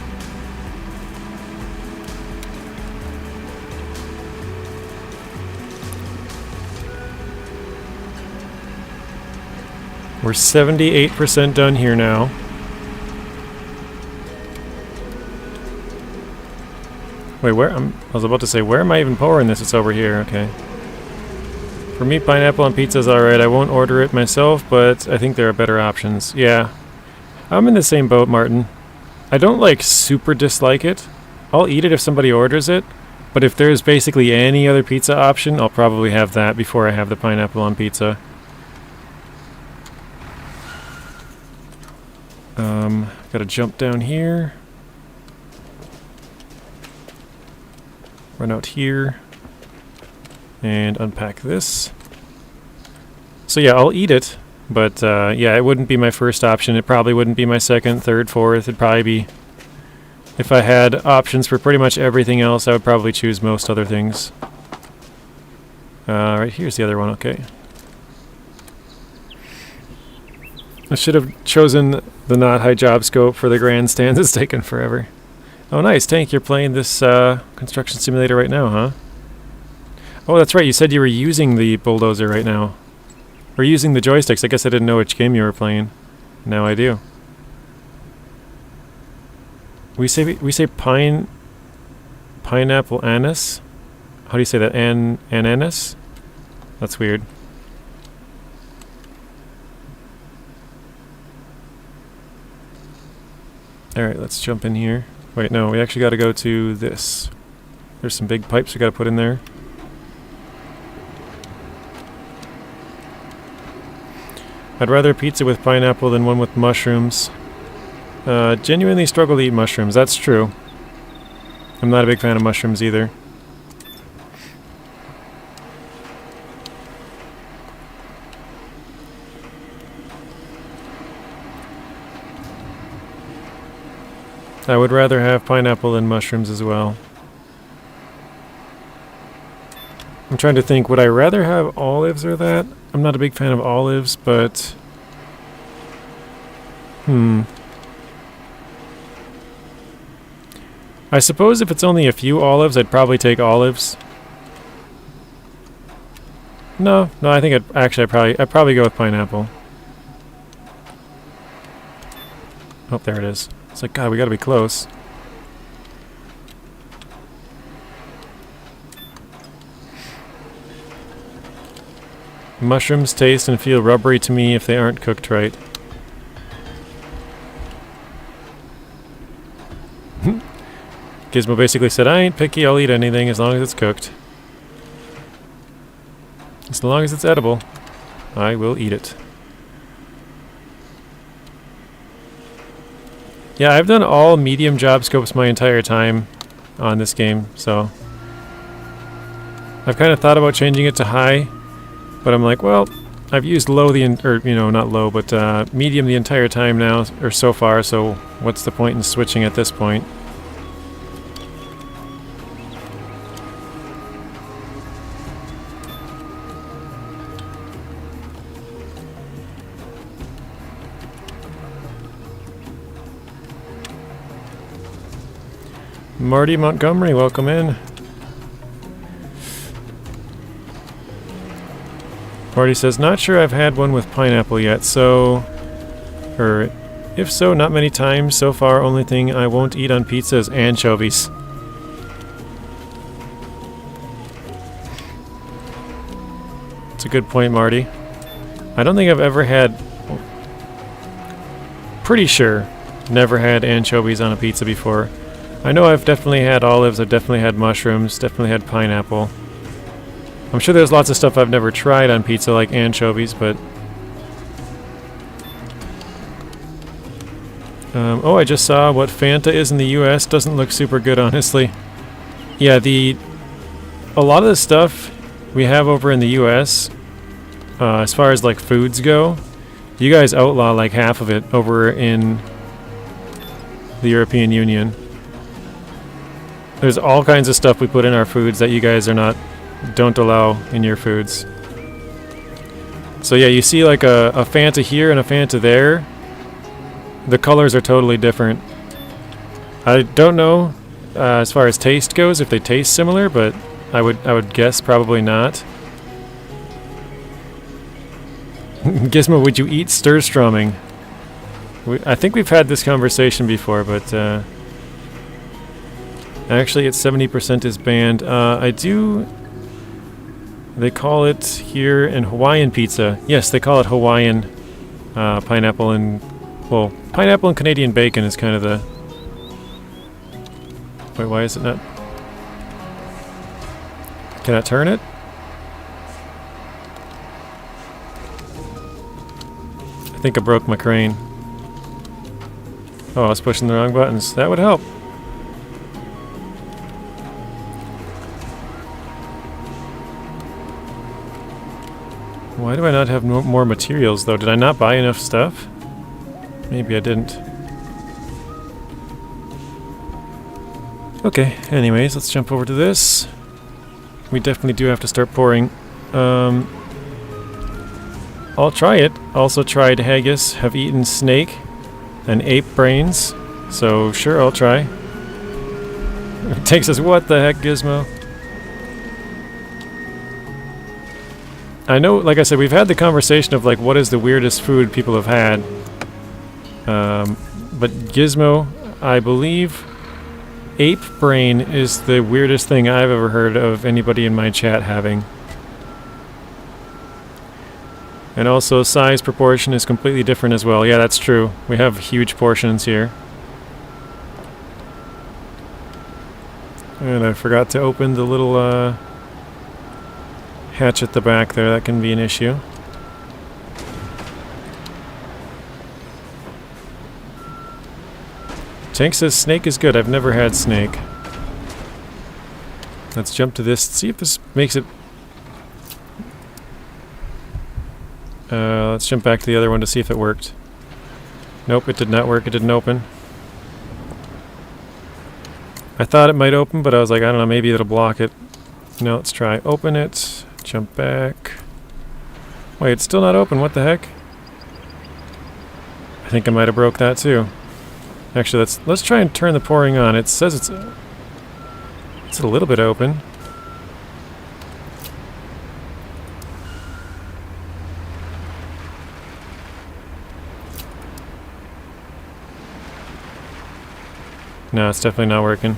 We're 78% done here now. Wait, where? I was about to say, where am I even pouring this? It's over here, okay. For me, pineapple on pizza is alright. I won't order it myself, but I think there are better options. Yeah. I'm in the same boat, Martin. I don't, like, super dislike it. I'll eat it if somebody orders it, but if there's basically any other pizza option, I'll probably have that before I have the pineapple on pizza. Gotta jump down here. Run out here. And unpack this. So yeah, I'll eat it. But yeah, it wouldn't be my first option. It probably wouldn't be my second, third, fourth. It'd probably be... If I had options for pretty much everything else, I would probably choose most other things. Right, here's the other one, okay. I should have chosen the not high job scope for the grandstands. It's taken forever. Oh nice, Tank, you're playing this construction simulator right now, huh? Oh, that's right, you said you were using the bulldozer right now. Or using the joysticks. I guess I didn't know which game you were playing. Now I do. We say pineapple anise? How do you say that? Ananas? That's weird. Alright, let's jump in here. Wait, no, we actually gotta go to this. There's some big pipes we gotta put in there. I'd rather pizza with pineapple than one with mushrooms. Genuinely struggle to eat mushrooms, that's true. I'm not a big fan of mushrooms either. I would rather have pineapple than mushrooms as well. I'm trying to think, would I rather have olives or that? I'm not a big fan of olives, but... I suppose if it's only a few olives, I'd probably take olives. No, I think I'd probably go with pineapple. Oh, there it is. It's like, God, we gotta be close. Mushrooms taste and feel rubbery to me if they aren't cooked right. Gizmo basically said, I ain't picky, I'll eat anything as long as it's cooked. As long as it's edible, I will eat it. Yeah, I've done all medium job scopes my entire time on this game, so... I've kind of thought about changing it to high, but I'm like, well, I've used low not low, but medium the entire time now, or so far, so what's the point in switching at this point? Marty Montgomery, welcome in. Marty says, not sure I've had one with pineapple yet, so... Or, if so, not many times. So far, only thing I won't eat on pizza is anchovies. It's a good point, Marty. I don't think I've ever had... Pretty sure, never had anchovies on a pizza before. I know I've definitely had olives, I've definitely had mushrooms, definitely had pineapple. I'm sure there's lots of stuff I've never tried on pizza, like anchovies, but... Oh, I just saw what Fanta is in the US. Doesn't look super good, honestly. Yeah, a lot of the stuff we have over in the US, as far as like foods go, you guys outlaw like half of it over in the European Union. There's all kinds of stuff we put in our foods that you guys don't allow in your foods. So yeah, you see like a Fanta here and a Fanta there. The colors are totally different. I don't know as far as taste goes if they taste similar, but I would guess probably not. Gizmo, would you eat Sturströmming? I think we've had this conversation before, but actually it's 70% is banned. I do... They call it here in Hawaiian pizza. Yes, they call it Hawaiian pineapple and... Well, pineapple and Canadian bacon is kind of the... Wait, why is it not... Can I turn it? I think I broke my crane. Oh, I was pushing the wrong buttons. That would help. Why do I not have more materials, though? Did I not buy enough stuff? Maybe I didn't. Okay, anyways, let's jump over to this. We definitely do have to start pouring. I'll try it. Also tried haggis, have eaten snake and ape brains. So sure, I'll try. It takes us what the heck, Gizmo? I know, like I said, we've had the conversation of like what is the weirdest food people have had. But Gizmo, I believe ape brain is the weirdest thing I've ever heard of anybody in my chat having. And also size proportion is completely different as well. Yeah, that's true. We have huge portions here. And I forgot to open the little hatch at the back there. That can be an issue. Tank says snake is good. I've never had snake. Let's jump to this. See if this makes it... let's jump back to the other one to see if it worked. Nope, it did not work. It didn't open. I thought it might open, but I was like, I don't know, maybe it'll block it. No, let's try. Open it. Jump back. Wait, it's still not open. What the heck? I think I might have broke that too. Actually, let's try and turn the pouring on. It says it's a little bit open. No, it's definitely not working.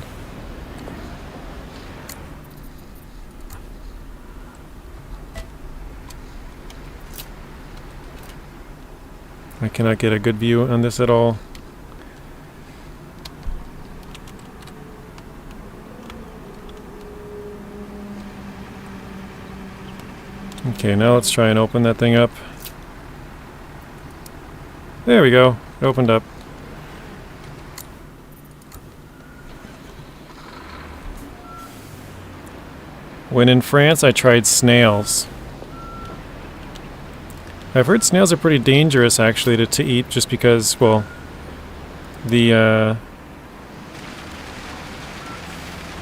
I cannot get a good view on this at all. Okay, now let's try and open that thing up. There we go. It opened up. When in France, I tried snails. I've heard snails are pretty dangerous, actually, to eat, just because, well, the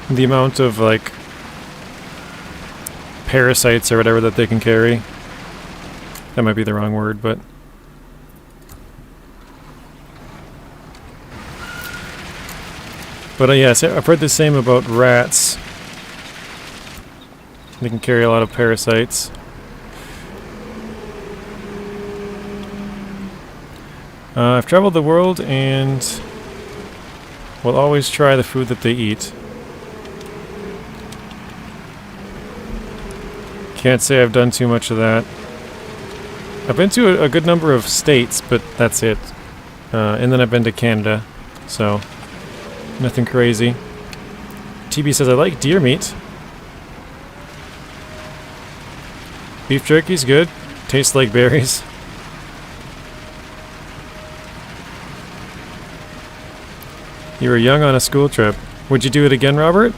amount of, like, parasites or whatever that they can carry. That might be the wrong word, but... But yes, I've heard the same about rats. They can carry a lot of parasites. I've traveled the world and will always try the food that they eat. Can't say I've done too much of that. I've been to a good number of states, but that's it. And then I've been to Canada, so nothing crazy. TB says, I like deer meat. Beef jerky's good. Tastes like berries. You were young on a school trip. Would you do it again, Robert?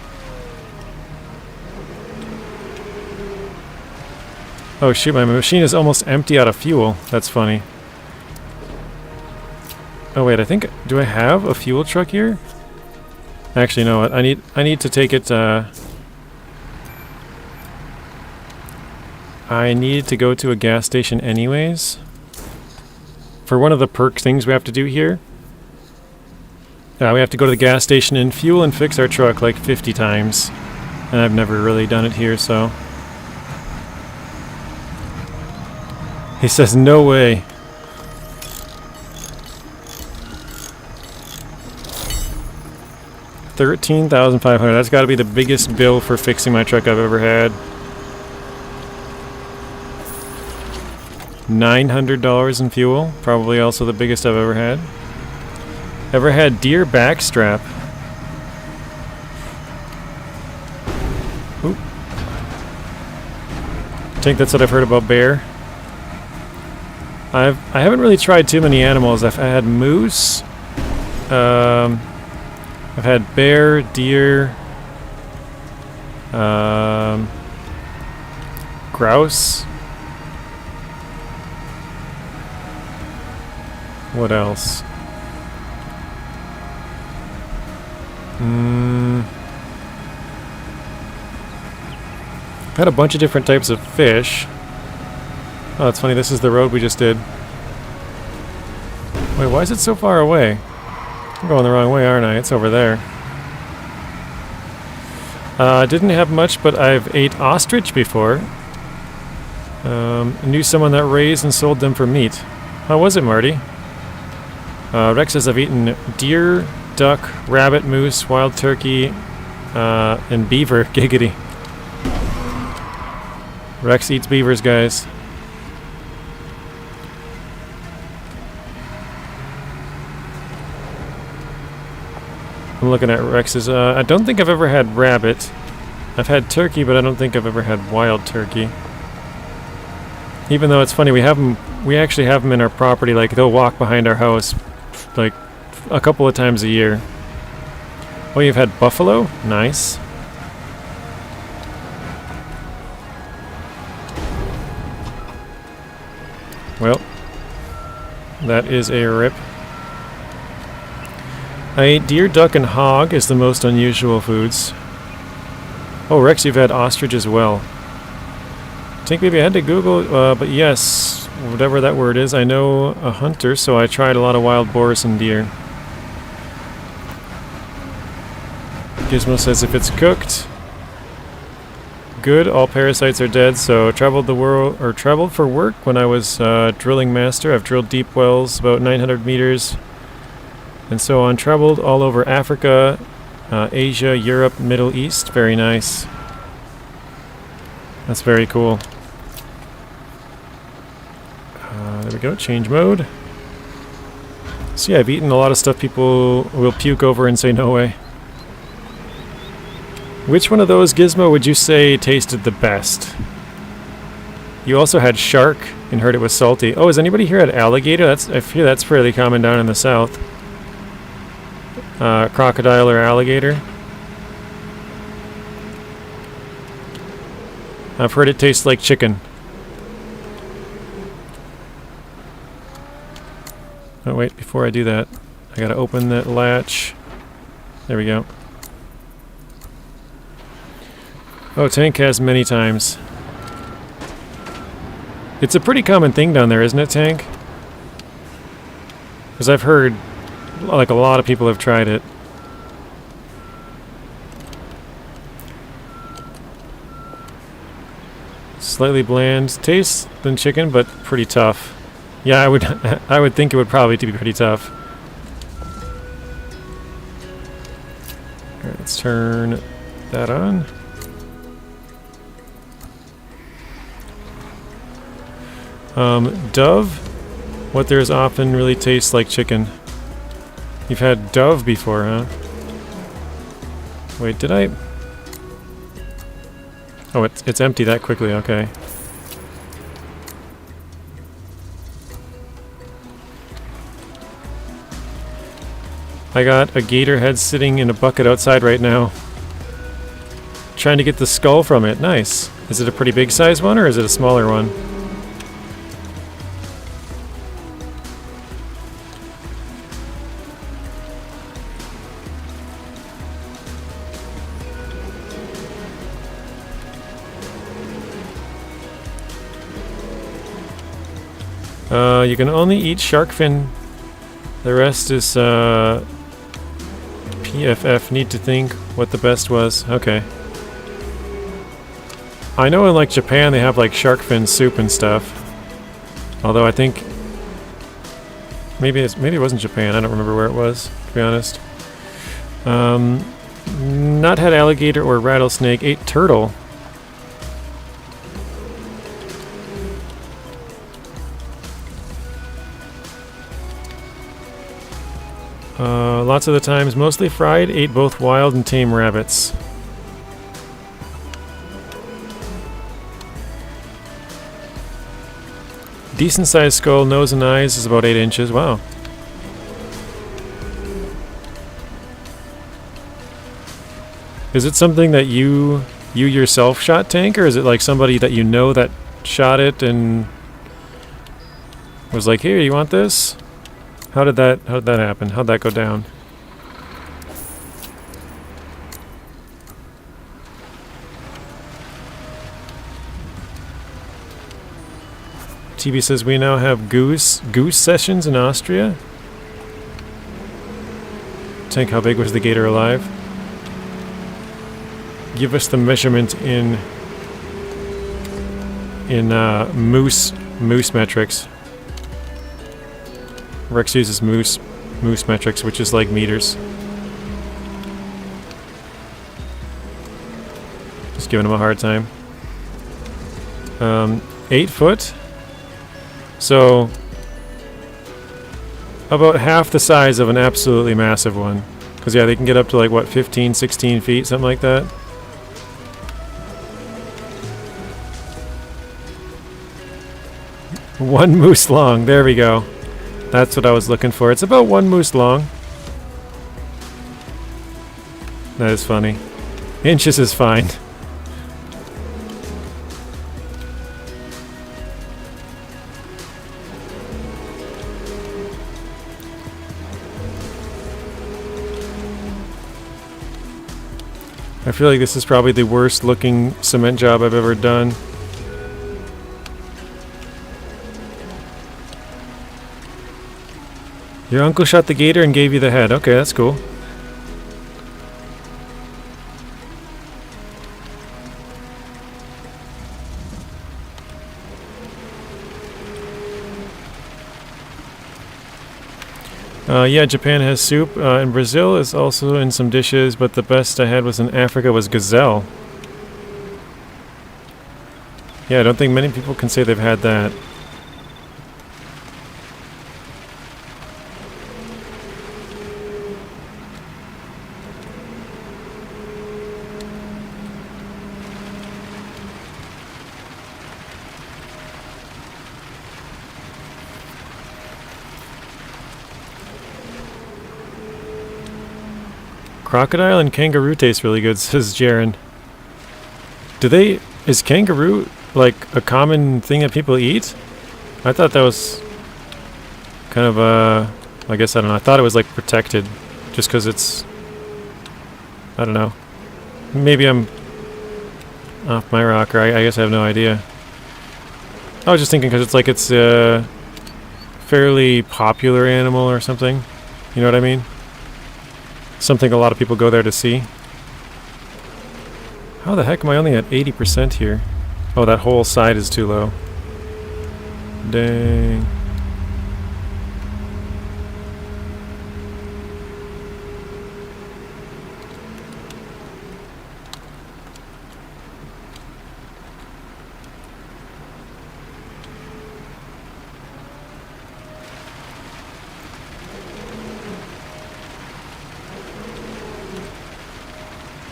Oh shoot, my machine is almost empty out of fuel. That's funny. Oh wait, I think... Do I have a fuel truck here? Actually, no. I need to take it... I need to go to a gas station anyways. For one of the perk things we have to do here. We have to go to the gas station and fuel and fix our truck like 50 times. And I've never really done it here, so... He says, no way. $13,500. That's got to be the biggest bill for fixing my truck I've ever had. $900 in fuel. Probably also the biggest I've ever had. Ever had deer backstrap? Oop. I think that's what I've heard about bear. I haven't really tried too many animals. I've had moose. I've had bear, deer, grouse. What else? I've had a bunch of different types of fish. Oh, it's funny, this is the road we just did. Wait, why is it so far away? I'm going the wrong way, aren't I? It's over there. Didn't have much, but I've ate ostrich before. Knew someone that raised and sold them for meat. How was it, Marty? Rex says I've eaten deer, duck, rabbit, moose, wild turkey, and beaver. Giggity. Rex eats beavers, guys. I'm looking at Rex's. I don't think I've ever had rabbit. I've had turkey, but I don't think I've ever had wild turkey. Even though it's funny, we actually have them in our property. Like, they'll walk behind our house, like, a couple of times a year. Oh, you've had buffalo? Nice. Well, that is a rip. I ate deer, duck, and hog as the most unusual foods. Oh, Rex, you've had ostrich as well. I think maybe I had to Google, but yes, whatever that word is. I know a hunter, so I tried a lot of wild boars and deer. Gizmo says if it's cooked, good, all parasites are dead. So traveled the world, or traveled for work when I was drilling master. I've drilled deep wells about 900 meters. And so on, traveled all over Africa, Asia, Europe, Middle East. Very nice. That's very cool. There we go, change mode. So yeah, I've eaten a lot of stuff people will puke over and say no way. Which one of those, Gizmo, would you say tasted the best? You also had shark and heard it was salty. Oh, has anybody here had alligator? I fear that's fairly common down in the south. Crocodile or alligator. I've heard it tastes like chicken. Oh wait, before I do that, I gotta open that latch. There we go. Oh, Tank has many times. It's a pretty common thing down there, isn't it, Tank? Because I've heard, like, a lot of people have tried it. Slightly bland taste than chicken, but pretty tough. Yeah, I would think it would probably be pretty tough. Alright, let's turn that on. Dove. What there is often really tastes like chicken. You've had dove before, huh? Wait, did I? Oh, it's empty that quickly, okay. I got a gator head sitting in a bucket outside right now. Trying to get the skull from it. Nice. Is it a pretty big size one or is it a smaller one? You can only eat shark fin. The rest is PFF. Need to think what the best was. Okay. I know in like Japan they have like shark fin soup and stuff. Although I think maybe it wasn't Japan. I don't remember where it was, to be honest. Not had alligator or rattlesnake. Ate turtle. Lots of the times, mostly fried, ate both wild and tame rabbits. Decent sized skull, nose and eyes is about 8 inches. Wow. Is it something that you yourself shot, Tank, or is it like somebody that you know that shot it and was like, here, you want this? How did that happen? How'd that go down? TB says we now have goose sessions in Austria. Tank, how big was the gator alive? Give us the measurement in moose metrics. Rex uses moose metrics, which is like meters. Just giving him a hard time. 8 foot. So about half the size of an absolutely massive one. Because yeah, they can get up to like what, 15, 16 feet, something like that. One moose long, there we go. That's what I was looking for. It's about 1 moose long. That is funny. Inches is fine. I feel like this is probably the worst looking cement job I've ever done. Your uncle shot the gator and gave you the head. Okay, that's cool. Yeah, Japan has soup. In Brazil is also in some dishes, but the best I had was in Africa was gazelle. Yeah, I don't think many people can say they've had that. Crocodile and kangaroo taste really good, says Jaren. Is kangaroo like a common thing that people eat? I thought that was kind of I guess, I don't know, I thought it was like protected just because it's, I don't know. Maybe I'm off my rocker, I guess I have no idea. I was just thinking because it's a fairly popular animal or something. You know what I mean? Something a lot of people go there to see. How the heck am I only at 80% here? Oh, that whole side is too low. Dang.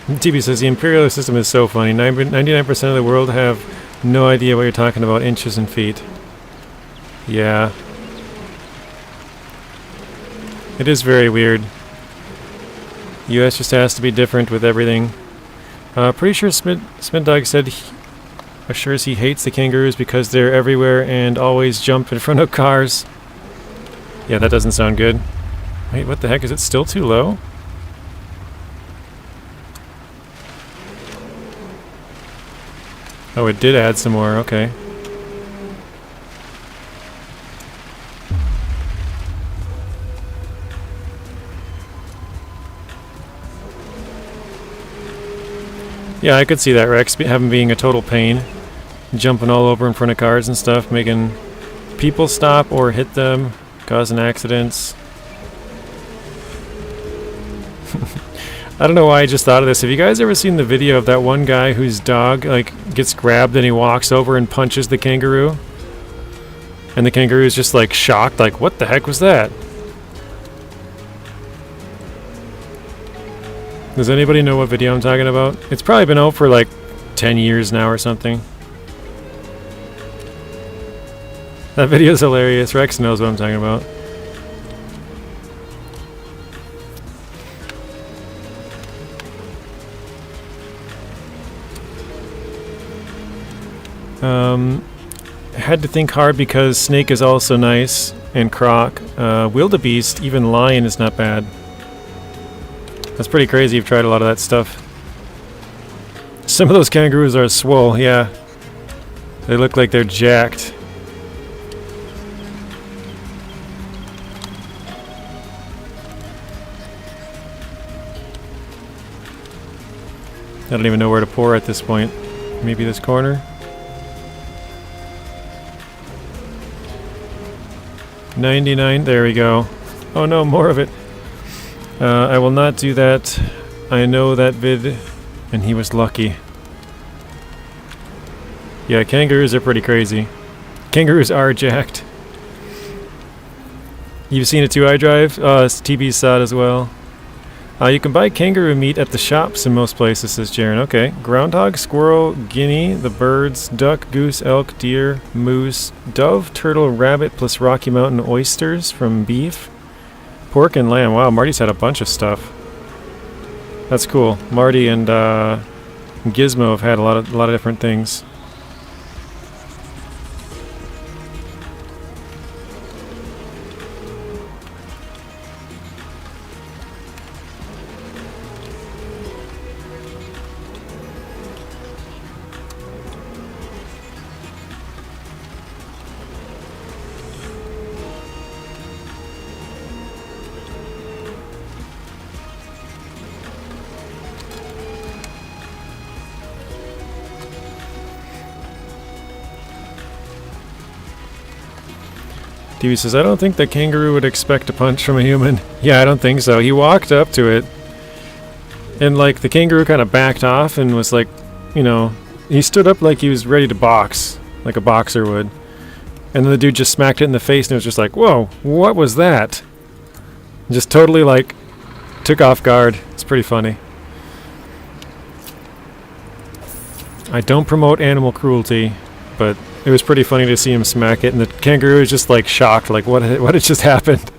TB says the imperial system is so funny. 99% of the world have no idea what you're talking about, inches and feet. Yeah. It is very weird. US just has to be different with everything. Pretty sure Smidog said assures he hates the kangaroos because they're everywhere and always jump in front of cars. Yeah, that doesn't sound good. Wait, what the heck? Is it still too low? Oh, it did add some more. Okay. Yeah, I could see that, Rex, having being a total pain. Jumping all over in front of cars and stuff, making people stop or hit them, causing accidents. I don't know why I just thought of this. Have you guys ever seen the video of that one guy whose dog, like, gets grabbed and he walks over and punches the kangaroo? And the kangaroo is just, like, shocked, like, what the heck was that? Does anybody know what video I'm talking about? It's probably been out for like 10 years now or something. That video is hilarious. Rex knows what I'm talking about. Had to think hard because Snake is also nice, and Croc. Wildebeest, even Lion is not bad. That's pretty crazy. You've tried a lot of that stuff. Some of those kangaroos are swole, yeah. They look like they're jacked. I don't even know where to pour at this point. Maybe this corner? 99, there we go. Oh no, more of it. I will not do that. I know that vid, and he was lucky. Yeah, kangaroos are pretty crazy. Kangaroos are jacked. You've seen a 2iDrive? TB saw it as well. You can buy kangaroo meat at the shops in most places, says Jaren. Okay. Groundhog, squirrel, guinea, the birds, duck, goose, elk, deer, moose, dove, turtle, rabbit, plus Rocky Mountain oysters from beef. Pork and lamb. Wow, Marty's had a bunch of stuff. That's cool. Marty and Gizmo have had a lot of different things. TV says, I don't think the kangaroo would expect a punch from a human. Yeah, I don't think so. He walked up to it, and like the kangaroo kind of backed off and was like, you know, he stood up like he was ready to box, like a boxer would. And then the dude just smacked it in the face and it was just like, whoa, what was that? Just totally like took off guard. It's pretty funny. I don't promote animal cruelty, but it was pretty funny to see him smack it, and the kangaroo was just like shocked, like what had just happened?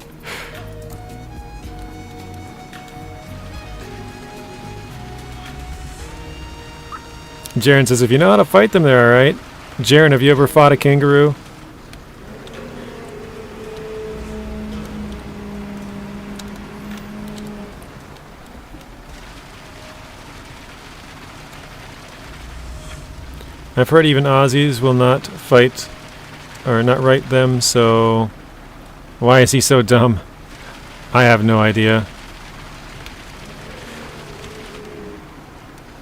Jaren says, if you know how to fight them, they're alright. Jaren, have you ever fought a kangaroo? I've heard even Aussies will not fight, or not right them, so why is he so dumb? I have no idea.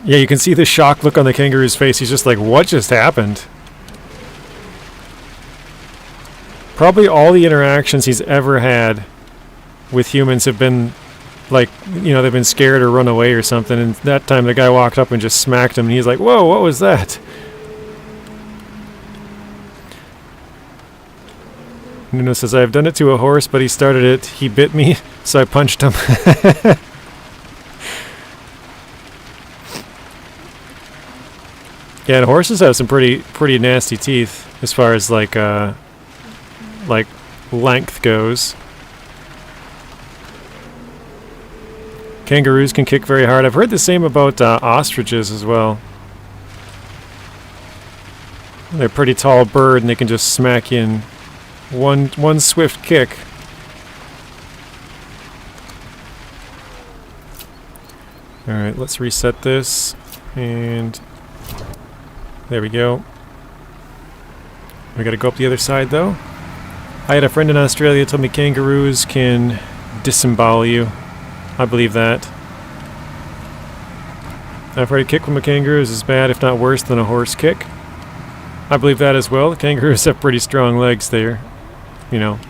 Yeah, you can see the shocked look on the kangaroo's face. He's just like, what just happened? Probably all the interactions he's ever had with humans have been like, you know, they've been scared or run away or something, and that time the guy walked up and just smacked him, and he's like, whoa, what was that? Nuno says, I've done it to a horse, but he started it. He bit me, so I punched him. Yeah, and horses have some pretty nasty teeth as far as like length goes. Kangaroos can kick very hard. I've heard the same about ostriches as well. They're a pretty tall bird and they can just smack you in one swift kick. Alright, let's reset this. And there we go. We gotta go up the other side though. I had a friend in Australia told me kangaroos can disembowel you. I believe that. I've heard a kick from a kangaroo is as bad, if not worse, than a horse kick. I believe that as well. The kangaroos have pretty strong legs there. You know,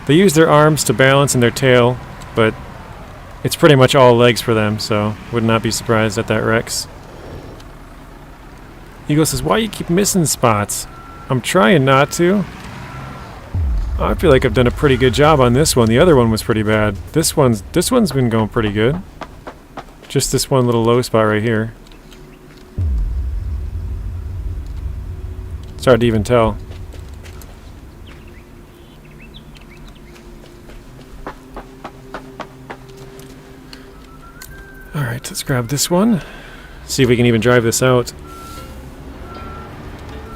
they use their arms to balance and their tail, but it's pretty much all legs for them, so would not be surprised at that, Rex. Eagle says, why you keep missing spots? I'm trying not to. I feel like I've done a pretty good job on this one. The other one was pretty bad. This one's been going pretty good. Just this one little low spot right here. It's hard to even tell. Alright, let's grab this one. See if we can even drive this out.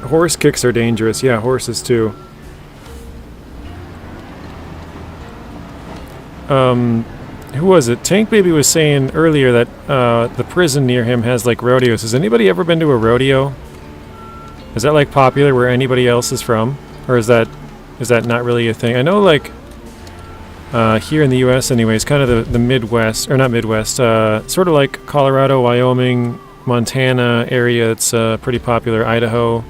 Horse kicks are dangerous. Yeah, horses too. Who was it? Tank Baby was saying earlier that the prison near him has like rodeos. Has anybody ever been to a rodeo? Is that like popular where anybody else is from? Or is that not really a thing? I know like here in the US anyways, kind of the Midwest, or not Midwest, sort of like Colorado, Wyoming, Montana area, it's pretty popular, Idaho,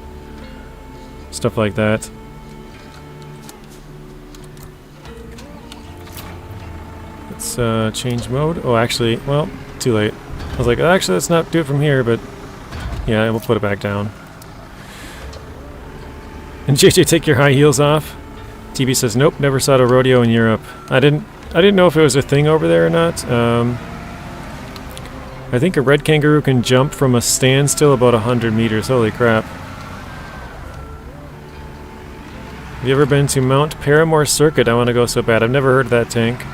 stuff like that. Let's change mode. Oh, actually, well, too late. I was like, actually, let's not do it from here, but yeah, we'll put it back down. And JJ, take your high heels off. TB says, nope, never saw a rodeo in Europe. I didn't know if it was a thing over there or not. I think a red kangaroo can jump from a standstill about 100 meters. Holy crap. Have you ever been to Mount Paramore Circuit? I want to go so bad. I've never heard of that, Tank.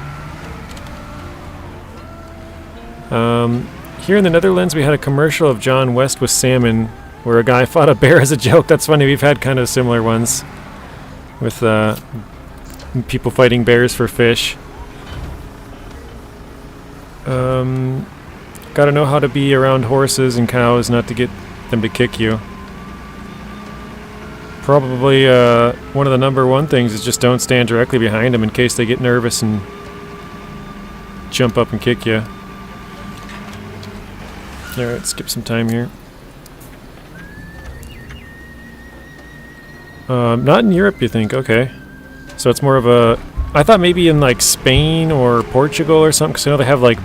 Here in the Netherlands, we had a commercial of John West with salmon where a guy fought a bear as a joke. That's funny. We've had kind of similar ones with people fighting bears for fish. Gotta know how to be around horses and cows not to get them to kick you. Probably one of the number one things is just don't stand directly behind them in case they get nervous and jump up and kick you. Alright, skip some time here. Not in Europe, you think? Okay. So it's more of a... I thought maybe in like Spain or Portugal or something, because you know they have like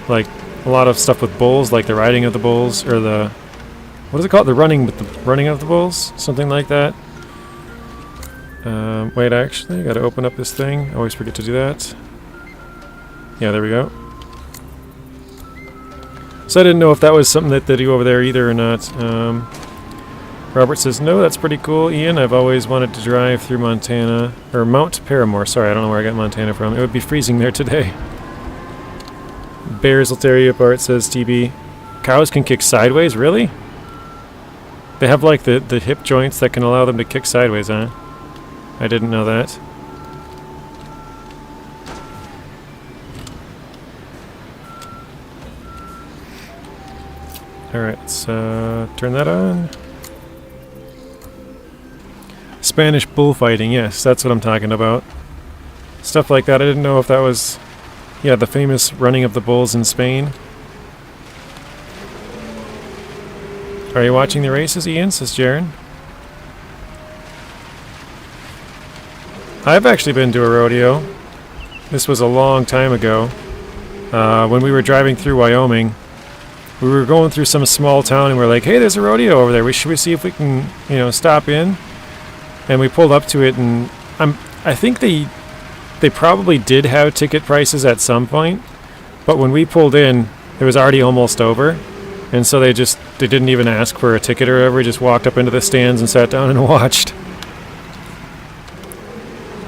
like a lot of stuff with bulls, like the riding of the bulls, or the... What is it called? The running of the bulls? Something like that. Wait, actually, I gotta open up this thing. I always forget to do that. Yeah, there we go. So I didn't know if that was something that they do over there either or not. Robert says, no, that's pretty cool, Ian. I've always wanted to drive through Montana, or Mount Paramore. Sorry, I don't know where I got Montana from. It would be freezing there today. Bears will tear you apart, says TB. Cows can kick sideways? Really? They have like the hip joints that can allow them to kick sideways, huh? I didn't know that. Alright, let's turn that on. Spanish bullfighting, yes, that's what I'm talking about. Stuff like that. I didn't know if that was, yeah, the famous running of the bulls in Spain. Are you watching the races, Ian? Says Jaren. I've actually been to a rodeo. This was a long time ago. When we were driving through Wyoming. We were going through some small town and we're like, hey, there's a rodeo over there. Should we see if we can, you know, stop in? And we pulled up to it, and I think they probably did have ticket prices at some point, but when we pulled in, it was already almost over, and so they didn't even ask for a ticket or whatever. We just walked up into the stands and sat down and watched.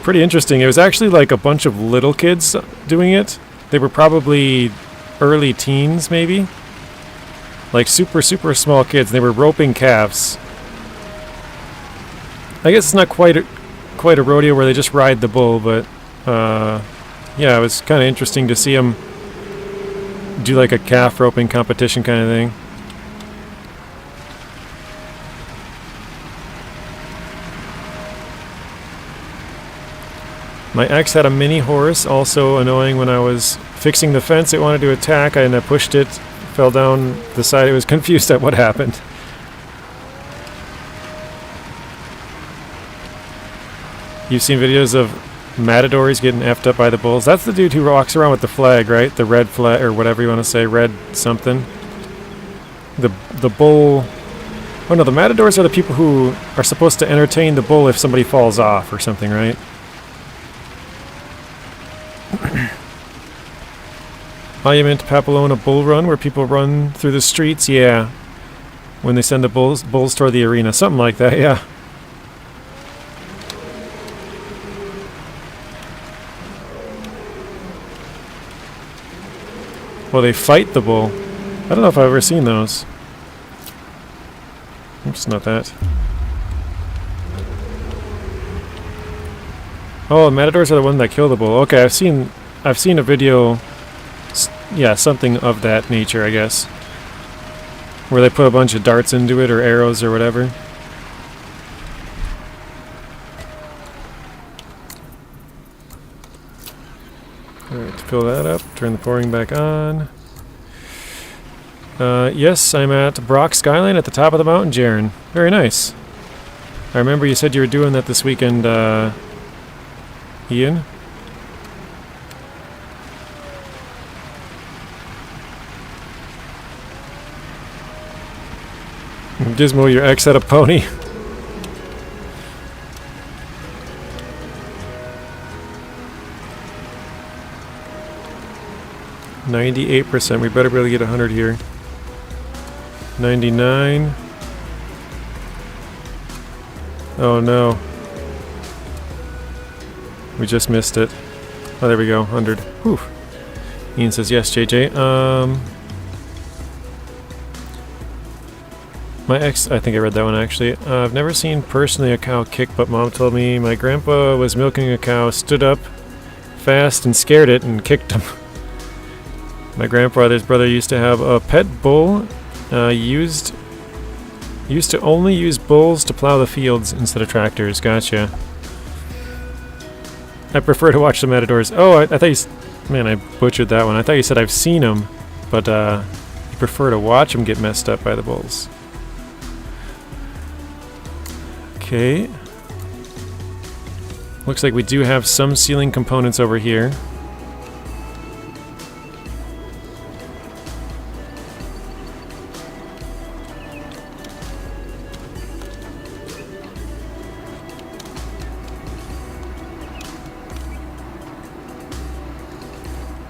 Pretty interesting. It was actually like a bunch of little kids doing it. They were probably early teens, maybe? Like super, super small kids. They were roping calves. I guess it's not quite a rodeo where they just ride the bull, but yeah, it was kind of interesting to see them do like a calf roping competition kind of thing. My ex had a mini horse, also annoying. When I was fixing the fence, it wanted to attack, and I pushed it, fell down the side. It was confused at what happened. You've seen videos of matadors getting effed up by the bulls. That's the dude who walks around with the flag, right? The red flag, or whatever you want to say, red something. The bull... Oh no, the matadors are the people who are supposed to entertain the bull if somebody falls off or something, right? Oh, you meant Papillon, a bull run where people run through the streets? Yeah. When they send the bulls toward the arena. Something like that, yeah. Well, they fight the bull. I don't know if I've ever seen those. Oops, not that. Oh, the matadors are the one that kill the bull. Okay, I've seen a video, yeah, something of that nature, I guess, where they put a bunch of darts into it or arrows or whatever. Alright, fill that up, turn the pouring back on. Yes, I'm at Brock Skyline at the top of the mountain, Jaren. Very nice. I remember you said you were doing that this weekend, Ian? Gizmo, your ex had a pony. %. We better be able to get 100 here. 99. Oh no. We just missed it. Oh, there we go. 100. Whew. Ian says yes, JJ. My ex, I think I read that one actually. I've never seen personally a cow kick, but Mom told me my grandpa was milking a cow, stood up fast and scared it and kicked him. My grandfather's brother used to have a pet bull. Used to only use bulls to plow the fields instead of tractors. Gotcha. I prefer to watch the matadors. Oh, I thought you... Man, I butchered that one. I thought you said I've seen them, but you prefer to watch them get messed up by the bulls. Okay. Looks like we do have some ceiling components over here.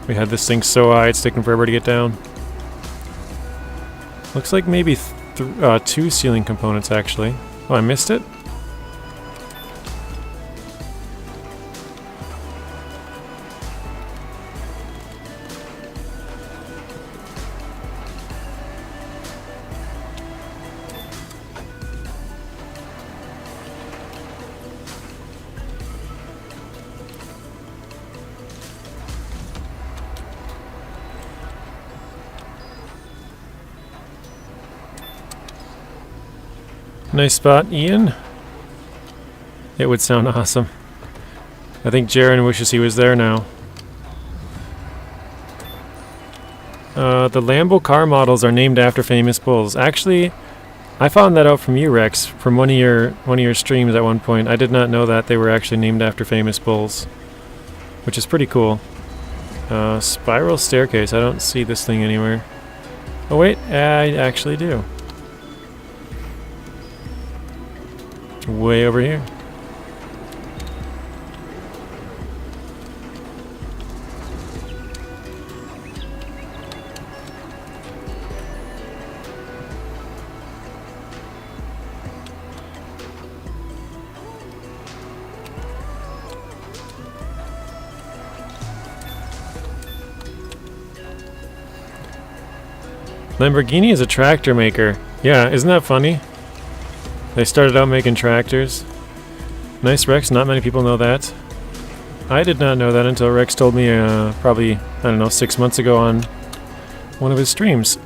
We had this thing so high it's taking forever to get down. Looks like maybe 2 ceiling components actually. Oh, I missed it? Nice spot, Ian. It would sound awesome. I think Jaren wishes he was there now. The Lambo car models are named after famous bulls. Actually, I found that out from you, Rex, from one of your streams at one point. I did not know that they were actually named after famous bulls, which is pretty cool. Spiral staircase. I don't see this thing anywhere. Oh wait, I actually do. Way over here. Lamborghini is a tractor maker. Yeah, isn't that funny? They started out making tractors. Nice, Rex. Not many people know that. I did not know that until Rex told me probably, I don't know, 6 months ago on one of his streams.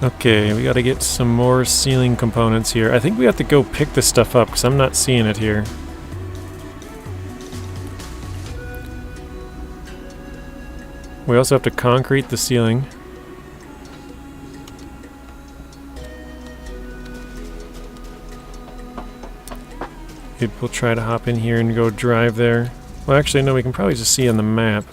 Okay, we gotta get some more ceiling components here. I think we have to go pick this stuff up because I'm not seeing it here. We also have to concrete the ceiling. Maybe we'll try to hop in here and go drive there. Well, actually, no, we can probably just see on the map.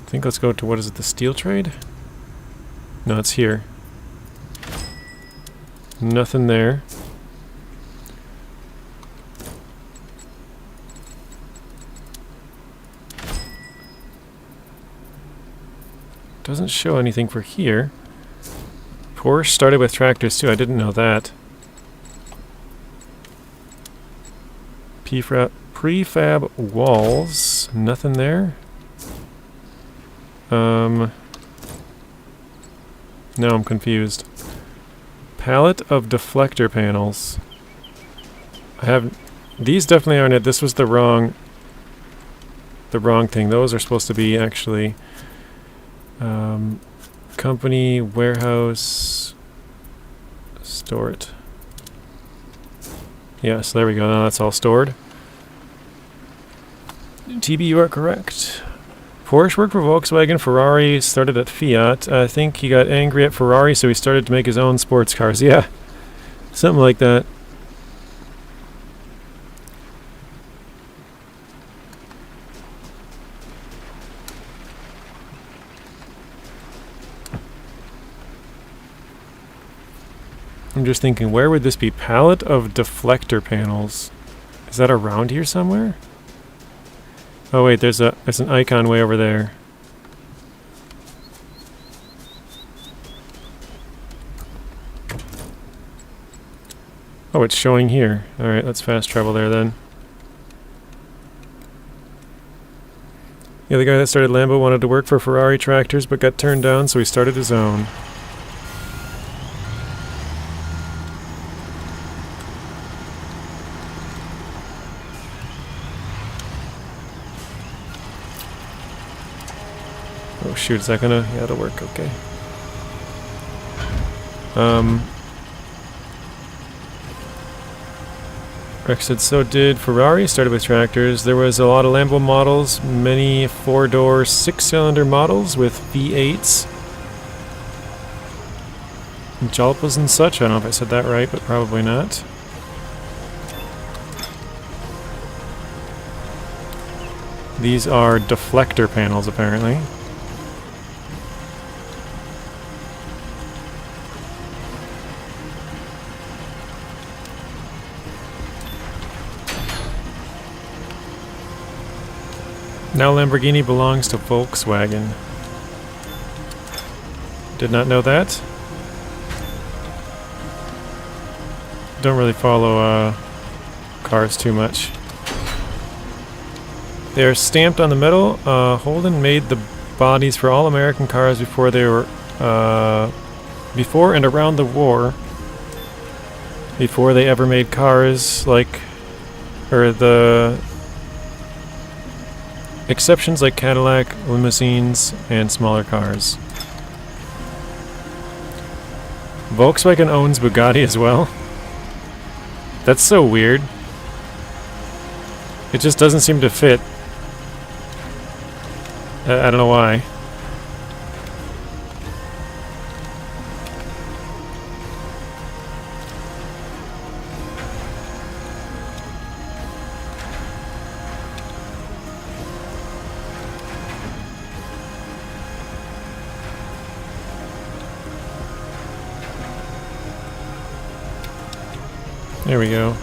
I think let's go to, what is it, the steel trade? No, it's here. Nothing there. Doesn't show anything for here. Porsche started with tractors too, I didn't know that. Prefab walls, nothing there. Now I'm confused. Palette of deflector panels. I have these definitely aren't it. This was the wrong thing. Those are supposed to be actually company warehouse store it. Yeah, so there we go. Now that's all stored. TB, you are correct. Porsche worked for Volkswagen, Ferrari started at Fiat. I think he got angry at Ferrari, so he started to make his own sports cars. Yeah, something like that. I'm just thinking, where would this be? Palette of deflector panels. Is that around here somewhere? Oh wait, there's an icon way over there. Oh, it's showing here. Alright, let's fast travel there then. Yeah, the guy that started Lambo wanted to work for Ferrari tractors but got turned down, so he started his own. Oh shoot, is that gonna... yeah, it'll work, okay. Rex said, so did Ferrari, started with tractors. There was a lot of Lambo models, many 4-door, 6-cylinder models with V8s. Jalpas and such, I don't know if I said that right, but probably not. These are deflector panels, apparently. Now Lamborghini belongs to Volkswagen. Did not know that. Don't really follow cars too much. They are stamped on the metal. Holden made the bodies for all American cars before they were before and around the war. Before they ever made cars like, or the exceptions like Cadillac, limousines, and smaller cars. Volkswagen owns Bugatti as well. That's so weird. It just doesn't seem to fit. I don't know why. There we go.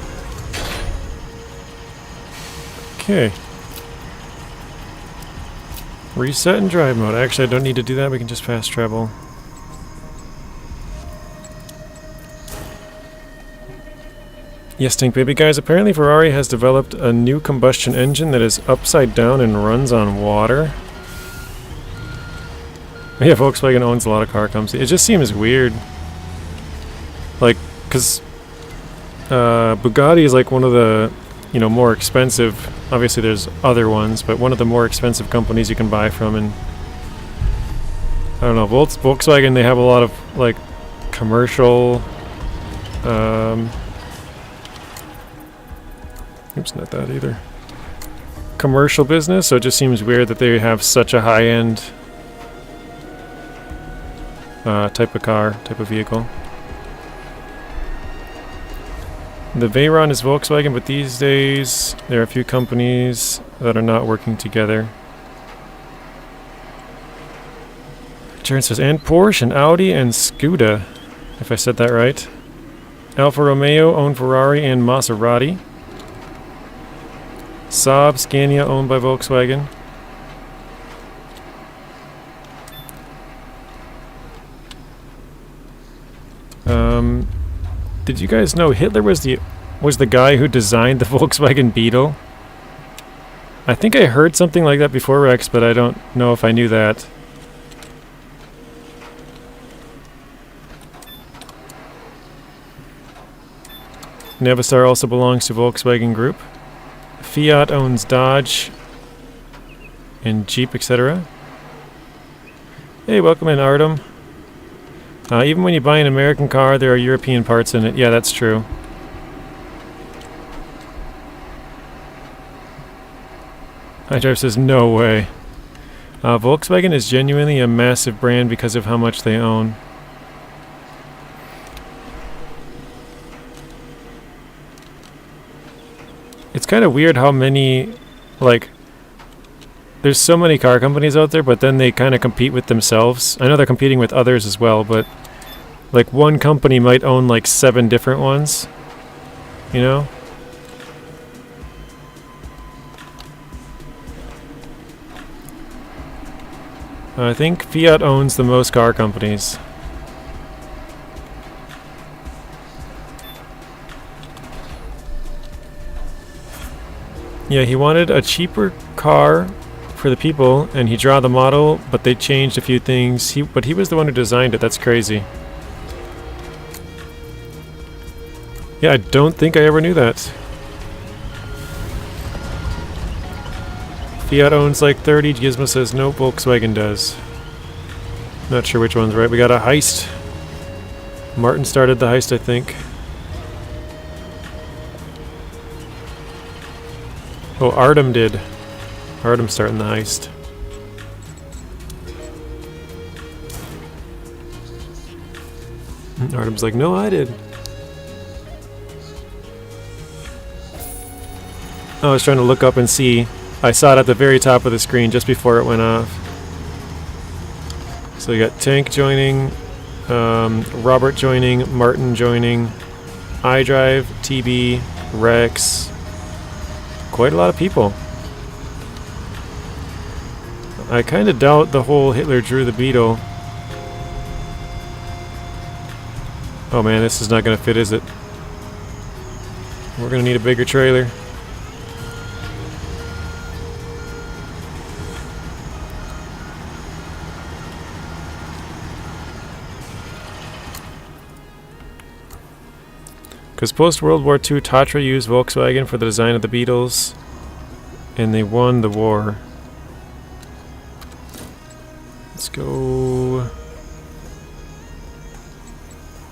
Okay. Reset in drive mode. Actually, I don't need to do that. We can just fast travel. Yes, Tank Baby guys, apparently Ferrari has developed a new combustion engine that is upside down and runs on water. Yeah, Volkswagen owns a lot of car companies. It just seems weird. Like, because Bugatti is like one of the, more expensive, obviously there's other ones, but one of the more expensive companies you can buy from. And I don't know, Volkswagen, they have a lot of like commercial, oops, not that either. Commercial business, so it just seems weird that they have such a high-end type of vehicle. The Veyron is Volkswagen, but these days there are a few companies that are not working together. Jaron says, and Porsche and Audi and Skoda, if I said that right. Alfa Romeo owned Ferrari and Maserati. Saab, Scania owned by Volkswagen. Did you guys know Hitler was the guy who designed the Volkswagen Beetle? I think I heard something like that before, Rex, but I don't know if I knew that. Navistar also belongs to Volkswagen Group. Fiat owns Dodge and Jeep, etc. Hey, welcome in, Artem. Even when you buy an American car, there are European parts in it. Yeah, that's true. Highdrive says, no way. Volkswagen is genuinely a massive brand because of how much they own. It's kind of weird how many, like, there's so many car companies out there, but then they kind of compete with themselves. I know they're competing with others as well, but like one company might own like 7 different ones, you know? I think Fiat owns the most car companies. Yeah, he wanted a cheaper car for the people, and he drew the model, but they changed a few things. But he was the one who designed it. That's crazy. Yeah, I don't think I ever knew that. Fiat owns like 30. Gizmo says no, Volkswagen does. Not sure which one's right. We got a heist. Martin started the heist, I think. Oh, Artem did. Artem's starting the heist. Artem's like, no, I did. I was trying to look up and see. I saw it at the very top of the screen just before it went off. So we got Tank joining, Robert joining, Martin joining, iDrive, TB, Rex. Quite a lot of people. I kind of doubt the whole Hitler drew the Beetle. Oh man, this is not going to fit, is it? We're going to need a bigger trailer. Because post-World War II, Tatra used Volkswagen for the design of the Beetles, and they won the war. Let's go...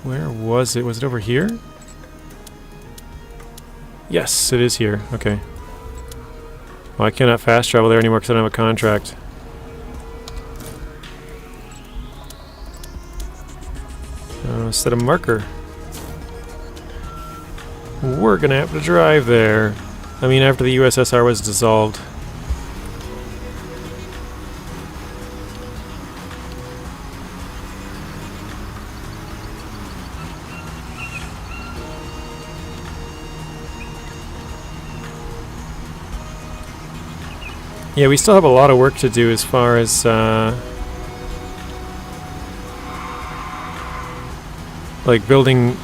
Where was it? Was it over here? Yes, it is here. Okay. Well, I cannot fast travel there anymore because I don't have a contract. Set a marker. We're gonna have to drive there. I mean, after the USSR was dissolved. Yeah, we still have a lot of work to do as far as like building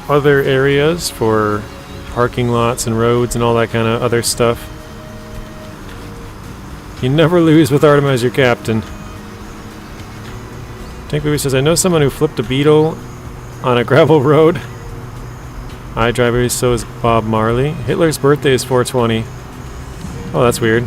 other areas for parking lots and roads and all that kind of other stuff. You never lose with Artem as your captain. Tank Baby says, I know someone who flipped a Beetle on a gravel road. Hi, driver, so is Bob Marley. Hitler's birthday is 420. Oh, that's weird.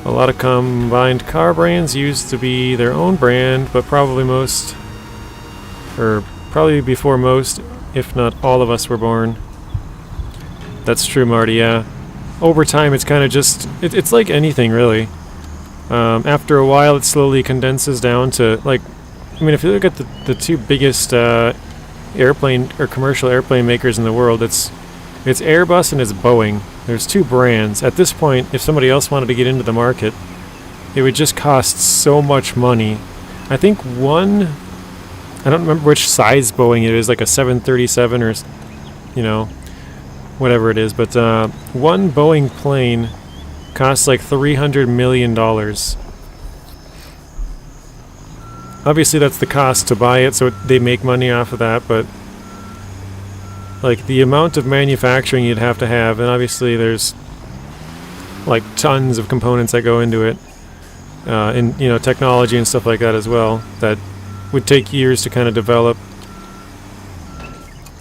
A lot of combined car brands used to be their own brand, but probably most, or probably before most, if not all of us were born. That's true, Marty, yeah. Over time, it's kind of just, it's like anything, really. After a while, it slowly condenses down to, like, I mean, if you look at the two biggest airplane or commercial airplane makers in the world, it's Airbus and it's Boeing. There's two brands. At this point, if somebody else wanted to get into the market, it would just cost so much money. I think one, I don't remember which size Boeing it is, like a 737 or, you know, whatever it is, but one Boeing plane costs like $300 million. Obviously, that's the cost to buy it, so they make money off of that, but like the amount of manufacturing you'd have to have, and obviously there's like tons of components that go into it, and you know, technology and stuff like that as well, that would take years to kind of develop.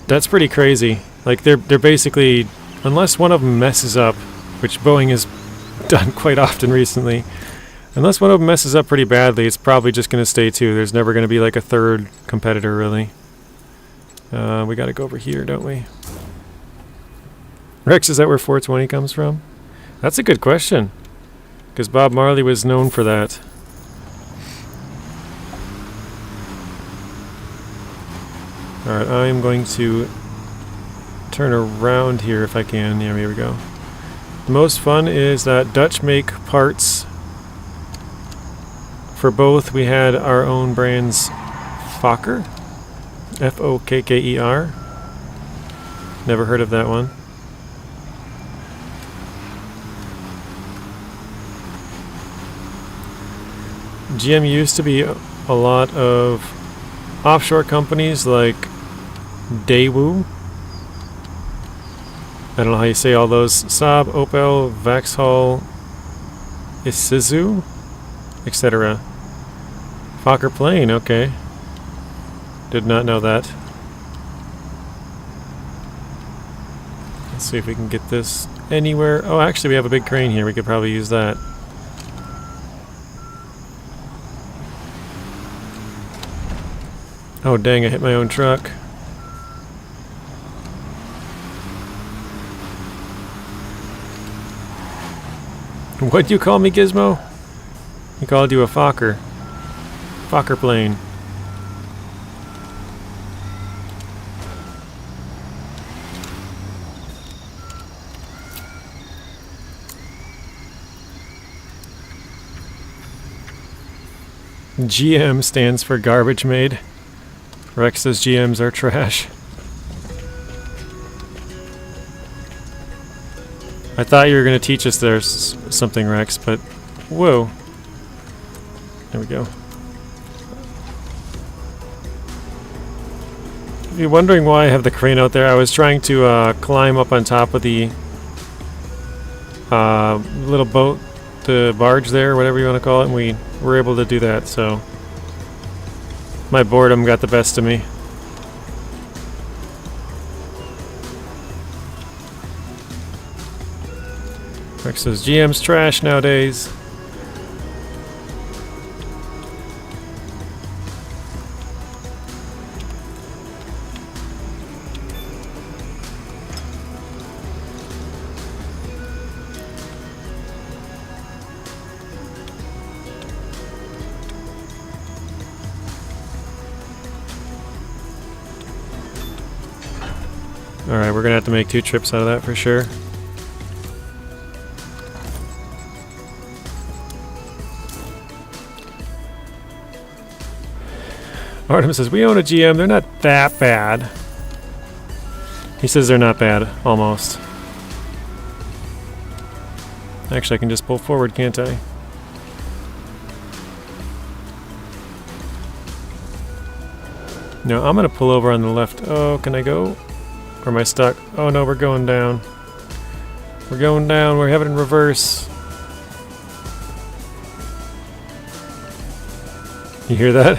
That's pretty crazy. Like they're basically, unless one of them messes up, which Boeing has done quite often recently, unless one of them messes up pretty badly, it's probably just going to stay two. There's never going to be like a third competitor, really. We got to go over here, don't we? Rex, is that where 420 comes from? That's a good question, because Bob Marley was known for that. Alright, I'm going to turn around here if I can. Yeah, here we go. The most fun is that Dutch make parts for both. We had our own brands. Fokker? F-O-K-K-E-R. Never heard of that one. GM used to be a lot of offshore companies like Daewoo. I don't know how you say all those. Saab, Opel, Vauxhall, Isuzu, etc. Fokker plane, okay. Did not know that. Let's see if we can get this anywhere. Oh, actually we have a big crane here. We could probably use that. Oh dang, I hit my own truck. What'd you call me, Gizmo? He called you a Fokker. Fokker plane. GM stands for garbage made. Rex says GMs are trash. I thought you were going to teach us there something, Rex, but whoa. There we go. If you're wondering why I have the crane out there, I was trying to climb up on top of the little boat, the barge there, whatever you want to call it, and we were able to do that, so my boredom got the best of me. Rex says GM's trash nowadays. Alright, we're gonna have to make 2 trips out of that for sure. Artem says, we own a GM, they're not that bad. He says they're not bad, almost. Actually, I can just pull forward, can't I? No, I'm gonna pull over on the left. Oh, can I go? Or am I stuck? Oh no, we're going down. We're going down. We're having reverse. You hear that?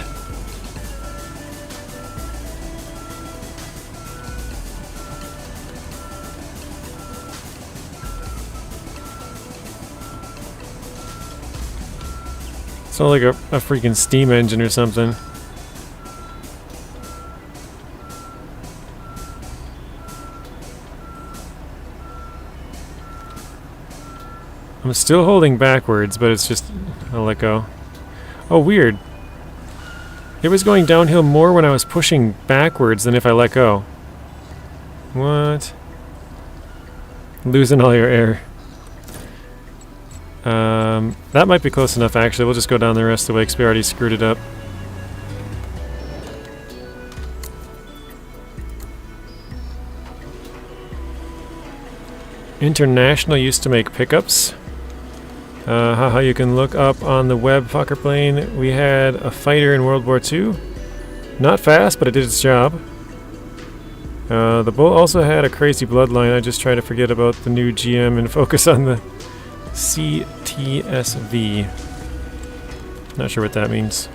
It's not like a freaking steam engine or something. I'm still holding backwards, but it's just... I'll let go. Oh, weird. It was going downhill more when I was pushing backwards than if I let go. What? Losing all your air. That might be close enough, actually. We'll just go down the rest of the way because we already screwed it up. International used to make pickups. Haha, you can look up on the web, Fokker plane. We had a fighter in World War II. Not fast, but it did its job. The Bull also had a crazy bloodline. I just try to forget about the new GM and focus on the CTSV. Not sure what that means.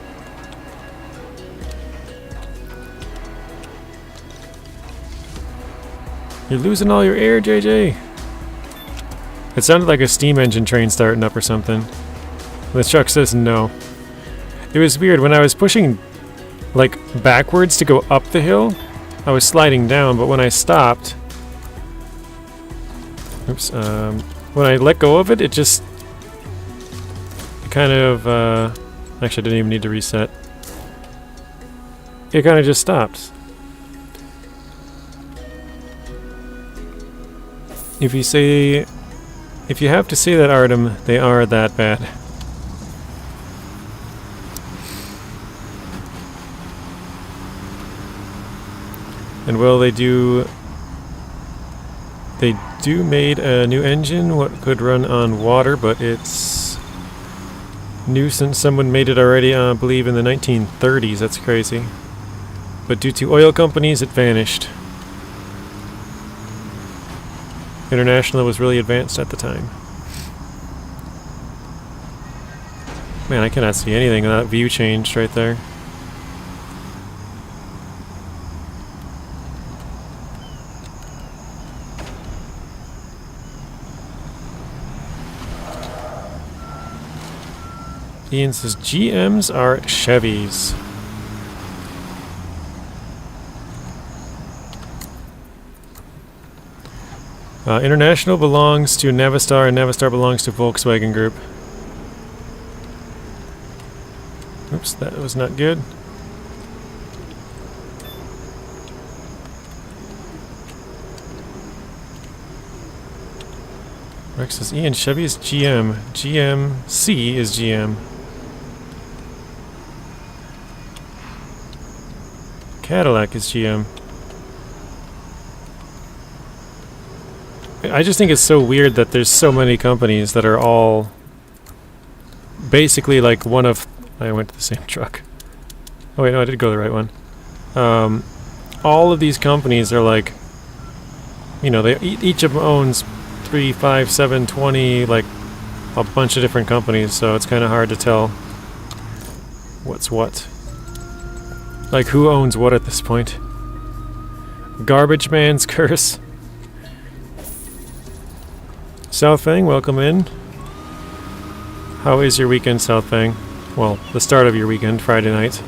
You're losing all your air, JJ. It sounded like a steam engine train starting up or something. The truck says no. It was weird. When I was pushing, like, backwards to go up the hill, I was sliding down, but when I stopped... Oops. When I let go of it, it just... It kind of... actually, I didn't even need to reset. It kind of just stopped. If you say... If you have to say that, Artem, they are that bad. And well, they do made a new engine what could run on water, but it's new since someone made it already, I believe in the 1930s. That's crazy. But due to oil companies, it vanished. International was really advanced at the time. Man, I cannot see anything. That view changed right there. Ian says GMs are Chevys. International belongs to Navistar, and Navistar belongs to Volkswagen Group. Oops, that was not good. Rex says, Ian, Chevy is GM. GMC is GM. Cadillac is GM. I just think it's so weird that there's so many companies that are all basically like one of... I went to the same truck. Oh wait, no, I did go the right one. All of these companies are like, you know, they each of them owns 3, 5, 7, 20, like a bunch of different companies, so it's kind of hard to tell what's what. Like who owns what at this point. Garbage Man's Curse. Southfang, welcome in. How is your weekend, Southfang? Well, the start of your weekend, Friday night.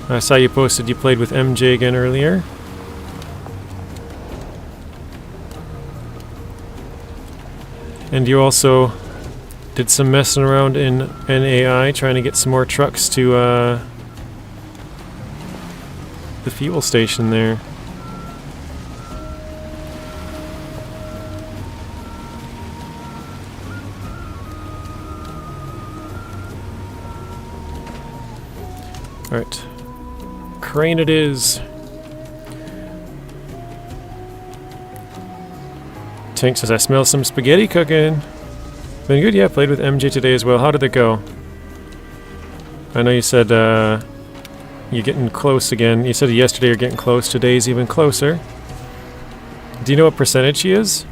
I saw you posted you played with MJ again earlier. And you also did some messing around in NAI, trying to get some more trucks to the fuel station there. Alright. Crane it is. Tank says, I smell some spaghetti cooking. Been good, yeah, played with MJ today as well. How did it go? I know you said you're getting close again. You said yesterday you're getting close. Today's even closer. Do you know what percentage she is?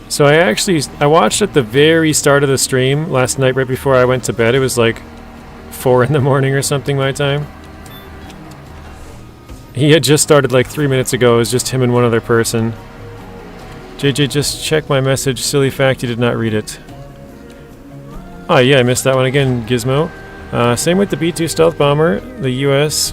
So I watched at the very start of the stream last night right before I went to bed. It was like 4 in the morning or something my time. He had just started like 3 minutes ago. It was just him and one other person. JJ, just check my message. Silly fact, you did not read it. Oh yeah, I missed that one again, Gizmo. Same with the B-2 stealth bomber. The US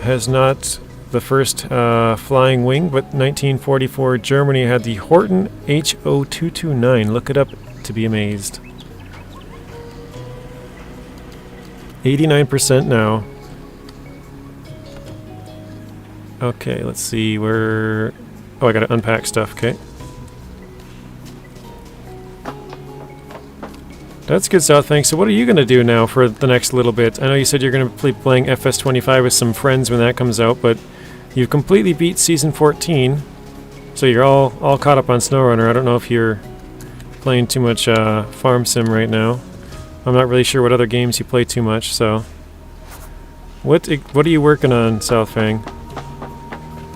has not the first flying wing, but 1944 Germany had the Horten HO229. Look it up to be amazed. 89% now. Okay, let's see where... Oh, I gotta unpack stuff, okay. That's good stuff, thanks. So what are you gonna do now for the next little bit? I know you said you're gonna be playing FS25 with some friends when that comes out, but you've completely beat Season 14, so you're all caught up on SnowRunner. I don't know if you're playing too much Farm Sim right now. I'm not really sure what other games you play too much, so... What are you working on, Southfang?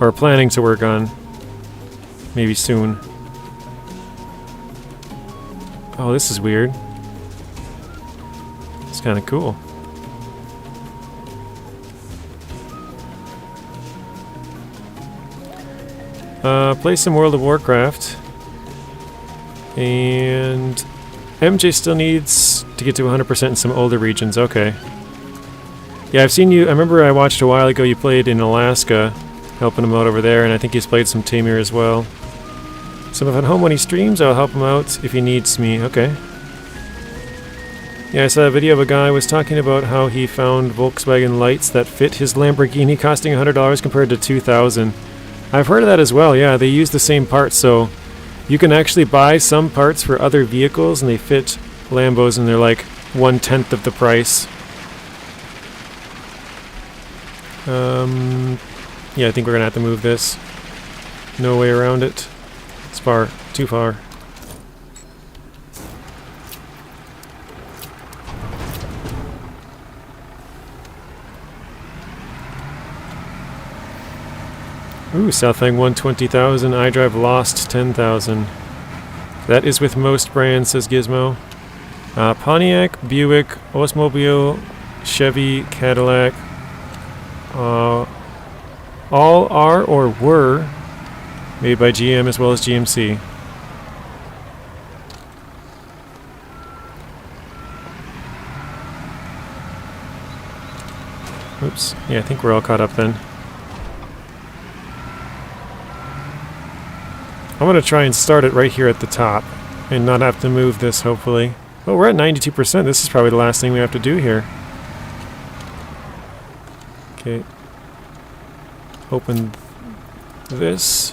Or planning to work on? Maybe soon. Oh, this is weird. It's kind of cool. Play some World of Warcraft. And MJ still needs to get to 100% in some older regions. Okay. Yeah, I've seen you. I remember I watched a while ago you played in Alaska, helping him out over there, and I think he's played some Tamir as well. So if I'm at home when he streams, I'll help him out if he needs me. Okay. Yeah, I saw a video of a guy was talking about how he found Volkswagen lights that fit his Lamborghini costing $100 compared to $2,000. I've heard of that as well, yeah, they use the same parts, so you can actually buy some parts for other vehicles and they fit Lambos and they're like 1/10 of the price. Yeah, I think we're gonna have to move this. No way around it. It's far, too far. Ooh, Southang won 20,000. iDrive lost 10,000. That is with most brands, says Gizmo. Pontiac, Buick, Oldsmobile, Chevy, Cadillac. All are or were made by GM as well as GMC. Oops. Yeah, I think we're all caught up then. I'm going to try and start it right here at the top and not have to move this, hopefully. Oh, we're at 92%. This is probably the last thing we have to do here. Okay. Open this.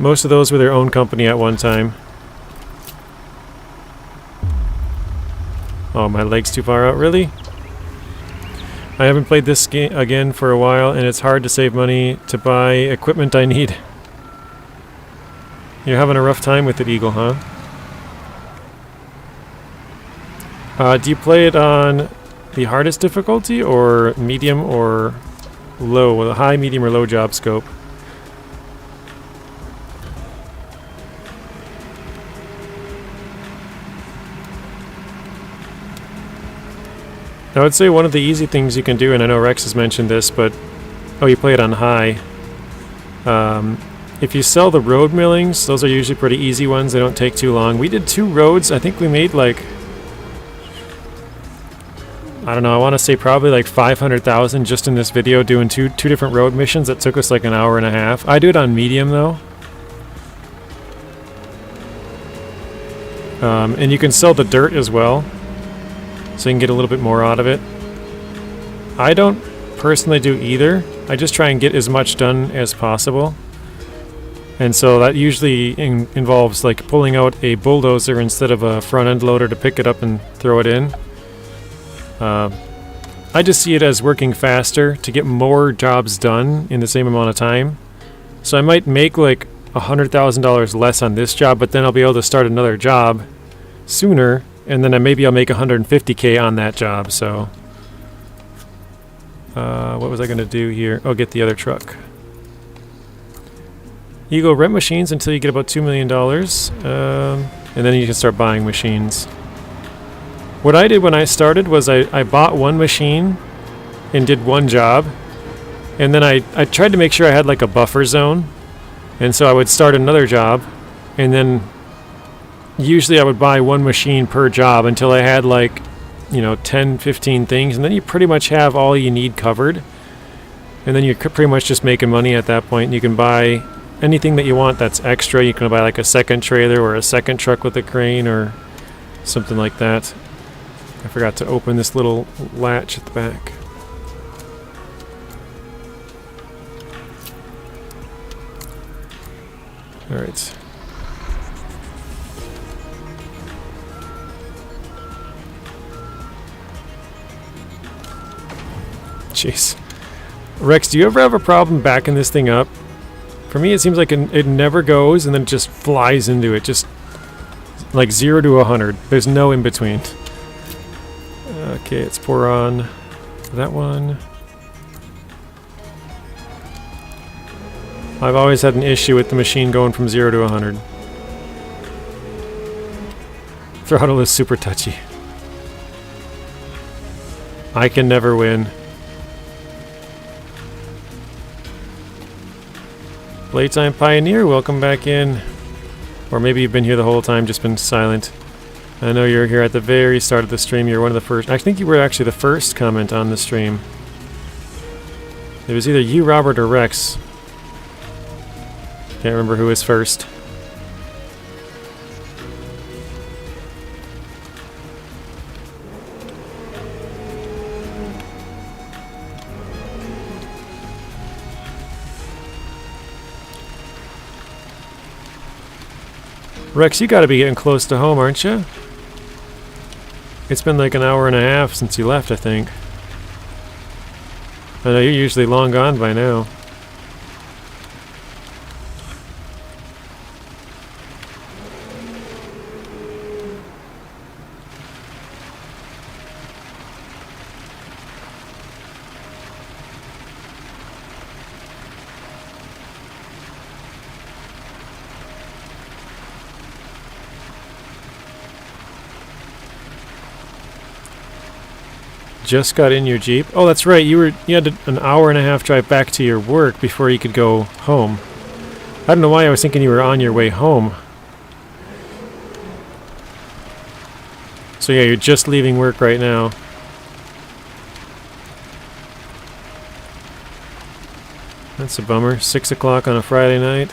Most of those were their own company at one time. Oh, my leg's too far out, really? I haven't played this game again for a while, and it's hard to save money to buy equipment I need. You're having a rough time with it, Eagle, huh? Do you play it on the hardest difficulty, or medium, or low? With a high, medium, or low job scope? I would say one of the easy things you can do, and I know Rex has mentioned this, but... Oh, you play it on high. If you sell the road millings, those are usually pretty easy ones. They don't take too long. We did 2 roads. I think we made like... I don't know, I want to say probably like 500,000 just in this video doing two different road missions that took us like an hour and a half. I do it on medium though. And you can sell the dirt as well, so you can get a little bit more out of it. I don't personally do either. I just try and get as much done as possible. And so that usually involves like pulling out a bulldozer instead of a front end loader to pick it up and throw it in. I I just see it as working faster to get more jobs done in the same amount of time. So I might make like $100,000 less on this job, but then I'll be able to start another job sooner, and then maybe I'll make $150K on that job. So what was I going to do here? Oh, get the other truck. You go rent machines until you get about $2 million, and then you can start buying machines. What I did when I started was I bought one machine and did one job, and then I tried to make sure I had like a buffer zone, and so I would start another job, and then usually I would buy one machine per job until I had like, 10, 15 things, and then you pretty much have all you need covered, and then you're pretty much just making money at that point. You can buy anything that you want that's extra. You can buy like a second trailer or a second truck with a crane or something like that. I forgot to open this little latch at the back. Alright. Jeez. Rex, do you ever have a problem backing this thing up? For me, it seems like it never goes, and then it just flies into it. Just like 0 to 100. There's no in between. Okay, let's pour on that one. I've always had an issue with the machine going from 0 to 100. Throttle is super touchy. I can never win. Playtime Pioneer, welcome back in. Or maybe you've been here the whole time, just been silent. I know you're here at the very start of the stream. You're one of the first. I think you were actually the first comment on the stream. It was either you, Robert, or Rex. Can't remember who was first. Rex, you gotta be getting close to home, aren't you? It's been like an hour and a half since you left, I think. I know you're usually long gone by now. Just got in your Jeep. Oh, that's right. You had an hour and a half drive back to your work before you could go home. I don't know why I was thinking you were on your way home. So yeah, you're just leaving work right now. That's a bummer. 6 o'clock on a Friday night.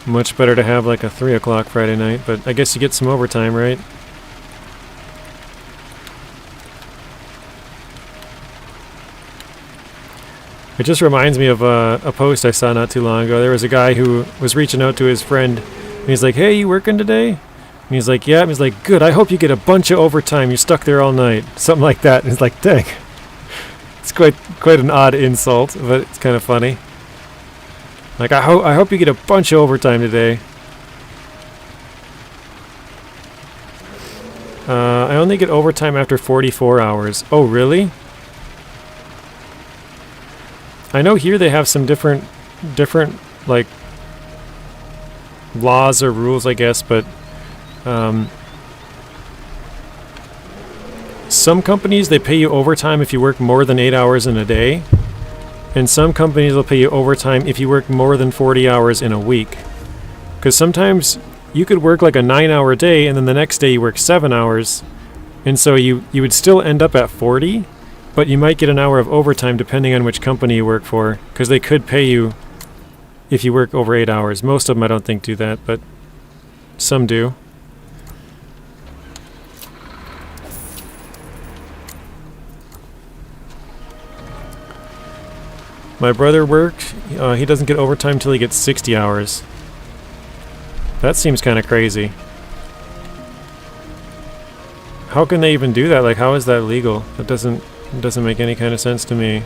Much better to have like a 3 o'clock Friday night, but I guess you get some overtime, right? It just reminds me of a post I saw not too long ago. There was a guy who was reaching out to his friend, and he's like, "Hey, you working today?" And he's like, "Yeah." And he's like, "Good, I hope you get a bunch of overtime. You're stuck there all night." Something like that. And he's like, "Dang." It's quite an odd insult, but it's kind of funny. Like, I hope you get a bunch of overtime today. I only get overtime after 44 hours. Oh, really? I know here they have some different like laws or rules, I guess, but some companies, they pay you overtime if you work more than 8 hours in a day, and some companies will pay you overtime if you work more than 40 hours in a week. Because sometimes you could work like a 9-hour day, and then the next day you work 7 hours, and so you would still end up at 40. But you might get an hour of overtime depending on which company you work for, because they could pay you if you work over 8 hours. Most of them I don't think do that, but some do. My brother works, he doesn't get overtime until he gets 60 hours. That seems kind of crazy. How can they even do that? Like, how is that legal? It doesn't make any kind of sense to me.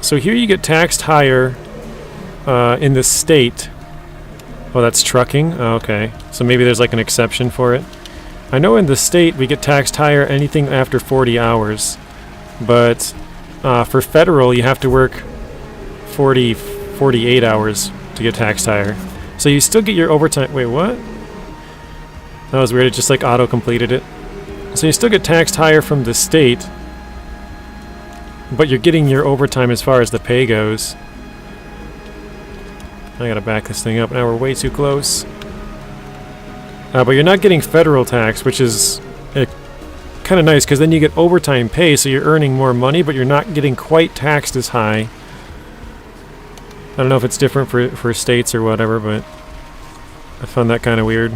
So here you get taxed higher in the state. Oh, that's trucking? Oh, okay. So maybe there's like an exception for it. I know in the state we get taxed higher anything after 40 hours. But for federal, you have to work 48 hours to get taxed higher. So you still get your overtime. Wait, what? That was weird. It just like auto-completed it. So you still get taxed higher from the state, but you're getting your overtime as far as the pay goes. I gotta back this thing up. Now we're way too close. But you're not getting federal tax, which is kind of nice, because then you get overtime pay, so you're earning more money, but you're not getting quite taxed as high. I don't know if it's different for states or whatever, but I found that kind of weird.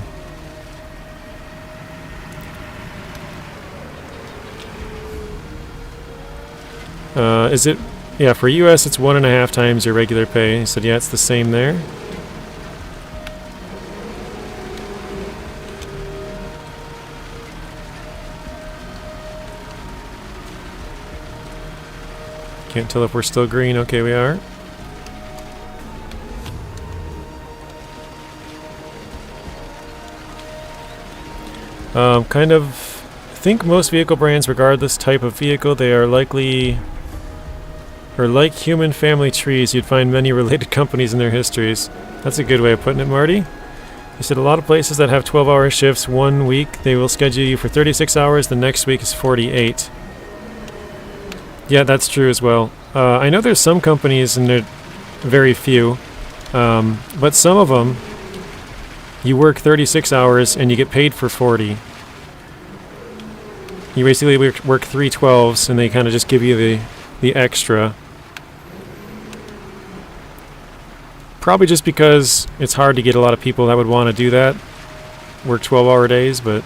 Is it... Yeah, for US it's 1.5 times your regular pay. He said, yeah, it's the same there. Can't tell if we're still green. Okay, we are. Kind of think most vehicle brands, regardless type of vehicle, they are likely, or like human family trees, you'd find many related companies in their histories. That's a good way of putting it, Marty. You said a lot of places that have 12-hour shifts one week, they will schedule you for 36 hours, the next week is 48. Yeah, that's true as well. I know there's some companies, and they're very few, but some of them, you work 36 hours and you get paid for 40. You basically work 3 12s, and they kind of just give you the extra. Probably just because it's hard to get a lot of people that would want to do that, work 12-hour days, but...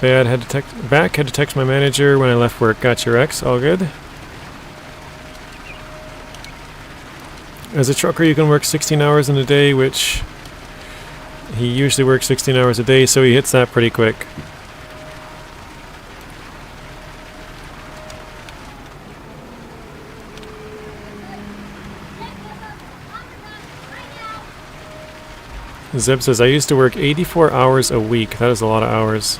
Had to text my manager when I left work. Got your ex, all good. As a trucker, you can work 16 hours in a day, which he usually works 16 hours a day, so he hits that pretty quick. Zeb says, I used to work 84 hours a week. That is a lot of hours.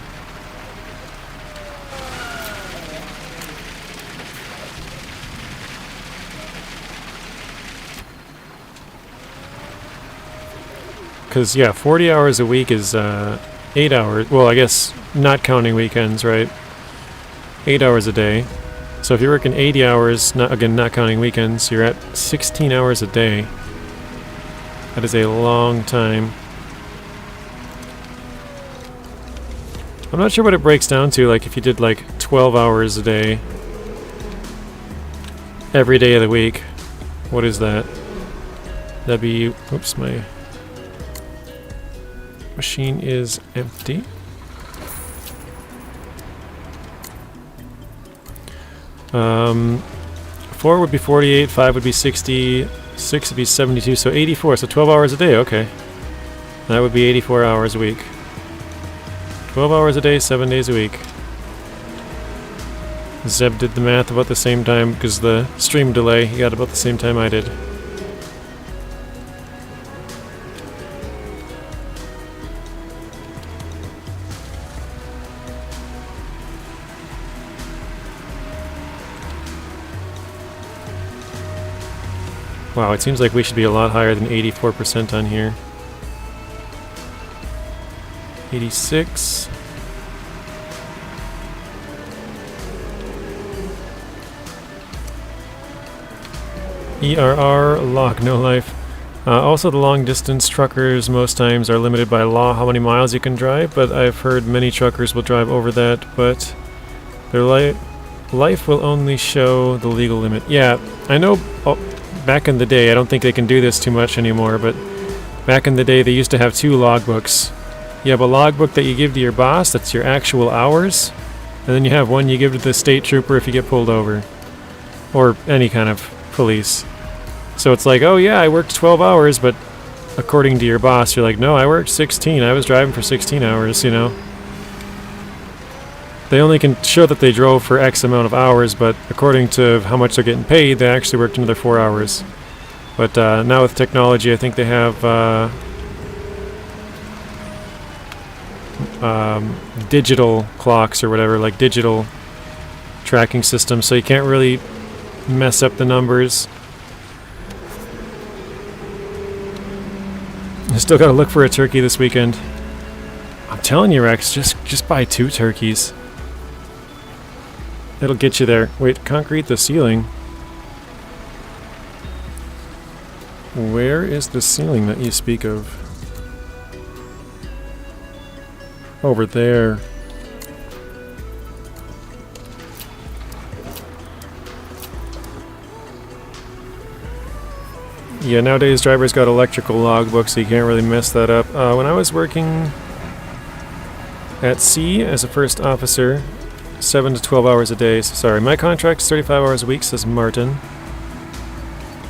Because, yeah, 40 hours a week is 8 hours. Well, I guess not counting weekends, right? 8 hours a day. So if you're working 80 hours, not counting weekends, you're at 16 hours a day. That is a long time. I'm not sure what it breaks down to, like if you did like 12 hours a day every day of the week. What is that? That'd be... Oops, my machine is empty. Four would be 48, 5 would be 60, 6 would be 72, so 84, so 12 hours a day, okay. That would be 84 hours a week. 12 hours a day, 7 days a week. Zeb did the math about the same time, because the stream delay, he got about the same time I did. Wow, it seems like we should be a lot higher than 84% on here. 86. ERR, lock, no life. Also, the long-distance truckers most times are limited by law how many miles you can drive, but I've heard many truckers will drive over that, but their life will only show the legal limit. Yeah, I know back in the day, I don't think they can do this too much anymore, but Back in the day, they used to have 2 logbooks. You have a logbook that you give to your boss, that's your actual hours, and then you have one you give to the state trooper if you get pulled over. Or any kind of police. So it's like, oh yeah, I worked 12 hours, but according to your boss, you're like, no, I worked 16. I was driving for 16 hours, you know. They only can show that they drove for X amount of hours, but according to how much they're getting paid, they actually worked another 4 hours. But now with technology, I think they have digital clocks or whatever, like digital tracking systems, so you can't really mess up the numbers. I still gotta look for a turkey this weekend. I'm telling you, Rex, just buy 2 turkeys. It'll get you there. Wait, concrete the ceiling. Where is the ceiling that you speak of? Over there. Yeah, nowadays drivers got electrical logbooks, so you can't really mess that up. When I was working at sea as a first officer, 7 to 12 hours a day. Sorry, my contract's 35 hours a week, says Martin.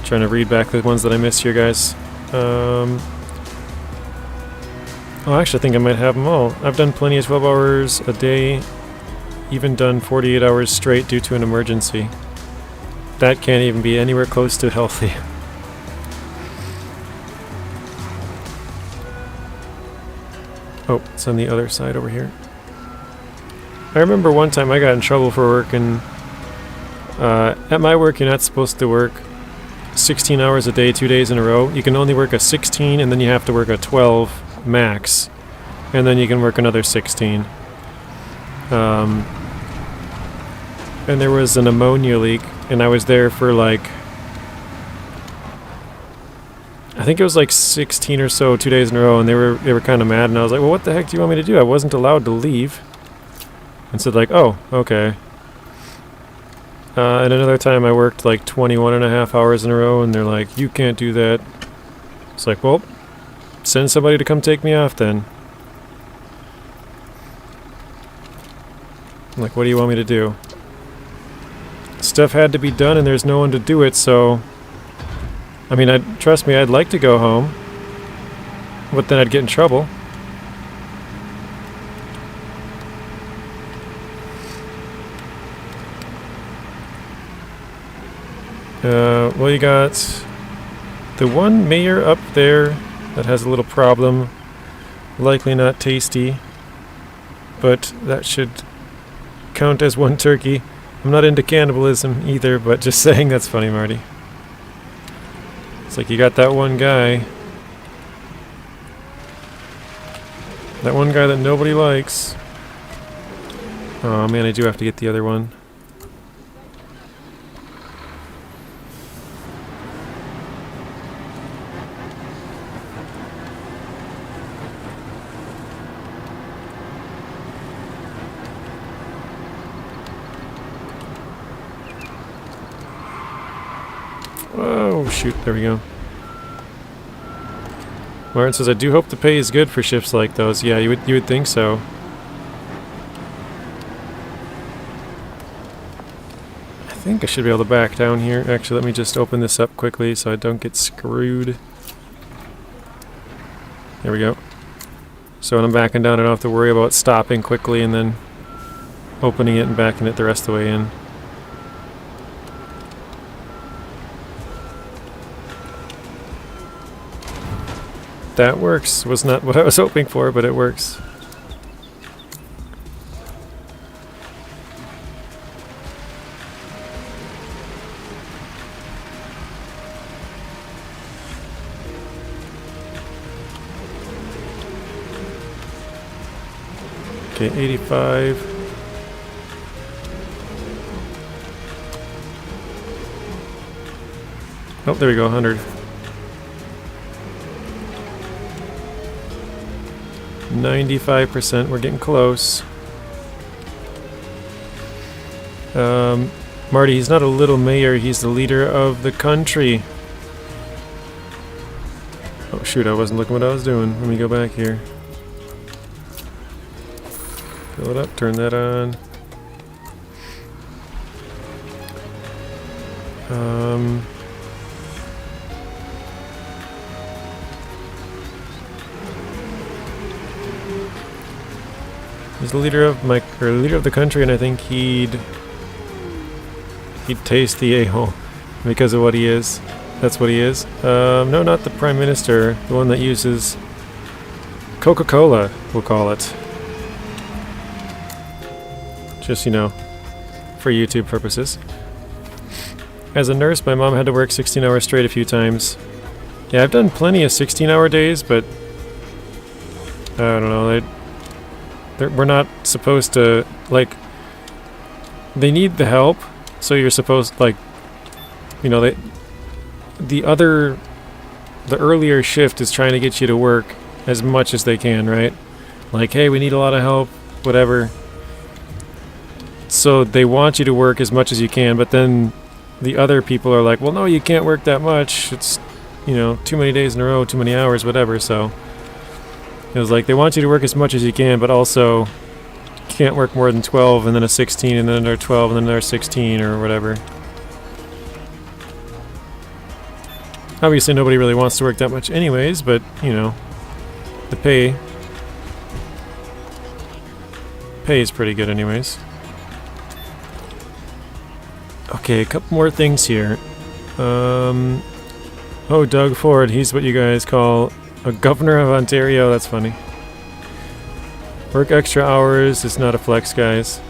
Trying to read back the ones that I missed here, guys. Oh, actually, I think I might have them all. I've done plenty of 12 hours a day, even done 48 hours straight due to an emergency. That can't even be anywhere close to healthy. Oh, it's on the other side over here. I remember one time I got in trouble for working... at my work, you're not supposed to work 16 hours a day, 2 days in a row. You can only work a 16, and then you have to work a 12 max. And then you can work another 16. And there was an ammonia leak, and I was there for like... I think it was like 16 or so, 2 days in a row, and they were kind of mad, and I was like, well, what the heck do you want me to do? I wasn't allowed to leave. And said like, oh, okay. And another time I worked like 21 and a half hours in a row, and they're like, you can't do that. It's like, well, send somebody to come take me off then. I'm like, what do you want me to do? Stuff had to be done, and there's no one to do it, so... I mean, trust me, I'd like to go home, but then I'd get in trouble. Well, you got the one mayor up there that has a little problem. Likely not tasty, but that should count as one turkey. I'm not into cannibalism either, but just saying, that's funny, Marty. It's like you got that one guy. That one guy that nobody likes. Oh man, I do have to get the other one. Oh shoot, there we go. Martin says, I do hope the pay is good for shifts like those. Yeah, you would think so. I think I should be able to back down here. Actually, let me just open this up quickly so I don't get screwed. There we go. So when I'm backing down, I don't have to worry about stopping quickly and then opening it and backing it the rest of the way in. That works. Was not what I was hoping for, but it works. Okay, 85. Oh, there we go, 100. 95%, we're getting close. Marty, he's not a little mayor, he's the leader of the country. Oh shoot, I wasn't looking what I was doing. Let me go back here. Fill it up, turn that on. He's the leader of leader of the country, and I think he'd taste the a-hole because of what he is. That's what he is. No, not the Prime Minister. The one that uses Coca-Cola, we'll call it. Just, you know, for YouTube purposes. As a nurse, my mom had to work 16 hours straight a few times. Yeah, I've done plenty of 16-hour days, but I don't know. We're not supposed to, like, they need the help, so you're supposed, like, you know, the earlier shift is trying to get you to work as much as they can, right? Like, hey, we need a lot of help, whatever. So they want you to work as much as you can, but then the other people are like, well, no, you can't work that much. It's, you know, too many days in a row, too many hours, whatever. So it was like they want you to work as much as you can, but also can't work more than 12 and then a 16 and then another 12 and then another 16 or whatever. Obviously nobody really wants to work that much anyways, but, you know, the pay is pretty good anyways. Okay, a couple more things here. Oh, Doug Ford, he's what you guys call a governor of Ontario. That's funny. Work extra hours, it's not a flex, guys.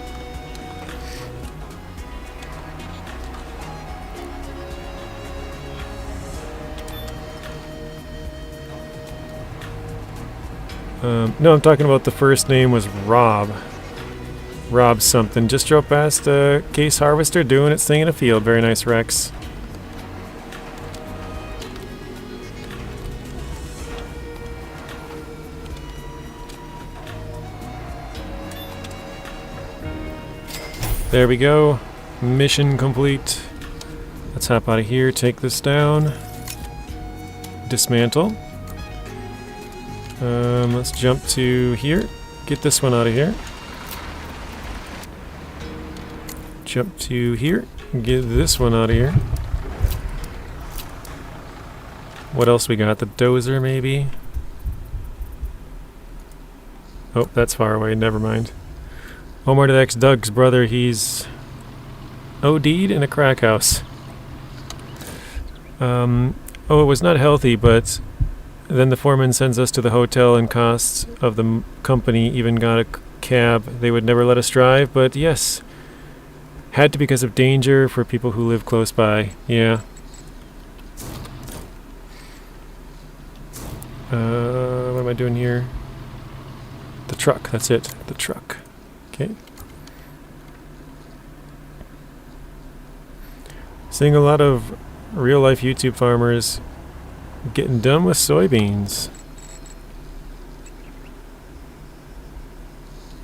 No, I'm talking about the first name was Rob. Rob something. Just drove past a Case Harvester doing its thing in a field. Very nice, Rex. There we go. Mission complete. Let's hop out of here, take this down. Dismantle. Let's jump to here. Get this one out of here. Jump to here. Get this one out of here. What else we got? The dozer, maybe? Oh, that's far away. Never mind. Omar to X, Doug's brother. He's OD'd in a crack house. Oh, it was not healthy, but then the foreman sends us to the hotel and costs of the company even got a cab. They would never let us drive, but yes. Had to because of danger for people who live close by. Yeah. What am I doing here? The truck, that's it. The truck. Okay. Seeing a lot of real-life YouTube farmers getting done with soybeans.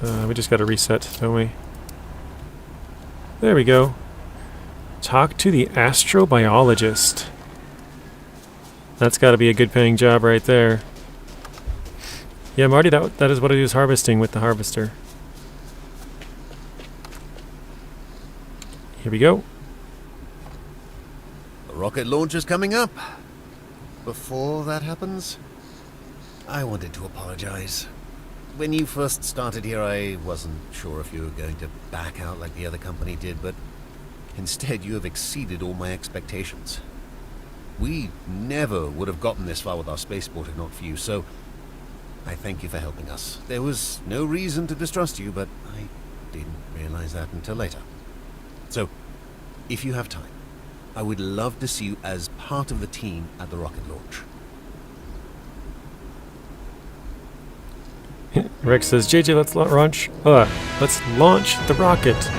We just got to reset, don't we? There we go. Talk to the astrobiologist. That's got to be a good paying job right there. Yeah, Marty, that is what I do, is harvesting with the harvester. Here we go. The rocket launch is coming up. Before that happens, I wanted to apologize. When you first started here, I wasn't sure if you were going to back out like the other company did, but instead you have exceeded all my expectations. We never would have gotten this far with our spaceport if not for you, so I thank you for helping us. There was no reason to distrust you, but I didn't realize that until later. So, if you have time, I would love to see you as part of the team at the rocket launch. Rex says, JJ, let's launch the rocket.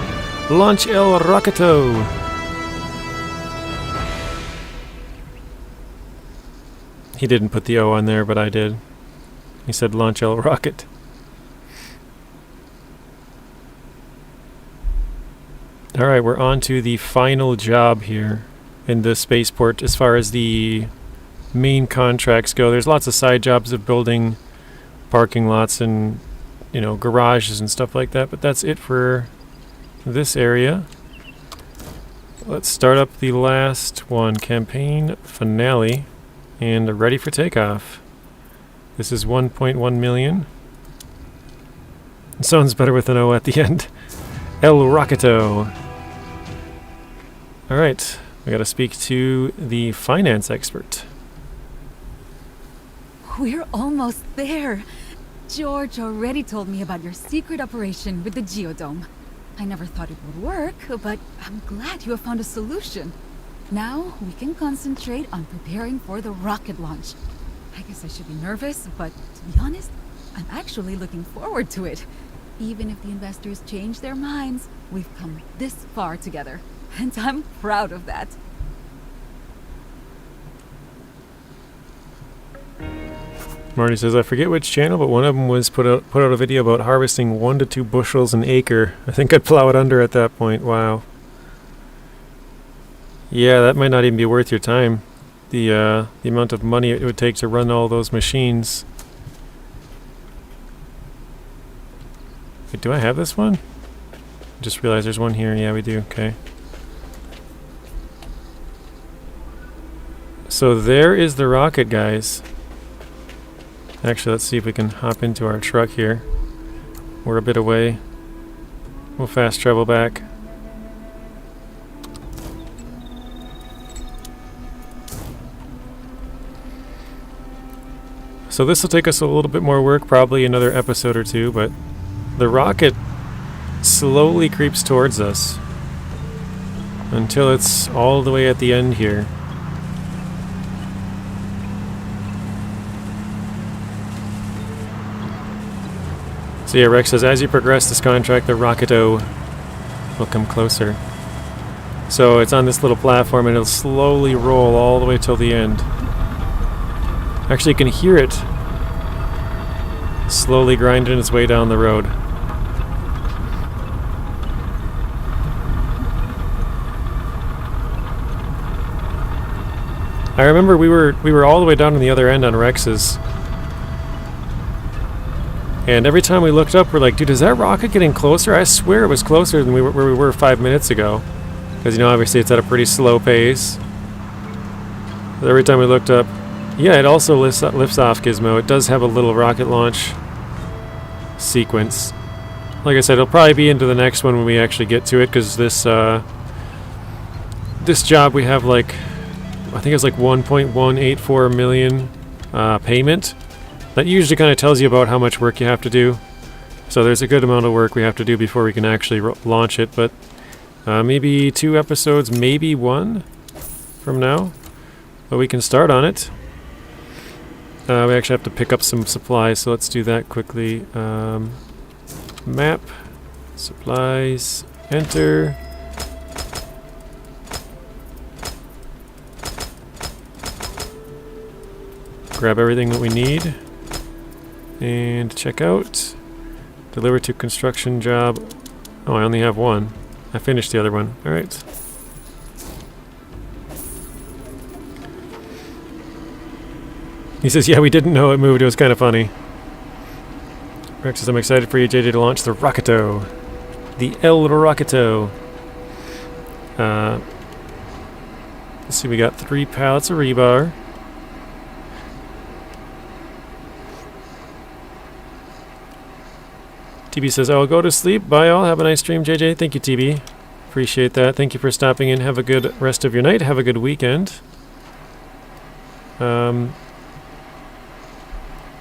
Launch el Rocketo. He didn't put the O on there, but I did. He said launch el rocket. Alright, we're on to the final job here in the spaceport as far as the main contracts go. There's lots of side jobs of building parking lots and, you know, garages and stuff like that, but that's it for this area. Let's start up the last one, campaign finale, and ready for takeoff. This is 1.1 million. It sounds better with an O at the end. El Rockito. Alright, we gotta speak to the finance expert. We're almost there. George already told me about your secret operation with the Geodome. I never thought it would work, but I'm glad you have found a solution. Now we can concentrate on preparing for the rocket launch. I guess I should be nervous, but to be honest, I'm actually looking forward to it. Even if the investors change their minds, we've come this far together, and I'm proud of that. Marty says, I forget which channel, but one of them was put out a video about harvesting 1 to 2 bushels an acre. I think I'd plow it under at that point. Wow. Yeah, that might not even be worth your time. The amount of money it would take to run all those machines. Wait, do I have this one? Just realized there's one here. Yeah, we do. Okay. So there is the rocket, guys. Actually, let's see if we can hop into our truck here. We're a bit away. We'll fast travel back. So this will take us a little bit more work, probably another episode or two, but the rocket slowly creeps towards us until it's all the way at the end here. So yeah, Rex says, as you progress this contract, the Rockito will come closer. So it's on this little platform and it'll slowly roll all the way till the end. Actually, you can hear it slowly grinding its way down the road. I remember we were all the way down on the other end on Rex's. And every time we looked up, we're like, dude, is that rocket getting closer? I swear it was closer than where we were 5 minutes ago. Because, you know, obviously it's at a pretty slow pace. But every time we looked up, yeah, it also lifts off Gizmo. It does have a little rocket launch sequence. Like I said, it'll probably be into the next one when we actually get to it, because this job we have like, I think it's like 1.184 million payment. That usually kind of tells you about how much work you have to do. So there's a good amount of work we have to do before we can actually launch it, but maybe 2 episodes, maybe 1 from now. But we can start on it. We actually have to pick up some supplies, so let's do that quickly. Map, supplies, enter. Grab everything that we need. And check out. Deliver to construction job. Oh, I only have 1. I finished the other one. Alright. He says, yeah, we didn't know it moved. It was kind of funny. Rex says, I'm excited for you, JJ, to launch the Rockito. The El Rockito. Let's see, we got 3 pallets of rebar. TB says, I'll go to sleep. Bye all. Have a nice stream, JJ. Thank you, TB. Appreciate that. Thank you for stopping in. Have a good rest of your night. Have a good weekend.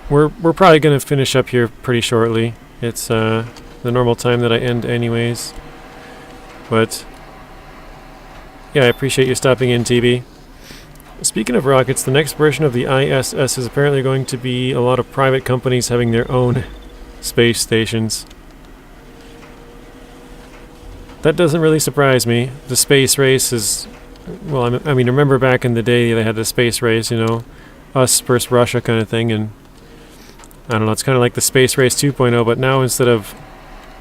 We're probably going to finish up here pretty shortly. It's the normal time that I end anyways. But yeah, I appreciate you stopping in, TB. Speaking of rockets, the next version of the ISS is apparently going to be a lot of private companies having their own space stations. That doesn't really surprise me. The space race is, well, I mean, remember back in the day they had the space race, you know, us versus Russia kind of thing, and I don't know, it's kind of like the space race 2.0, but now instead of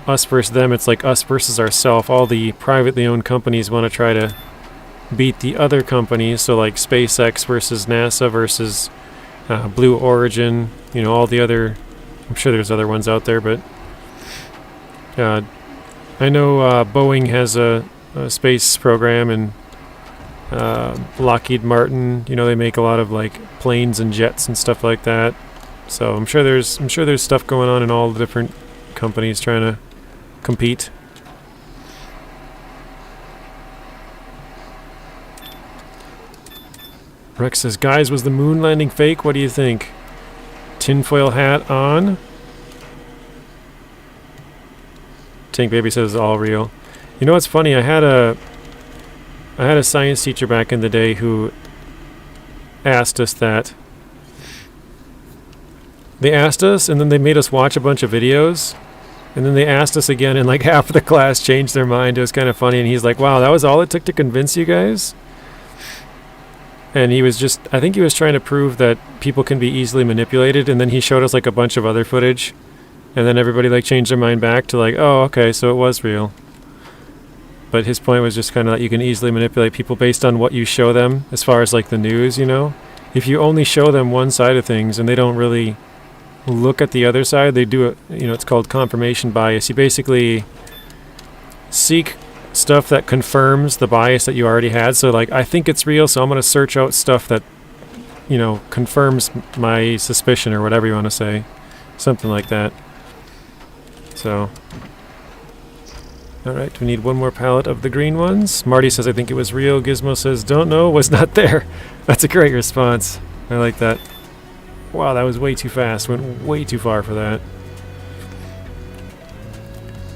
us versus them, it's like us versus ourselves. All the privately owned companies want to try to beat the other companies, so like SpaceX versus NASA versus Blue Origin, you know, all the other, I'm sure there's other ones out there, but I know Boeing has a space program, and Lockheed Martin, you know, they make a lot of like planes and jets and stuff like that. So I'm sure there's stuff going on in all the different companies trying to compete. Rex says, guys, was the moon landing fake? What do you think? Tinfoil hat on. Tank Baby says all real. You know what's funny? I had a science teacher back in the day who asked us that. They asked us, and then they made us watch a bunch of videos, and then they asked us again, and like half of the class changed their mind. It was kind of funny, and he's like, wow, that was all it took to convince you guys? And he was just, I think he was trying to prove that people can be easily manipulated, and then he showed us like a bunch of other footage, and then everybody like changed their mind back to like, oh, okay, so it was real. But his point was just kind of that you can easily manipulate people based on what you show them, as far as like the news, you know? If you only show them one side of things and they don't really look at the other side, they do it, you know, it's called confirmation bias. You basically seek stuff that confirms the bias that you already had. So like, I think it's real, so I'm going to search out stuff that, you know, confirms my suspicion, or whatever you want to say. Something like that. So, alright, we need one more pallet of the green ones. Marty says, I think it was real. Gizmo says, don't know, was not there. That's a great response. I like that. Wow, that was way too fast. Went way too far for that.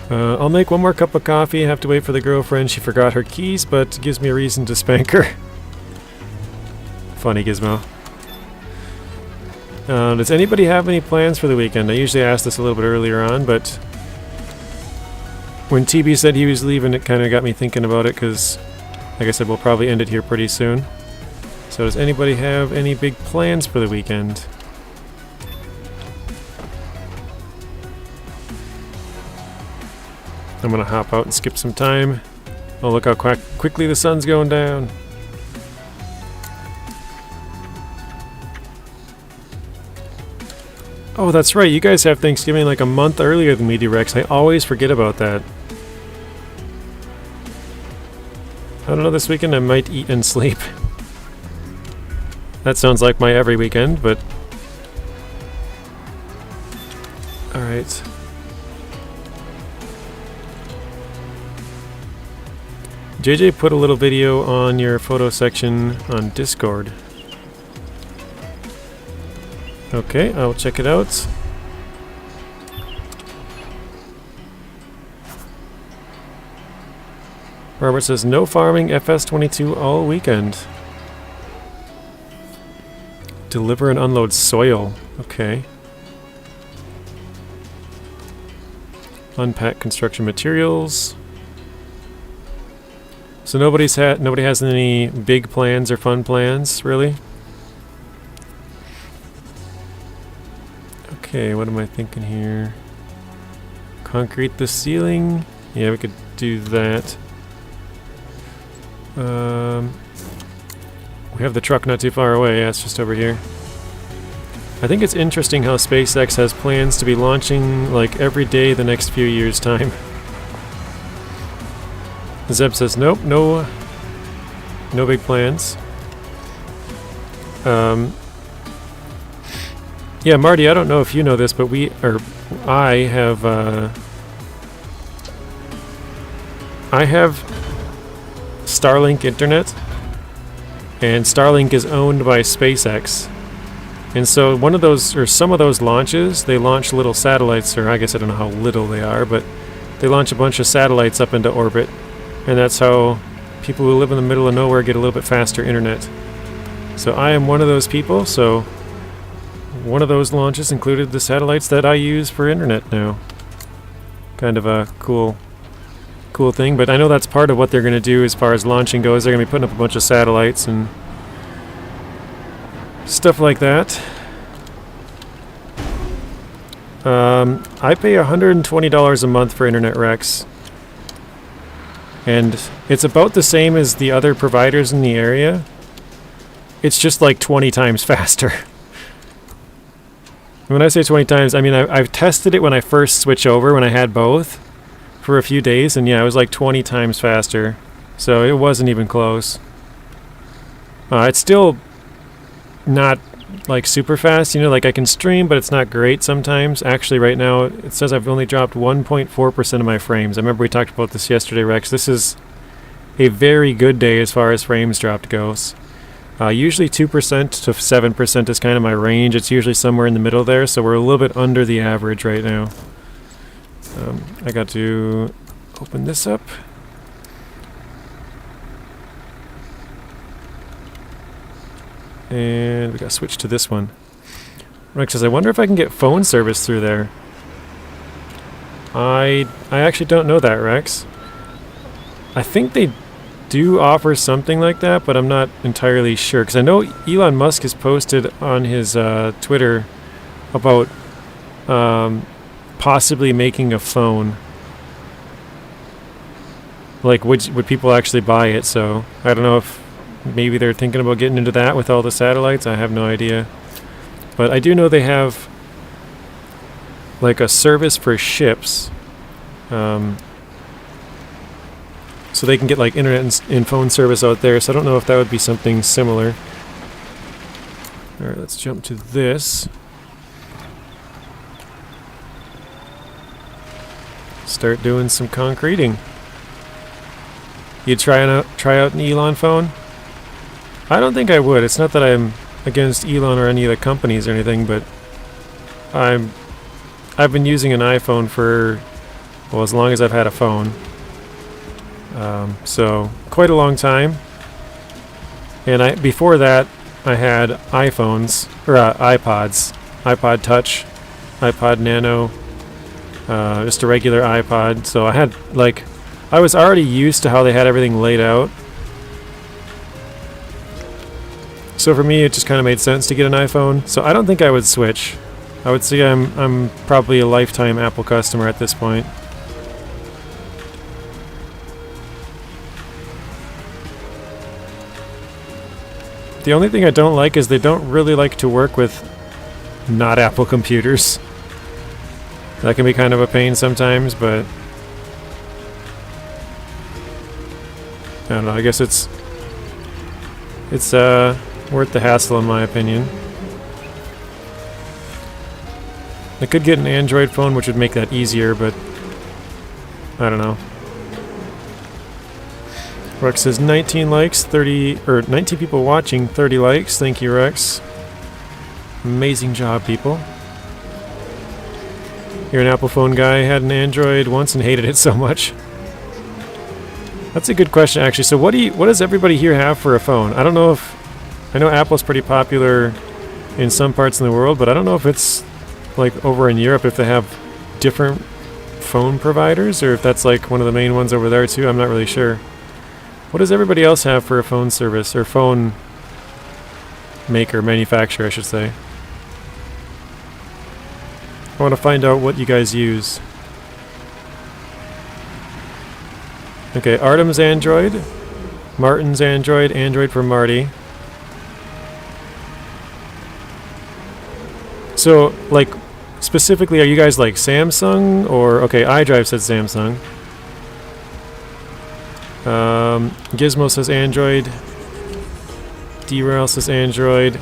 I'll make one more cup of coffee. Have to wait for the girlfriend. She forgot her keys, but gives me a reason to spank her. Funny, Gizmo. Does anybody have any plans for the weekend? I usually ask this a little bit earlier on, but when TB said he was leaving, it kind of got me thinking about it, because, like I said, we'll probably end it here pretty soon. So does anybody have any big plans for the weekend? I'm gonna hop out and skip some time. Oh, look how quickly the sun's going down. Oh, that's right. You guys have Thanksgiving like a month earlier than me, D-Rex. I always forget about that. I don't know, this weekend I might eat and sleep. That sounds like my every weekend, but... Alright. JJ put a little video on your photo section on Discord. Okay, I'll check it out. Robert says, no farming, FS22 all weekend. Deliver and unload soil. Okay. Unpack construction materials. So nobody has any big plans or fun plans, really? Okay, what am I thinking here? Concrete the ceiling. Yeah, we could do that. We have the truck not too far away. Yeah, it's just over here. I think it's interesting how SpaceX has plans to be launching like every day the next few years' time. Zeb says, nope, no big plans. Yeah, Marty, I don't know if you know this, but I have Starlink internet, and Starlink is owned by SpaceX. And so one of those, or some of those launches, they launch little satellites, or I guess I don't know how little they are, but they launch a bunch of satellites up into orbit. And that's how people who live in the middle of nowhere get a little bit faster internet. So I am one of those people, so one of those launches included the satellites that I use for internet now. Kind of a cool thing, but I know that's part of what they're going to do as far as launching goes. They're going to be putting up a bunch of satellites and stuff like that. I pay $120 a month for internet, Rex. And it's about the same as the other providers in the area. It's just like 20 times faster. When I say 20 times, I mean I've tested it when I first switch over, when I had both for a few days, and yeah, it was like 20 times faster. So it wasn't even close. It's still not like super fast, you know, like I can stream, but it's not great sometimes. Actually, right now, it says I've only dropped 1.4% of my frames. I remember we talked about this yesterday, Rex. This is a very good day as far as frames dropped goes. Usually 2% to 7% is kind of my range. It's usually somewhere in the middle there, so we're a little bit under the average right now. I got to open this up. And we got to switch to this one. Rex says, I wonder if I can get phone service through there. I actually don't know that, Rex. I think they do offer something like that, but I'm not entirely sure. Because I know Elon Musk has posted on his Twitter about possibly making a phone. Like, would people actually buy it? So, I don't know if maybe they're thinking about getting into that with all the satellites. I have no idea. But I do know they have like a service for ships. So they can get like internet and phone service out there. So I don't know if that would be something similar. Alright, let's jump to this. Start doing some concreting. You'd try out an Elon phone? I don't think I would. It's not that I'm against Elon or any of the companies or anything, but I've been using an iPhone for, well, as long as I've had a phone. So quite a long time. And before that, I had iPhones or iPods, iPod Touch, iPod Nano, just a regular iPod. So I had I was already used to how they had everything laid out. So for me, it just kind of made sense to get an iPhone. So I don't think I would switch. I would say I'm probably a lifetime Apple customer at this point. The only thing I don't like is they don't really like to work with not Apple computers. That can be kind of a pain sometimes, but I don't know, I guess it's worth the hassle in my opinion. I could get an Android phone, which would make that easier, but I don't know. Rex says 19 likes, 19 people watching, 30 likes. Thank you, Rex. Amazing job, people. You're an Apple phone guy, had an Android once and hated it so much. That's a good question, actually. So what does everybody here have for a phone? I don't know if... I know Apple's pretty popular in some parts in the world, but I don't know if it's like over in Europe, if they have different phone providers, or if that's like one of the main ones over there too. I'm not really sure. What does everybody else have for a phone service, or phone manufacturer, I should say? I want to find out what you guys use. Okay, Artem's Android, Martin's Android, Android for Marty. So, like, specifically, are you guys like Samsung, or... Okay, iDrive said Samsung. Gizmo says Android. Derail says Android.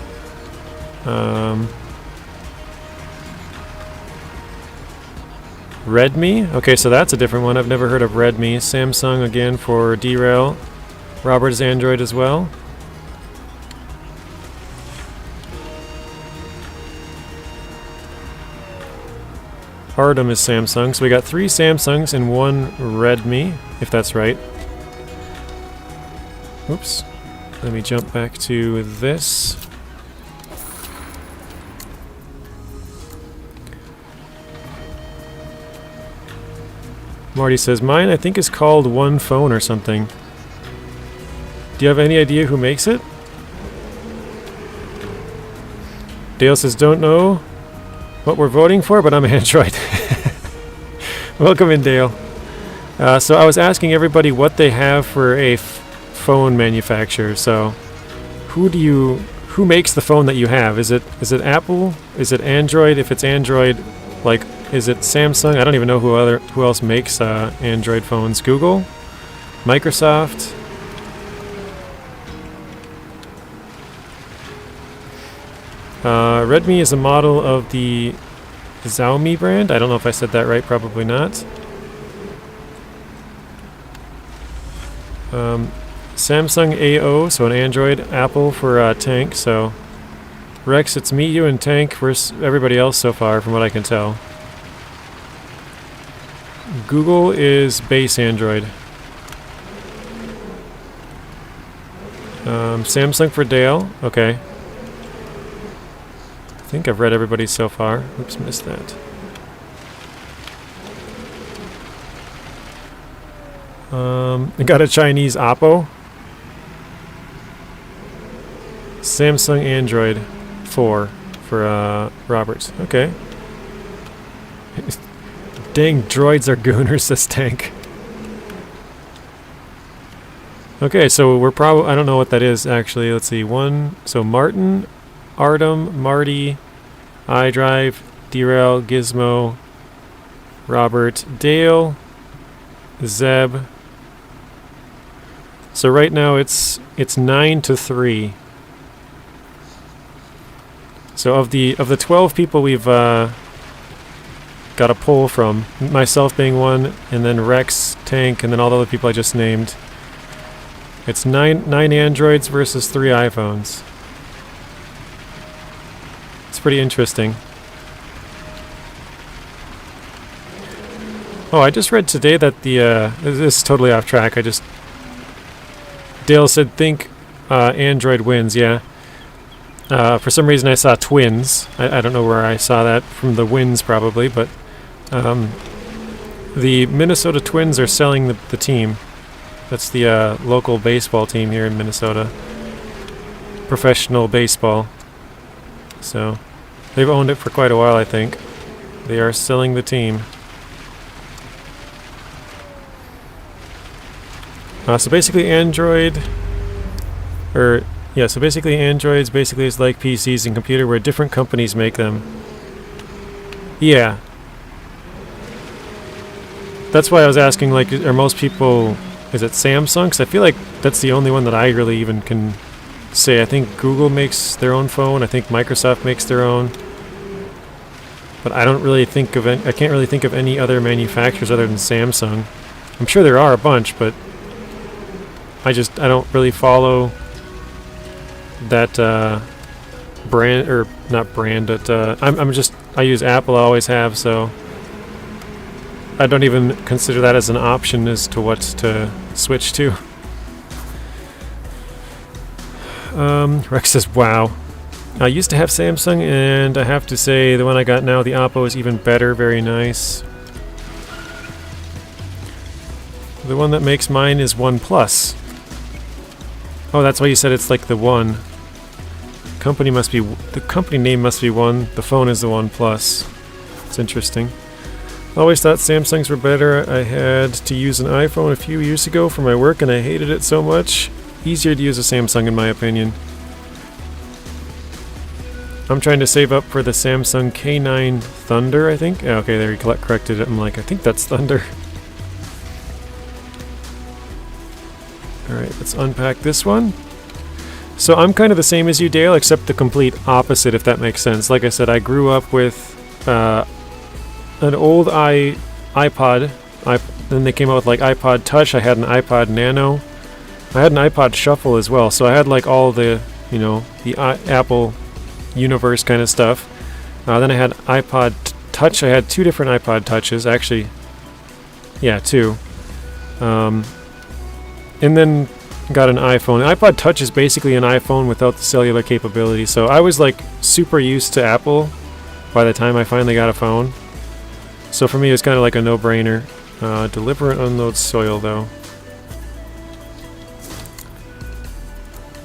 Redmi? Okay, so that's a different one. I've never heard of Redmi. Samsung again for Derail. Robert is Android as well. Artem is Samsung. So we got 3 Samsungs and 1 Redmi, if that's right. Oops. Let me jump back to this. Marty says, mine I think is called One Phone or something. Do you have any idea who makes it? Dale says, don't know what we're voting for, but I'm Android. Welcome in, Dale. So I was asking everybody what they have for a phone manufacturer. So who makes the phone that you have? Is it Apple? Is it Android? If it's Android, like, is it Samsung? I don't even know who else makes Android phones. Google? Microsoft? Redmi is a model of the Xiaomi brand. I don't know if I said that right, probably not. Samsung AO, so an Android. Apple for Tank, so Rex, it's me, you, and Tank versus everybody else so far, from what I can tell. Google is base Android. Samsung for Dale, okay. I think I've read everybody so far. Oops, missed that. I got a Chinese Oppo. Samsung Android 4 for Roberts. Okay. Dang, droids are gooners, says Tank. Okay, so we're probably... I don't know what that is, actually. Let's see. So Martin, Artem, Marty, iDrive, Derail, Gizmo, Robert, Dale, Zeb. So right now it's 9-3. So of the 12 people we've got a poll from, myself being one, and then Rex, Tank, and then all the other people I just named, it's 9 Androids versus 3 iPhones. It's pretty interesting. Oh, I just read today that this is totally off track. Dale said think Android wins, yeah. For some reason I saw twins. I don't know where I saw that, from the wins probably, but the Minnesota Twins are selling the team. That's the local baseball team here in Minnesota. Professional baseball. So they've owned it for quite a while, I think. They are selling the team. So basically Androids basically is like PCs and computer where different companies make them. Yeah. That's why I was asking, like, are most people... Is it Samsung? Because I feel like that's the only one that I really even can say. I think Google makes their own phone. I think Microsoft makes their own. But I don't really think of I can't really think of any other manufacturers other than Samsung. I'm sure there are a bunch, but I don't really follow that brand, or not brand, but I use Apple, I always have, so I don't even consider that as an option as to what to switch to. Rex says, wow. I used to have Samsung, and I have to say the one I got now, the Oppo, is even better, very nice. The one that makes mine is OnePlus. Oh, that's why you said it's like the One. The company name must be One. The phone is the OnePlus. It's interesting. Always thought Samsungs were better. I had to use an iPhone a few years ago for my work, and I hated it so much. Easier to use a Samsung, in my opinion. I'm trying to save up for the Samsung K9 Thunder, I think. Oh, okay, there he corrected it. I'm like, I think that's Thunder. Alright, let's unpack this one. So I'm kind of the same as you, Dale, except the complete opposite, if that makes sense. Like I said, I grew up with an old iPod. Then they came out with like iPod Touch. I had an iPod Nano. I had an iPod Shuffle as well. So I had like all the, the Apple universe kind of stuff. Then I had iPod Touch. I had 2 different iPod Touches, actually. Yeah, 2. And then got an iPhone. The iPod Touch is basically an iPhone without the cellular capability. So I was like super used to Apple by the time I finally got a phone. So for me, it was kind of like a no-brainer. Deliver and unload soil, though.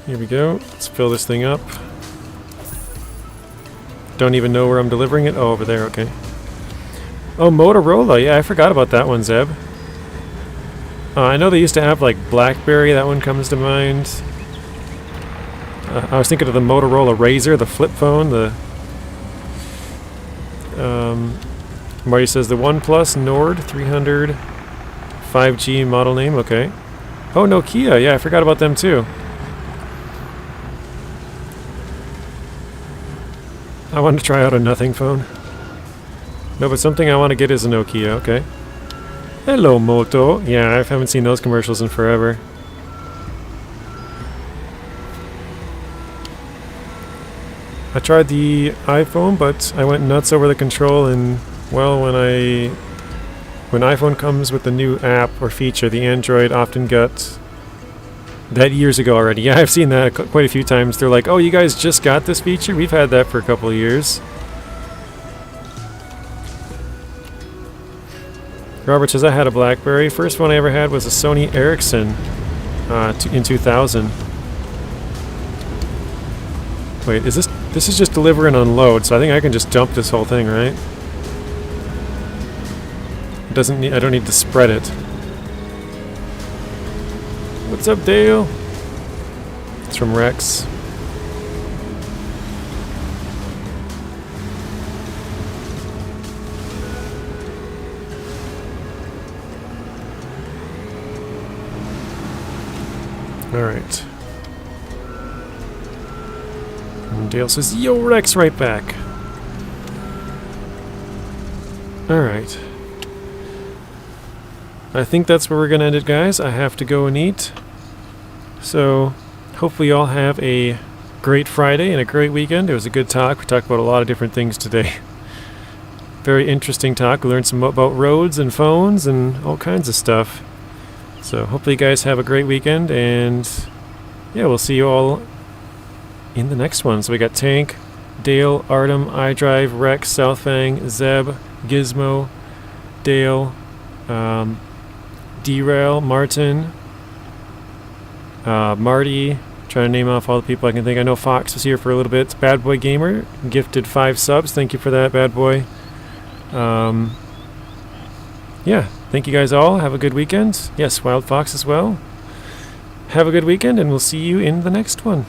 Here we go. Let's fill this thing up. Don't even know where I'm delivering it. Oh, over there. Okay. Oh, Motorola. Yeah, I forgot about that one, Zeb. I know they used to have like BlackBerry, that one comes to mind. I was thinking of the Motorola Razr, the flip phone, the... Marty says the OnePlus Nord 300 5G model name, okay. Oh, Nokia, yeah, I forgot about them too. I want to try out a nothing phone. No, but something I want to get is a Nokia, okay. Hello, Moto. Yeah, I haven't seen those commercials in forever. I tried the iPhone, but I went nuts over the control, and, well, when iPhone comes with a new app or feature, the Android often got... That years ago already. Yeah, I've seen that quite a few times. They're like, oh, you guys just got this feature? We've had that for a couple of years. Robert says, I had a BlackBerry. First one I ever had was a Sony Ericsson in 2000. Wait, is this... This is just deliver and unload, so I think I can just dump this whole thing, right? It doesn't need... I don't need to spread it. What's up, Dale? It's from Rex. Alright. And Dale says, yo, Rex, right back. Alright. I think that's where we're going to end it, guys. I have to go and eat. So, hopefully you all have a great Friday and a great weekend. It was a good talk. We talked about a lot of different things today. Very interesting talk. We learned some about roads and phones and all kinds of stuff. So, hopefully you guys have a great weekend, and yeah, we'll see you all in the next one. So we got Tank, Dale, Artem, iDrive, Rex, Southfang, Zeb, Gizmo, Dale, Derail, Martin, Marty, trying to name off all the people I can think. I know Fox was here for a little bit. Bad Boy Gamer, gifted 5 subs. Thank you for that, Bad Boy. Yeah, thank you guys all. Have a good weekend. Yes, Wild Fox as well. Have a good weekend, and we'll see you in the next one.